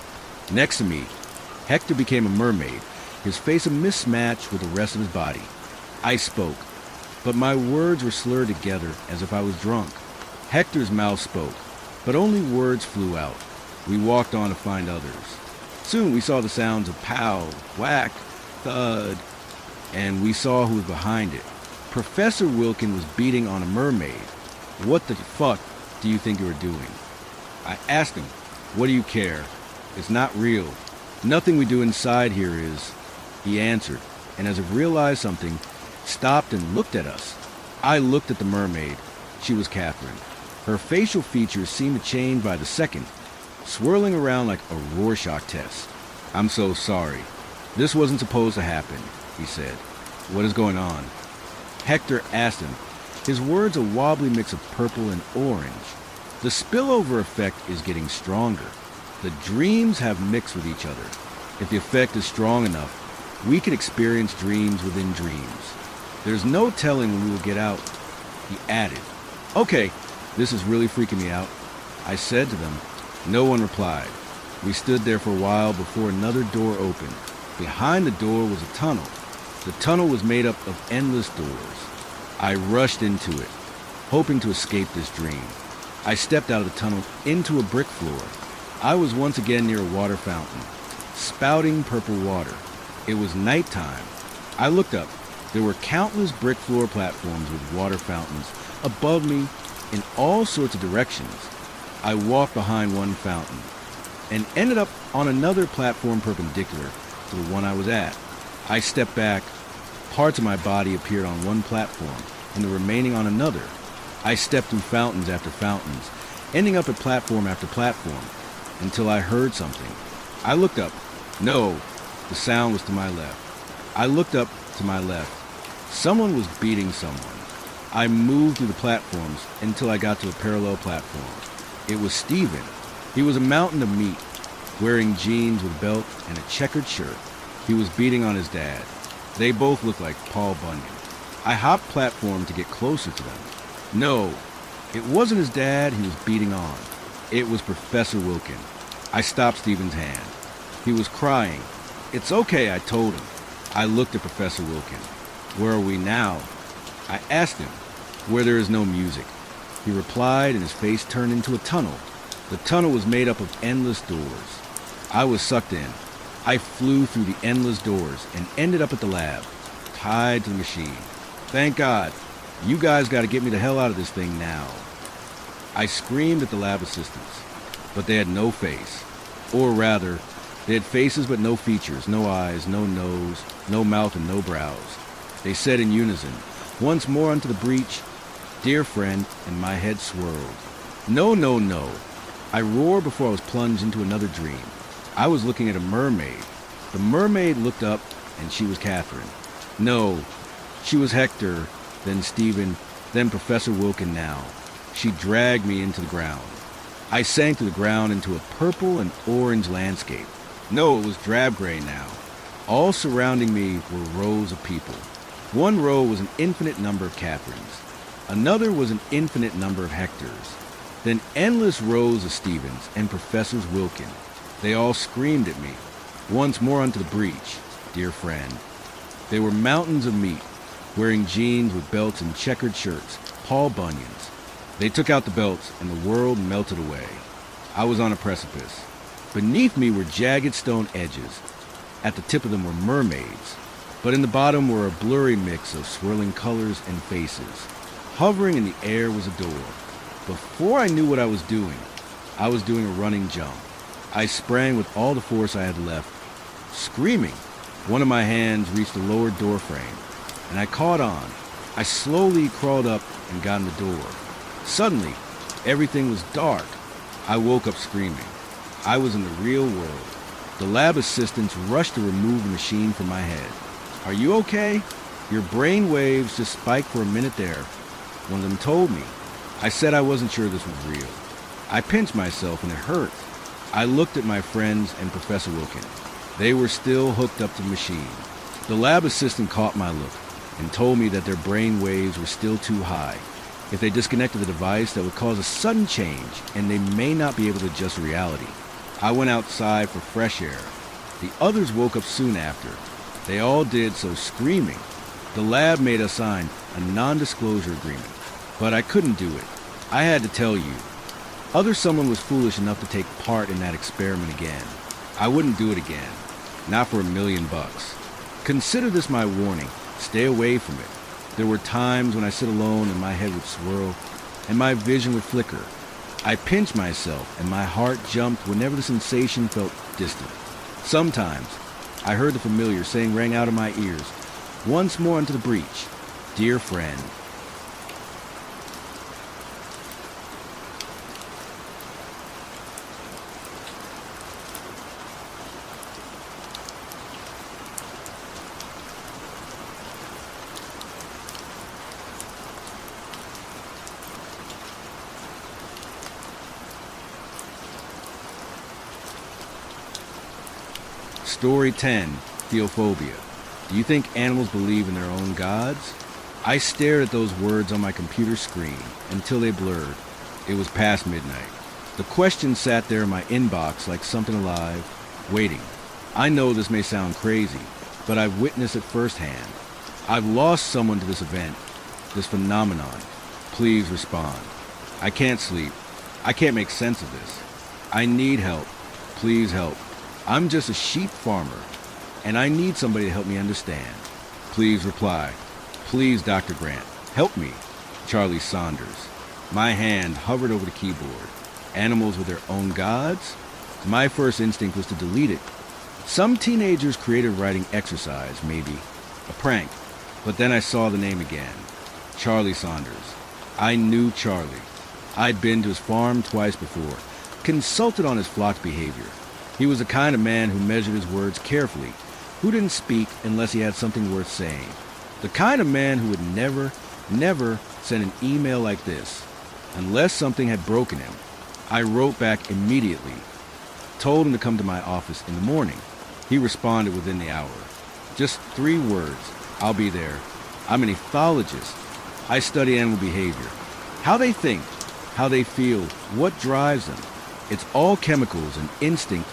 Speaker 2: Next to me, Hector became a mermaid, his face a mismatch with the rest of his body. I spoke, but my words were slurred together as if I was drunk. Hector's mouth spoke, but only words flew out. We walked on to find others. Soon we saw the sounds of pow, whack, thud, and we saw who was behind it. Professor Wilkin was beating on a mermaid. "What the fuck do you think you were doing?" I asked him. "What do you care? It's not real. Nothing we do inside here is." He answered, and as if realized something, stopped and looked at us. I looked at the mermaid. She was Catherine. Her facial features seemed to change by the second, swirling around like a Rorschach test. "I'm so sorry. This wasn't supposed to happen," he said. "What is going on?" Hector asked him. His words a wobbly mix of purple and orange. The spillover effect is getting stronger. The dreams have mixed with each other. If the effect is strong enough, we could experience dreams within dreams. There's no telling when we will get out, he added. Okay, this is really freaking me out, I said to them. No one replied. We stood there for a while before another door opened. Behind the door was a tunnel. The tunnel was made up of endless doors. I rushed into it, hoping to escape this dream. I stepped out of the tunnel into a brick floor. I was once again near a water fountain, spouting purple water. It was nighttime. I looked up. There were countless brick floor platforms with water fountains above me in all sorts of directions. I walked behind one fountain and ended up on another platform perpendicular to the one I was at. I stepped back. Parts of my body appeared on one platform and the remaining on another. I stepped through fountains after fountains, ending up at platform after platform, until I heard something. I looked up. No, the sound was to my left. I looked up to my left. Someone was beating someone. I moved through the platforms until I got to a parallel platform. It was Stephen. He was a mountain of meat, wearing jeans with a belt and a checkered shirt. He was beating on his dad. They both looked like Paul Bunyan. I hopped platform to get closer to them. No, it wasn't his dad he was beating on. It was Professor Wilkin. I stopped Stephen's hand. He was crying. It's okay, I told him. I looked at Professor Wilkin. Where are we now? I asked him. Where there is no music. He replied, and his face turned into a tunnel. The tunnel was made up of endless doors. I was sucked in. I flew through the endless doors and ended up at the lab, tied to the machine. Thank God. You guys got to get me the hell out of this thing now. I screamed at the lab assistants, but they had no face. Or rather, they had faces but no features, no eyes, no nose, no mouth, and no brows. They said in unison, once more unto the breach, dear friend, and my head swirled. No, no, no. I roared before I was plunged into another dream. I was looking at a mermaid. The mermaid looked up, and she was Catherine. No, she was Hector, then Stephen, then Professor Wilkin now. She dragged me into the ground. I sank to the ground into a purple and orange landscape. No, it was drab gray now. All surrounding me were rows of people. One row was an infinite number of Catherines. Another was an infinite number of Hectors. Then endless rows of Stephens and Professors Wilkin. They all screamed at me. Once more unto the breach, dear friend. They were mountains of meat, wearing jeans with belts and checkered shirts, Paul Bunyans. They took out the belts, and the world melted away. I was on a precipice. Beneath me were jagged stone edges. At the tip of them were mermaids, but in the bottom were a blurry mix of swirling colors and faces. Hovering in the air was a door. Before I knew what I was doing a running jump. I sprang with all the force I had left, screaming. One of my hands reached the lower door frame, and I caught on. I slowly crawled up and got in the door. Suddenly, everything was dark. I woke up screaming. I was in the real world. The lab assistants rushed to remove the machine from my head. Are you okay? Your brain waves just spiked for a minute there. One of them told me. I said I wasn't sure this was real. I pinched myself and it hurt. I looked at my friends and Professor Wilkin. They were still hooked up to the machine. The lab assistant caught my look and told me that their brain waves were still too high. If they disconnected the device, that would cause a sudden change, and they may not be able to adjust to reality. I went outside for fresh air. The others woke up soon after. They all did so screaming. The lab made us sign a non-disclosure agreement, but I couldn't do it. I had to tell you. Someone was foolish enough to take part in that experiment again. I wouldn't do it again. Not for $1 million. Consider this my warning. Stay away from it. There were times when I sit alone and my head would swirl and my vision would flicker. I pinched myself and my heart jumped whenever the sensation felt distant. Sometimes I heard the familiar saying rang out in my ears, once more into the breach, dear friend. Story 10, Theophobia. Do you think animals believe in their own gods? I stared at those words on my computer screen until they blurred. It was past midnight. The question sat there in my inbox like something alive, waiting. I know this may sound crazy, but I've witnessed it firsthand. I've lost someone to this event, this phenomenon. Please respond. I can't sleep. I can't make sense of this. I need help. Please help. I'm just a sheep farmer, and I need somebody to help me understand. Please reply. Please, Dr. Grant, help me. Charlie Saunders. My hand hovered over the keyboard. Animals with their own gods? My first instinct was to delete it. Some teenager's creative writing exercise, maybe. A prank. But then I saw the name again. Charlie Saunders. I knew Charlie. I'd been to his farm twice before, consulted on his flock's behavior. He was the kind of man who measured his words carefully, who didn't speak unless he had something worth saying. The kind of man who would never send an email like this, unless something had broken him. I wrote back immediately, told him to come to my office in the morning. He responded within the hour. Just 3 words. I'll be there. I'm an ethologist. I study animal behavior. How they think, how they feel, what drives them. It's all chemicals and instinct,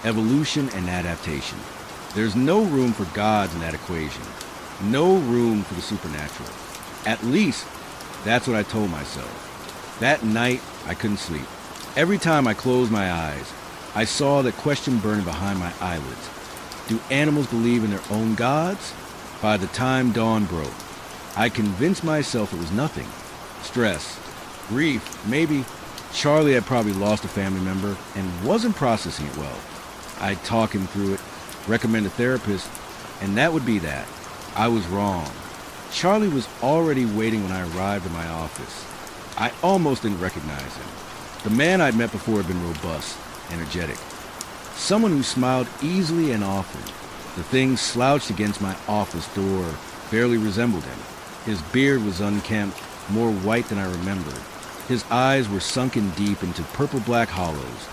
Speaker 2: evolution and adaptation. There's no room for gods in that equation. No room for the supernatural. At least, that's what I told myself. That night, I couldn't sleep. Every time I closed my eyes, I saw that question burning behind my eyelids. Do animals believe in their own gods? By the time dawn broke, I convinced myself it was nothing. Stress, grief, maybe. Charlie had probably lost a family member and wasn't processing it well. I'd talk him through it, recommend a therapist, and that would be that. I was wrong. Charlie was already waiting when I arrived at my office. I almost didn't recognize him. The man I'd met before had been robust, energetic. Someone who smiled easily and often. The thing slouched against my office door barely resembled him. His beard was unkempt, more white than I remembered. His eyes were sunken deep into purple-black hollows.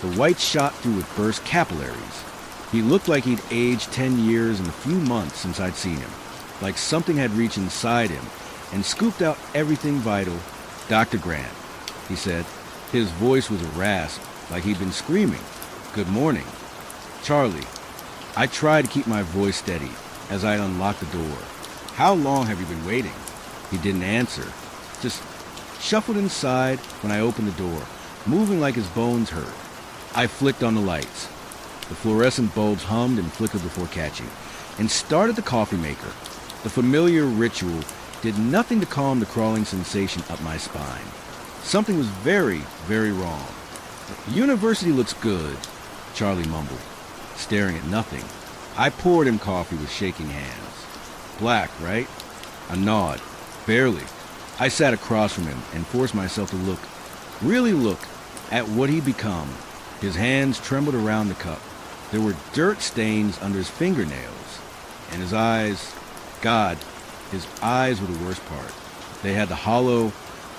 Speaker 2: The white shot through with burst capillaries. He looked like he'd aged 10 years in a few months since I'd seen him. Like something had reached inside him and scooped out everything vital. Dr. Grant, he said. His voice was a rasp, like he'd been screaming. Good morning. Charlie. I tried to keep my voice steady as I unlocked the door. How long have you been waiting? He didn't answer. Just shuffled inside when I opened the door, moving like his bones hurt. I flicked on the lights. The fluorescent bulbs hummed and flickered before catching, and started the coffee maker. The familiar ritual did nothing to calm the crawling sensation up my spine. Something was very, very wrong. The university looks good, Charlie mumbled, staring at nothing. I poured him coffee with shaking hands. Black, right? A nod. Barely. I sat across from him and forced myself to look, really look, at what he'd become. His hands trembled around the cup. There were dirt stains under his fingernails. And his eyes, God, his eyes were the worst part. They had the hollow,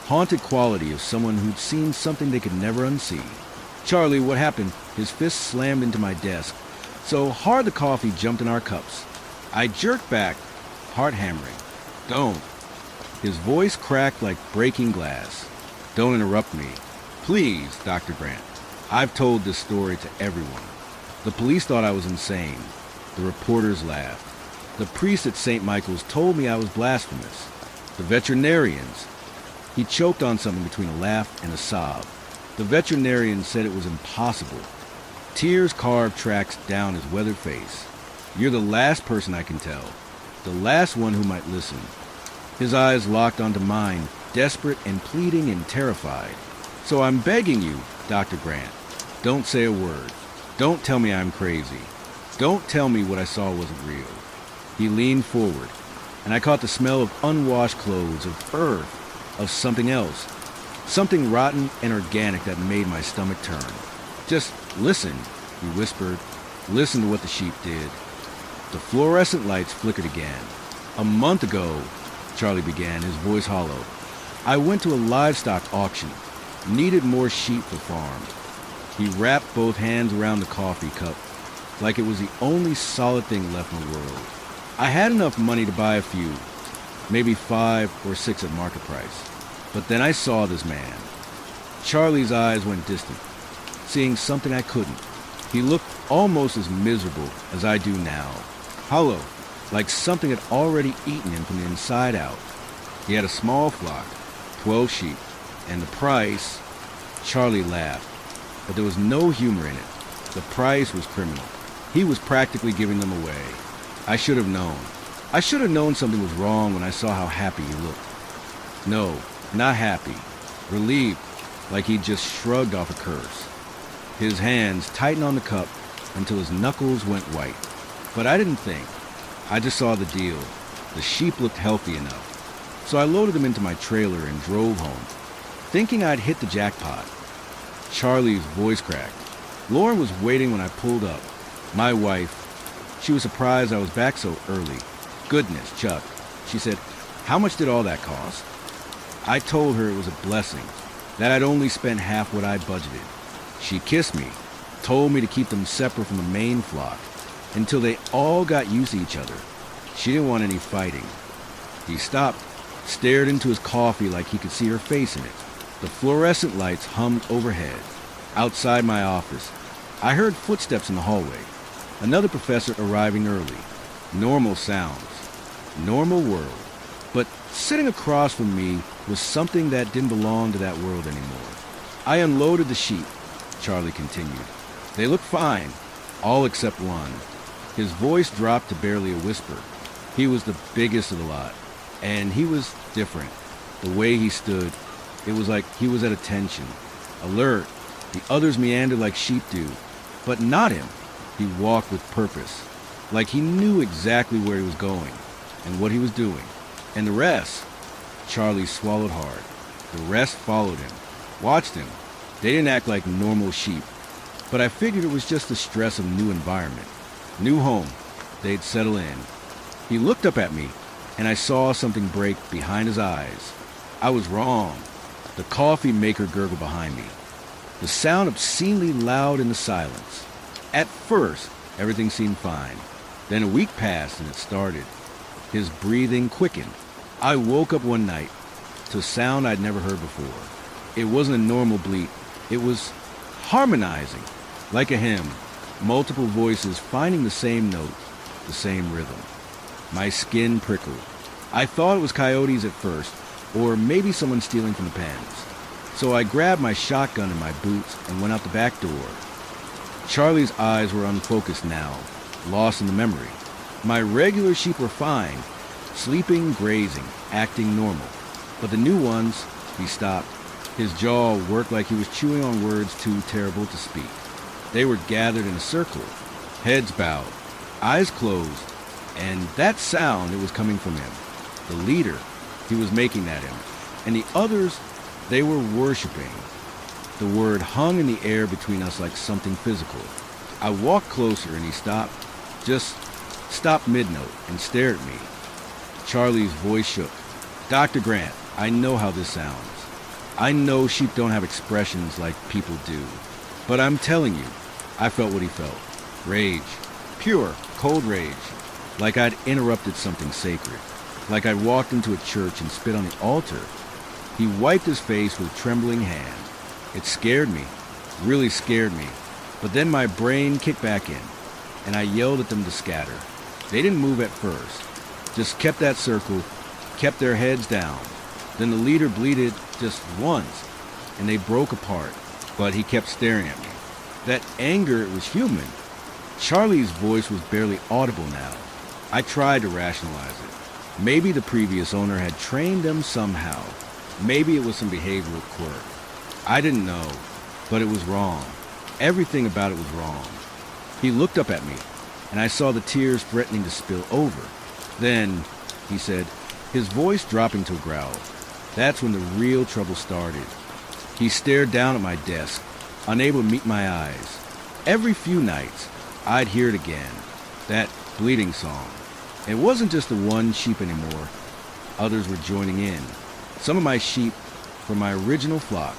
Speaker 2: haunted quality of someone who'd seen something they could never unsee. Charlie, what happened? His fist slammed into my desk, so hard the coffee jumped in our cups. I jerked back, heart hammering. Don't. His voice cracked like breaking glass. Don't interrupt me. Please, Dr. Grant. I've told this story to everyone. The police thought I was insane. The reporters laughed. The priest at St. Michael's told me I was blasphemous. The veterinarians. He choked on something between a laugh and a sob. The veterinarian said it was impossible. Tears carved tracks down his weathered face. You're the last person I can tell. The last one who might listen. His eyes locked onto mine, desperate and pleading and terrified. So I'm begging you, Dr. Grant, don't say a word. Don't tell me I'm crazy. Don't tell me what I saw wasn't real. He leaned forward, and I caught the smell of unwashed clothes, of earth, of something else. Something rotten and organic that made my stomach turn. Just listen, he whispered. Listen to what the sheep did. The fluorescent lights flickered again. A month ago, Charlie began, his voice hollow, I went to a livestock auction. Needed more sheep for farm. He wrapped both hands around the coffee cup, like it was the only solid thing left in the world. I had enough money to buy a few, maybe 5 or 6 at market price. But then I saw this man. Charlie's eyes went distant, seeing something I couldn't. He looked almost as miserable as I do now, hollow, like something had already eaten him from the inside out. He had a small flock, 12 sheep, and the price... Charlie laughed, but there was no humor in it. The price was criminal. He was practically giving them away. I should have known. I should have known something was wrong when I saw how happy he looked. No, not happy. Relieved, like he'd just shrugged off a curse. His hands tightened on the cup until his knuckles went white. But I didn't think. I just saw the deal. The sheep looked healthy enough. So I loaded them into my trailer and drove home, thinking I'd hit the jackpot. Charlie's voice cracked. Lauren was waiting when I pulled up. My wife. She was surprised I was back so early. Goodness, Chuck. She said, "How much did all that cost?" I told her it was a blessing, that I'd only spent half what I budgeted. She kissed me, told me to keep them separate from the main flock until they all got used to each other. She didn't want any fighting. He stopped, stared into his coffee like he could see her face in it. The fluorescent lights hummed overhead. Outside my office, I heard footsteps in the hallway. Another professor arriving early. Normal sounds. Normal world. But sitting across from me was something that didn't belong to that world anymore. I unloaded the sheep, Charlie continued. They looked fine, all except one. His voice dropped to barely a whisper. He was the biggest of the lot, and he was different. The way he stood, it was like he was at attention, alert. The others meandered like sheep do, but not him. He walked with purpose, like he knew exactly where he was going and what he was doing. And the rest, Charlie swallowed hard. The rest followed him, watched him. They didn't act like normal sheep, but I figured it was just the stress of new environment, new home. They'd settle in. He looked up at me, and I saw something break behind his eyes. I was wrong. The coffee maker gurgled behind me. The sound obscenely loud in the silence. At first, everything seemed fine. Then a week passed and it started. His breathing quickened. I woke up one night to a sound I'd never heard before. It wasn't a normal bleat. It was harmonizing, like a hymn. Multiple voices finding the same note, the same rhythm. My skin prickled. I thought it was coyotes at first, or maybe someone stealing from the pens. So I grabbed my shotgun and my boots and went out the back door. Charlie's eyes were unfocused now, lost in the memory. My regular sheep were fine, sleeping, grazing, acting normal. But the new ones, he stopped. His jaw worked like he was chewing on words too terrible to speak. They were gathered in a circle, heads bowed, eyes closed, and that sound, it was coming from him. The leader, he was making that image. And the others, they were worshiping. The word hung in the air between us like something physical. I walked closer and he stopped, just stopped mid-note and stared at me. Charlie's voice shook. "Dr. Grant, I know how this sounds. I know sheep don't have expressions like people do. But I'm telling you, I felt what he felt. Rage. Pure, cold rage. Like I'd interrupted something sacred. Like I'd walked into a church and spit on the altar." He wiped his face with a trembling hand. It scared me, really scared me. But then my brain kicked back in, and I yelled at them to scatter. They didn't move at first, just kept that circle, kept their heads down. Then the leader bleated just once, and they broke apart, but he kept staring at me. That anger, it was human. Charlie's voice was barely audible now. I tried to rationalize it. Maybe the previous owner had trained them somehow. Maybe it was some behavioral quirk. I didn't know, but it was wrong. Everything about it was wrong. He looked up at me, and I saw the tears threatening to spill over. Then, he said, his voice dropping to a growl. That's when the real trouble started. He stared down at my desk, unable to meet my eyes. Every few nights, I'd hear it again, that bleating song. It wasn't just the one sheep anymore. Others were joining in. Some of my sheep from my original flock.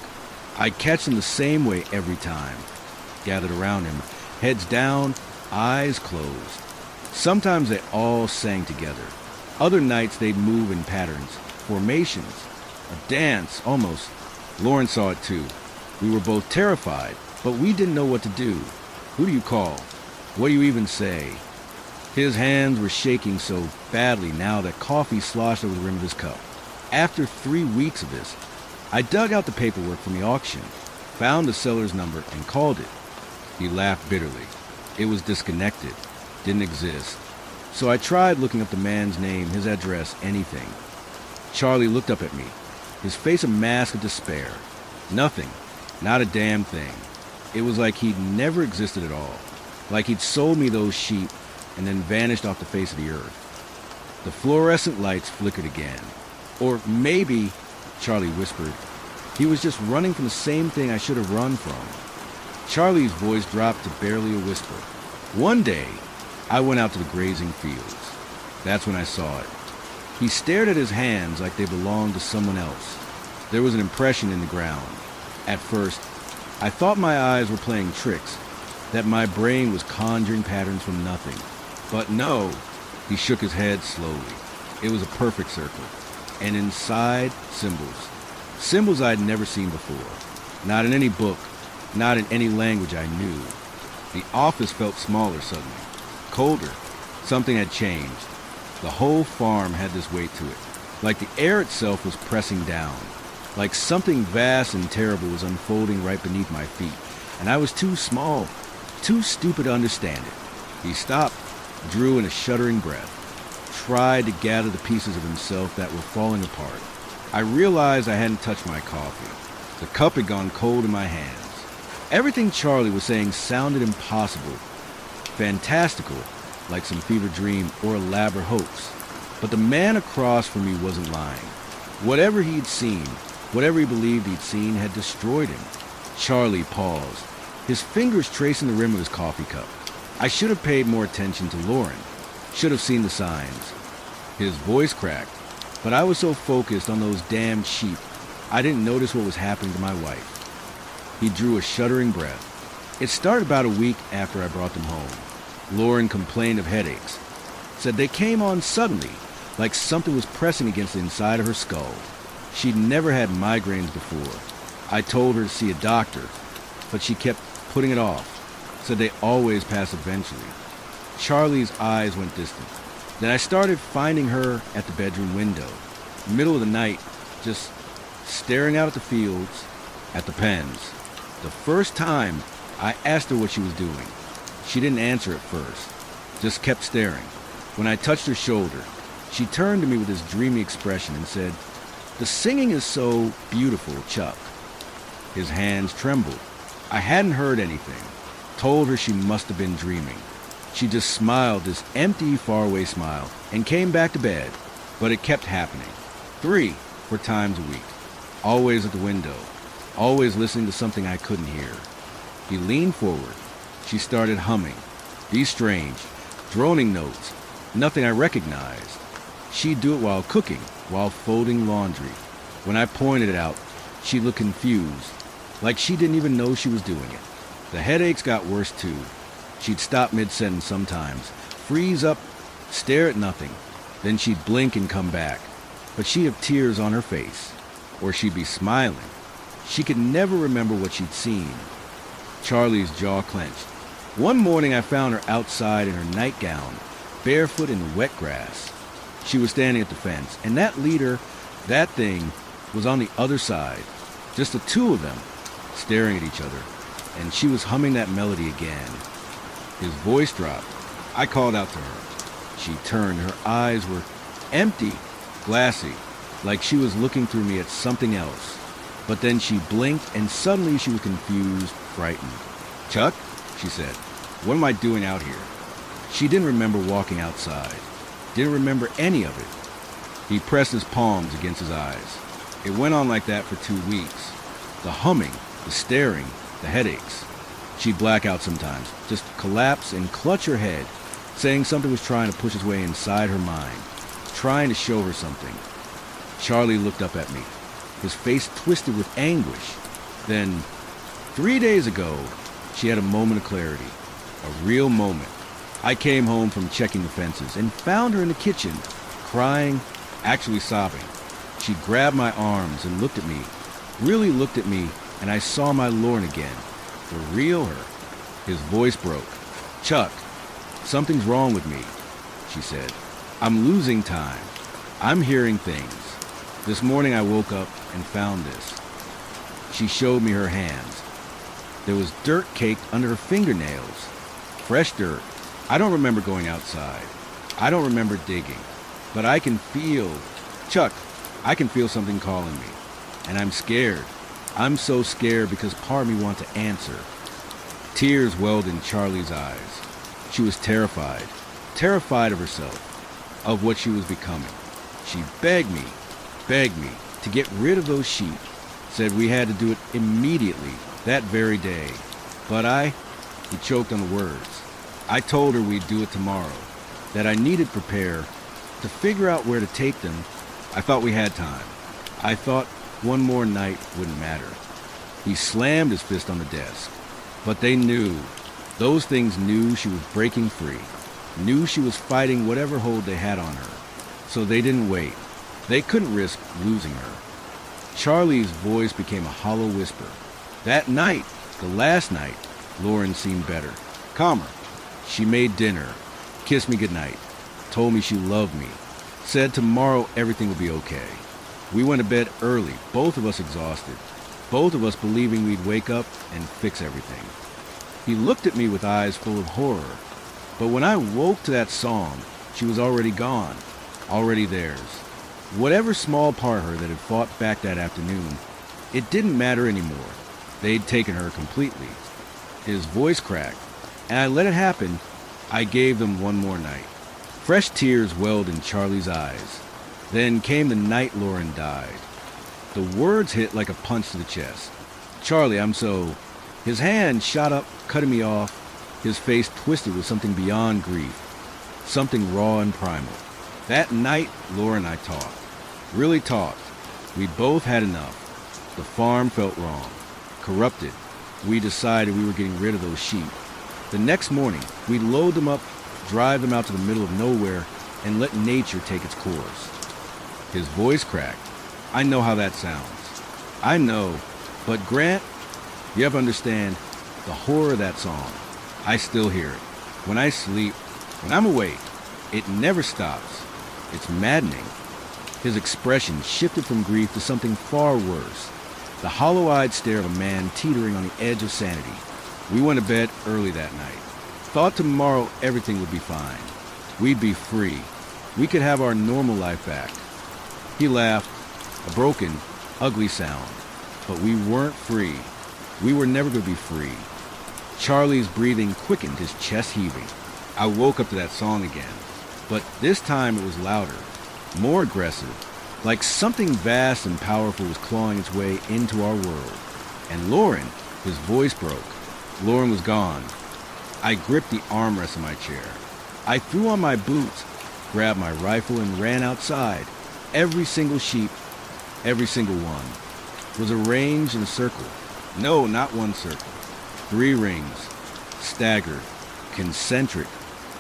Speaker 2: I'd catch them the same way every time. Gathered around him, heads down, eyes closed. Sometimes they all sang together. Other nights they'd move in patterns, formations, a dance almost. Lauren saw it too. We were both terrified, but we didn't know what to do. Who do you call? What do you even say? His hands were shaking so badly now that coffee sloshed over the rim of his cup. After 3 weeks of this, I dug out the paperwork from the auction, found the seller's number, and called it. He laughed bitterly. It was disconnected, didn't exist. So I tried looking up the man's name, his address, anything. Charlie looked up at me, his face a mask of despair. Nothing, not a damn thing. It was like he'd never existed at all, like he'd sold me those sheep and then vanished off the face of the earth. The fluorescent lights flickered again. Or maybe, Charlie whispered, he was just running from the same thing I should have run from. Charlie's voice dropped to barely a whisper. One day, I went out to the grazing fields. That's when I saw it. He stared at his hands like they belonged to someone else. There was an impression in the ground. At first, I thought my eyes were playing tricks, that my brain was conjuring patterns from nothing. But no, he shook his head slowly. It was a perfect circle. And inside, symbols. Symbols I'd never seen before. Not in any book, not in any language I knew. The office felt smaller suddenly, colder. Something had changed. The whole farm had this weight to it, like the air itself was pressing down, like something vast and terrible was unfolding right beneath my feet, and I was too small, too stupid to understand it. He stopped, drew in a shuddering breath, tried to gather the pieces of himself that were falling apart. I realized I hadn't touched my coffee. The cup had gone cold in my hands. Everything Charlie was saying sounded impossible, fantastical, like some fever dream or elaborate hoax. But the man across from me wasn't lying. Whatever he'd seen, whatever he believed he'd seen, had destroyed him. Charlie paused, his fingers tracing the rim of his coffee cup. I should have paid more attention to Lauren, should have seen the signs. His voice cracked, but I was so focused on those damned sheep, I didn't notice what was happening to my wife. He drew a shuddering breath. It started about a week after I brought them home. Lauren complained of headaches, said they came on suddenly, like something was pressing against the inside of her skull. She'd never had migraines before. I told her to see a doctor, but she kept putting it off, said they always pass eventually. Charlie's eyes went distant. Then I started finding her at the bedroom window, middle of the night, just staring out at the fields, at the pens. The first time, I asked her what she was doing. She didn't answer at first, just kept staring. When I touched her shoulder, she turned to me with this dreamy expression and said, "The singing is so beautiful, Chuck." His hands trembled. I hadn't heard anything. Told her she must have been dreaming. She just smiled this empty, faraway smile and came back to bed. But it kept happening. 3 or 4 times a week. Always at the window. Always listening to something I couldn't hear. He leaned forward. She started humming. These strange, droning notes. Nothing I recognized. She'd do it while cooking, while folding laundry. When I pointed it out, she looked confused, like she didn't even know she was doing it. The headaches got worse too. She'd stop mid-sentence sometimes, freeze up, stare at nothing. Then she'd blink and come back. But she'd have tears on her face. Or she'd be smiling. She could never remember what she'd seen. Charlie's jaw clenched. One morning I found her outside in her nightgown, barefoot in the wet grass. She was standing at the fence, and that leader, that thing, was on the other side. Just the two of them, staring at each other, and she was humming that melody again. His voice dropped. I called out to her. She turned. Her eyes were empty, glassy, like she was looking through me at something else. But then she blinked, and suddenly she was confused, frightened. "Chuck," she said, "what am I doing out here?" She didn't remember walking outside. Didn't remember any of it. He pressed his palms against his eyes. It went on like that for 2 weeks. The humming, the staring, the headaches. She'd black out sometimes, just collapse and clutch her head, saying something was trying to push its way inside her mind, trying to show her something. Charlie looked up at me, his face twisted with anguish. Then, 3 days ago, she had a moment of clarity, a real moment. I came home from checking the fences and found her in the kitchen, crying, actually sobbing. She grabbed my arms and looked at me, really looked at me, and I saw my Lauren again, the real her. His voice broke. "Chuck, something's wrong with me," she said. "I'm losing time. I'm hearing things. This morning I woke up and found this." She showed me her hands. There was dirt caked under her fingernails. Fresh dirt. I don't remember going outside. I don't remember digging. But I can feel, Chuck, I can feel something calling me. And I'm scared. I'm so scared because part of me wants to answer. Tears welled in Charlie's eyes. She was terrified. Terrified of herself. Of what she was becoming. She begged me to get rid of those sheep. Said we had to do it immediately, that very day. But he choked on the words. I told her we'd do it tomorrow, that I needed to prepare, to figure out where to take them. I thought we had time. I thought one more night wouldn't matter. He slammed his fist on the desk. But they knew, those things knew she was breaking free, knew she was fighting whatever hold they had on her. So they didn't wait. They couldn't risk losing her. Charlie's voice became a hollow whisper. That night, the last night, Lauren seemed better, calmer. She made dinner, kissed me goodnight, told me she loved me, said tomorrow everything would be okay. We went to bed early, both of us exhausted, both of us believing we'd wake up and fix everything. He looked at me with eyes full of horror, but when I woke to that song, she was already gone, already theirs. Whatever small part of her that had fought back that afternoon, it didn't matter anymore. They'd taken her completely. His voice cracked, and I let it happen. I gave them one more night. Fresh tears welled in Charlie's eyes. Then came the night Lauren died. The words hit like a punch to the chest. "Charlie, I'm so..." His hand shot up, cutting me off, his face twisted with something beyond grief, something raw and primal. That night, Lauren and I talked. Really talked. We both had enough. The farm felt wrong. Corrupted. We decided we were getting rid of those sheep. The next morning, we'd load them up, drive them out to the middle of nowhere, and let nature take its course. His voice cracked. I know how that sounds. I know. But Grant, you have to understand the horror of that song. I still hear it. When I sleep, when I'm awake, it never stops. It's maddening. His expression shifted from grief to something far worse. The hollow-eyed stare of a man teetering on the edge of sanity. We went to bed early that night. Thought tomorrow everything would be fine. We'd be free. We could have our normal life back. He laughed, a broken, ugly sound. But we weren't free. We were never going to be free. Charlie's breathing quickened, his chest heaving. I woke up to that song again. But this time it was louder, more aggressive, like something vast and powerful was clawing its way into our world. And Lauren, his voice broke. Lauren was gone. I gripped the armrest of my chair. I threw on my boots, grabbed my rifle, and ran outside. Every single sheep, every single one, was arranged in a circle. No, not one circle. 3 rings, staggered, concentric,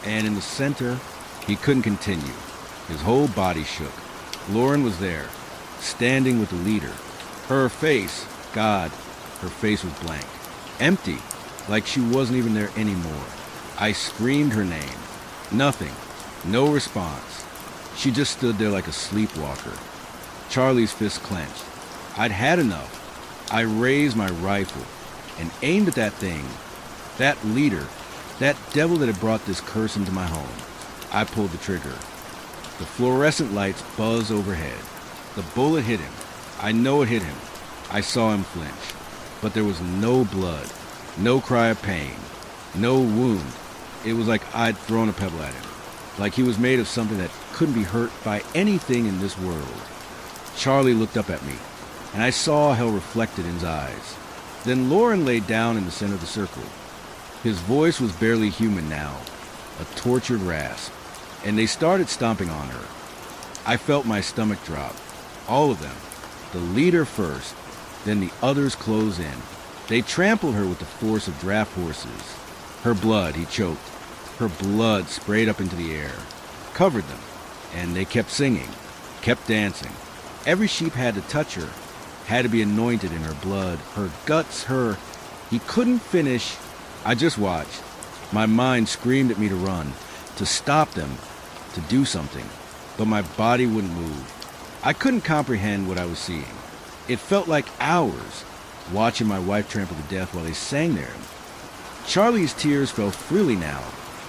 Speaker 2: and in the center, he couldn't continue. His whole body shook. Lauren was there, standing with the leader. Her face, God, her face was blank. Empty, like she wasn't even there anymore. I screamed her name. Nothing. No response. She just stood there like a sleepwalker. Charlie's fist clenched. I'd had enough. I raised my rifle and aimed at that thing, that leader, that devil that had brought this curse into my home. I pulled the trigger. The fluorescent lights buzzed overhead. The bullet hit him. I know it hit him. I saw him flinch. But there was no blood, no cry of pain, no wound. It was like I'd thrown a pebble at him, like he was made of something that couldn't be hurt by anything in this world. Charlie looked up at me, and I saw hell reflected in his eyes. Then Lauren lay down in the center of the circle. His voice was barely human now, a tortured rasp, and they started stomping on her. I felt my stomach drop. All of them. The leader first, then the others close in. They trampled her with the force of draft horses. Her blood, he choked. Her blood sprayed up into the air, covered them, and they kept singing, kept dancing. Every sheep had to touch her, had to be anointed in her blood, her guts, her... He couldn't finish. I just watched. My mind screamed at me to run, to stop them, to do something, but my body wouldn't move. I couldn't comprehend what I was seeing. It felt like hours, watching my wife trample to death while they sang there. Charlie's tears fell freely now,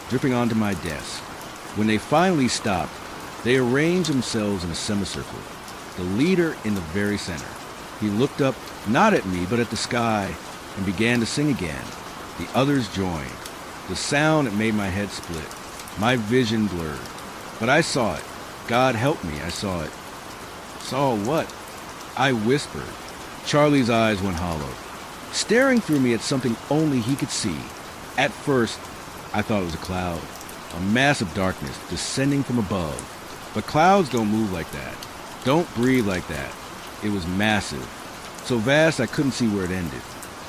Speaker 2: dripping onto my desk. When they finally stopped, they arranged themselves in a semicircle, the leader in the very center. He looked up, not at me, but at the sky, and began to sing again. The others joined. The sound, it made my head split. My vision blurred. But I saw it. God help me, I saw it. Saw what? I whispered. Charlie's eyes went hollow, staring through me at something only he could see. At first, I thought it was a cloud, a mass of darkness descending from above. But clouds don't move like that, don't breathe like that. It was massive, so vast I couldn't see where it ended.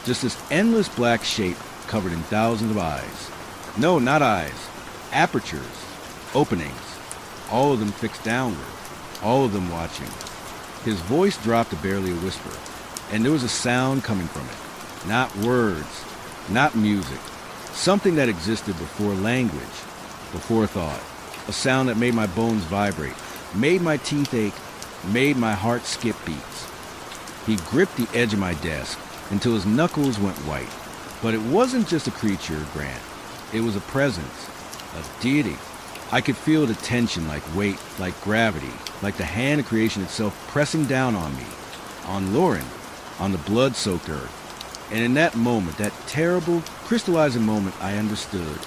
Speaker 2: Just this endless black shape covered in thousands of eyes. No, not eyes. Apertures. Openings. All of them fixed downward. All of them watching. His voice dropped to barely a whisper, and there was a sound coming from it. Not words. Not music. Something that existed before language. Before thought. A sound that made my bones vibrate. Made my teeth ache. Made my heart skip beats. He gripped the edge of my desk until his knuckles went white. But it wasn't just a creature, Grant. It was a presence, a deity. I could feel the tension, like weight, like gravity, like the hand of creation itself pressing down on me, on Lauren, on the blood-soaked earth. And in that moment, that terrible, crystallizing moment, I understood.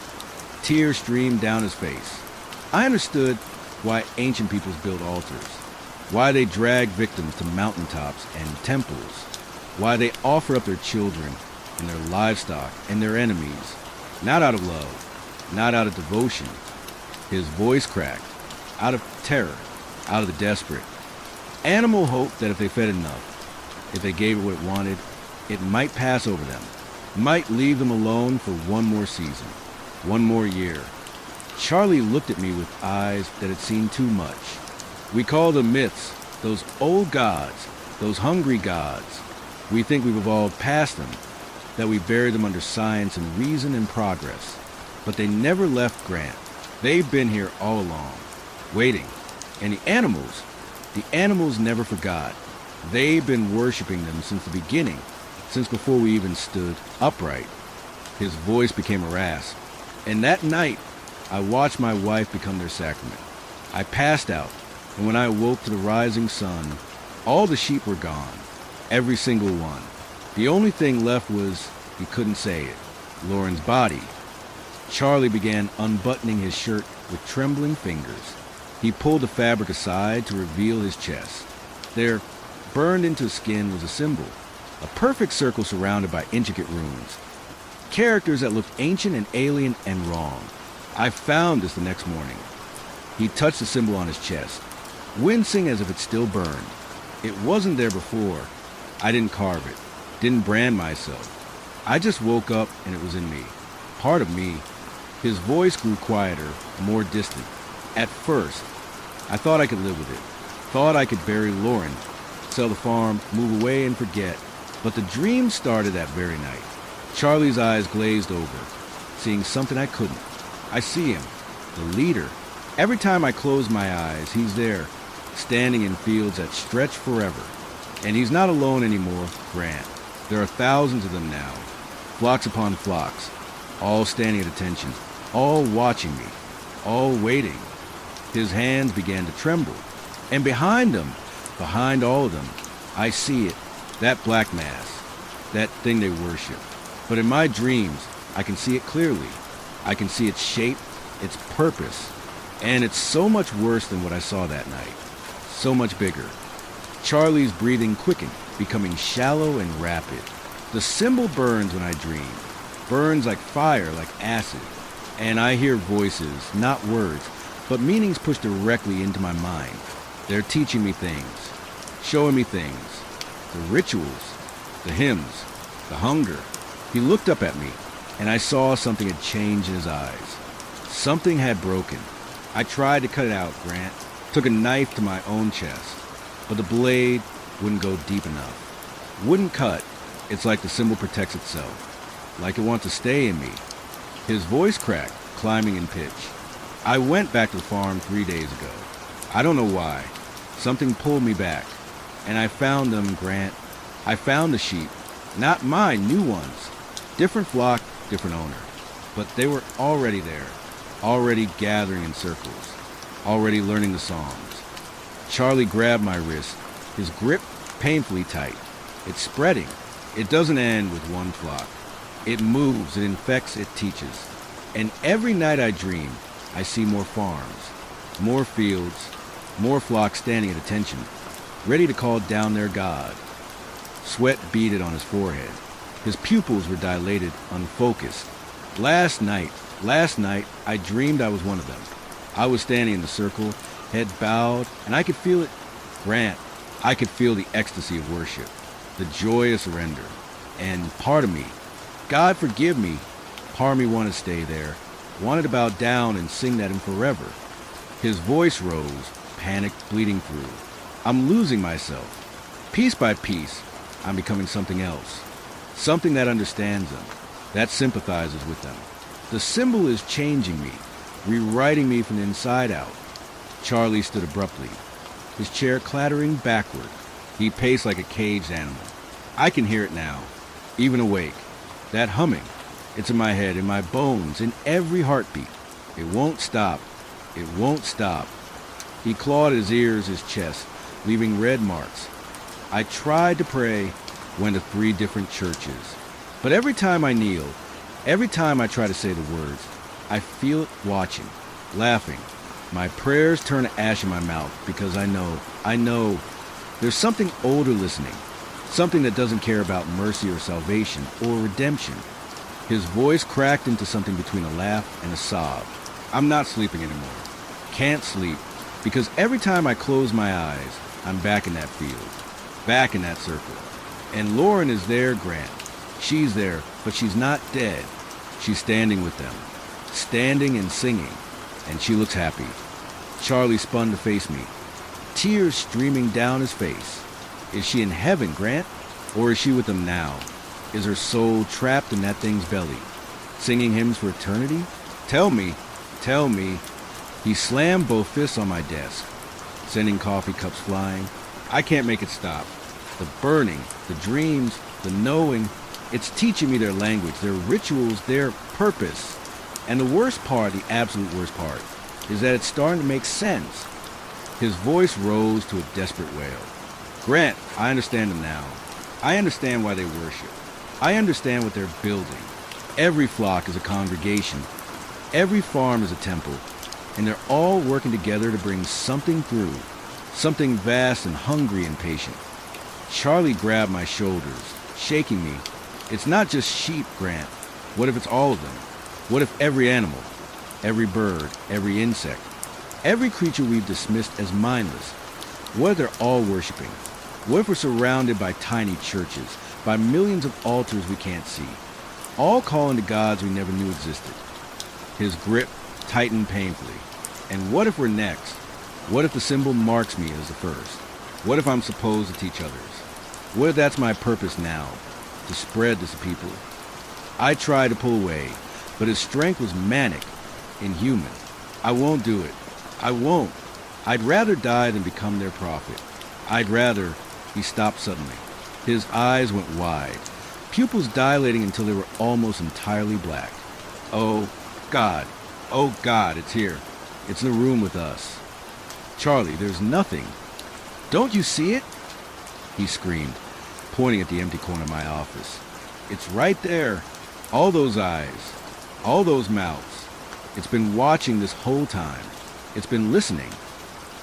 Speaker 2: Tears streamed down his face. I understood why ancient peoples built altars, why they dragged victims to mountaintops and temples, why they offered up their children and their livestock and their enemies, not out of love, not out of devotion. His voice cracked, out of terror, out of the desperate. Animal hope that if they fed enough, if they gave it what it wanted, it might pass over them, might leave them alone for one more season, one more year. Charlie looked at me with eyes that had seen too much. We call them myths, those old gods, those hungry gods. We think we've evolved past them, that we buried them under science and reason and progress. But they never left Grant. They've been here all along, waiting. And the animals never forgot. They've been worshiping them since the beginning, since before we even stood upright. His voice became a rasp. And that night, I watched my wife become their sacrament. I passed out, and when I awoke to the rising sun, all the sheep were gone, every single one. The only thing left was, he couldn't say it, Lauren's body. Charlie began unbuttoning his shirt with trembling fingers. He pulled the fabric aside to reveal his chest. There, burned into his skin, was a symbol, a perfect circle surrounded by intricate runes. Characters that looked ancient and alien and wrong. I found this the next morning. He touched the symbol on his chest, wincing as if it still burned. It wasn't there before. I didn't carve it, didn't brand myself. I just woke up and it was in me, part of me. His voice grew quieter, more distant. At first, I thought I could live with it, thought I could bury Lauren, sell the farm, move away and forget. But the dream started that very night. Charlie's eyes glazed over, seeing something I couldn't. I see him, the leader. Every time I close my eyes, he's there, standing in fields that stretch forever. And he's not alone anymore, Grant. There are thousands of them now, flocks upon flocks, all standing at attention, all watching me, all waiting. His hands began to tremble. And behind them, behind all of them, I see it, that black mass, that thing they worship. But in my dreams, I can see it clearly. I can see its shape, its purpose, and it's so much worse than what I saw that night. So much bigger. Charlie's breathing quickened, becoming shallow and rapid. The symbol burns when I dream, burns like fire, like acid. And I hear voices, not words, but meanings pushed directly into my mind. They're teaching me things, showing me things, the rituals, the hymns, the hunger. He looked up at me, and I saw something had changed in his eyes. Something had broken. I tried to cut it out, Grant. Took a knife to my own chest. But the blade wouldn't go deep enough. Wouldn't cut. It's like the symbol protects itself. Like it wants to stay in me. His voice cracked, climbing in pitch. I went back to the farm 3 days ago. I don't know why. Something pulled me back. And I found them, Grant. I found the sheep. Not mine, new ones. Different flock, different owner. But they were already there. Already gathering in circles. Already learning the songs. Charlie grabbed my wrist. His grip painfully tight. It's spreading. It doesn't end with one flock. It moves, it infects, it teaches. And every night I dream, I see more farms, more fields, more flocks standing at attention, ready to call down their god. Sweat beaded on his forehead. His pupils were dilated, unfocused. Last night, I dreamed I was one of them. I was standing in the circle, head bowed, and I could feel it. Grant, I could feel the ecstasy of worship, the joy of surrender. And part of me, God forgive me, part of me wanted to stay there, wanted to bow down and sing that hymn forever. His voice rose, panic bleeding through. I'm losing myself. Piece by piece, I'm becoming something else. Something that understands them, that sympathizes with them. The symbol is changing me, rewriting me from the inside out. Charlie stood abruptly, his chair clattering backward. He paced like a caged animal. I can hear it now, even awake. That humming, it's in my head, in my bones, in every heartbeat. It won't stop. It won't stop. He clawed his ears, his chest, leaving red marks. I tried to pray, went to 3 different churches. But every time I kneel, every time I try to say the words, I feel it watching, laughing. My prayers turn to ash in my mouth because I know, there's something older listening, something that doesn't care about mercy or salvation or redemption. His voice cracked into something between a laugh and a sob. I'm not sleeping anymore. Can't sleep, because every time I close my eyes, I'm back in that field, back in that circle. And Lauren is there, Grant. She's there, but she's not dead. She's standing with them, standing and singing, and she looks happy. Charlie spun to face me, tears streaming down his face. Is she in heaven, Grant? Or is she with them now? Is her soul trapped in that thing's belly, singing hymns for eternity? Tell me, tell me. He slammed both fists on my desk, sending coffee cups flying. I can't make it stop. The burning, the dreams, the knowing, it's teaching me their language, their rituals, their purpose. And the worst part, the absolute worst part, is that it's starting to make sense. His voice rose to a desperate wail. Grant, I understand them now. I understand why they worship. I understand what they're building. Every flock is a congregation. Every farm is a temple. And they're all working together to bring something through. Something vast and hungry and patient. Charlie grabbed my shoulders, shaking me. It's not just sheep, Grant. What if it's all of them? What if every animal, every bird, every insect, every creature we've dismissed as mindless, what if they're all worshiping? What if we're surrounded by tiny churches, by millions of altars we can't see, all calling to gods we never knew existed? His grip tightened painfully. And what if we're next? What if the symbol marks me as the first? What if I'm supposed to teach others? What if that's my purpose now, to spread this to people? I tried to pull away, but his strength was manic, inhuman. I won't do it. I won't. I'd rather die than become their prophet. I'd rather... He stopped suddenly. His eyes went wide, pupils dilating until they were almost entirely black. Oh, God, it's here. It's in the room with us. Charlie, there's nothing. Don't you see it? He screamed, pointing at the empty corner of my office. It's right there. All those eyes, all those mouths. It's been watching this whole time. It's been listening.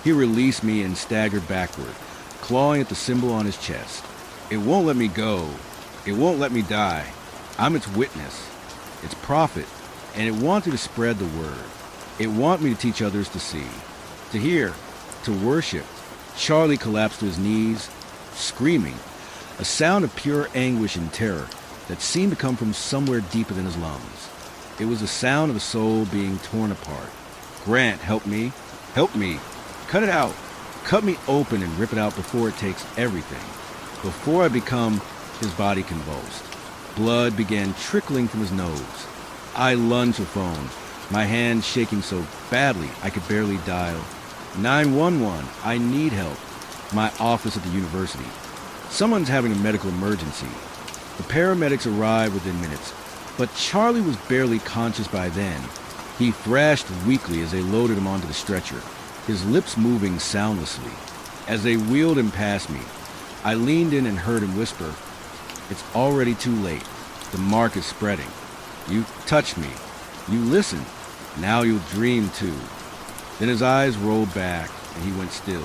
Speaker 2: He released me and staggered backward, clawing at the symbol on his chest. It won't let me go. It won't let me die. I'm its witness, its prophet, and it wanted to spread the word. It wanted me to teach others to see, to hear, to worship. Charlie collapsed to his knees, screaming, a sound of pure anguish and terror that seemed to come from somewhere deeper than his lungs. It was the sound of a soul being torn apart. Grant, help me. Help me. Cut it out. Cut me open and rip it out before it takes everything. Before I become his body convulsed. Blood began trickling from his nose. I lunged for phone, my hand shaking so badly I could barely dial. 911, I need help. My office at the university. Someone's having a medical emergency. The paramedics arrived within minutes, but Charlie was barely conscious by then. He thrashed weakly as they loaded him onto the stretcher, his lips moving soundlessly. As they wheeled him past me, I leaned in and heard him whisper, "It's already too late. The mark is spreading. You touched me. You listened. Now you'll dream too." Then his eyes rolled back and he went still.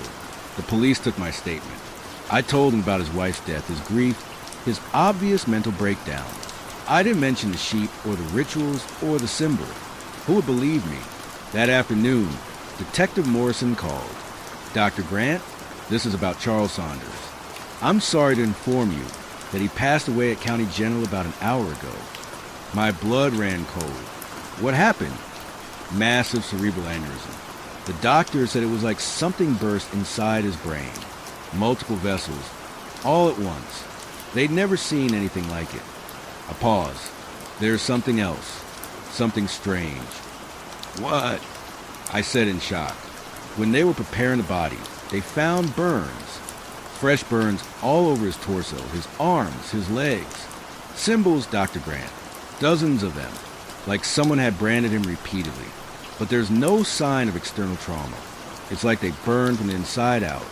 Speaker 2: The police took my statement. I told him about his wife's death, his grief, his obvious mental breakdown. I didn't mention the sheep or the rituals or the symbol. Who would believe me? That afternoon, Detective Morrison called. "Dr. Grant, this is about Charles Saunders. I'm sorry to inform you that he passed away at County General about an hour ago." My blood ran cold. What happened? Massive cerebral aneurysm. The doctor said it was like something burst inside his brain. Multiple vessels, all at once. They'd never seen anything like it. A pause. There's something else. Something strange. "What?" I said in shock. When they were preparing the body, they found burns. Fresh burns all over his torso, his arms, his legs. Symbols, Dr. Grant. Dozens of them. Like someone had branded him repeatedly. But there's no sign of external trauma. It's like they burned from the inside out.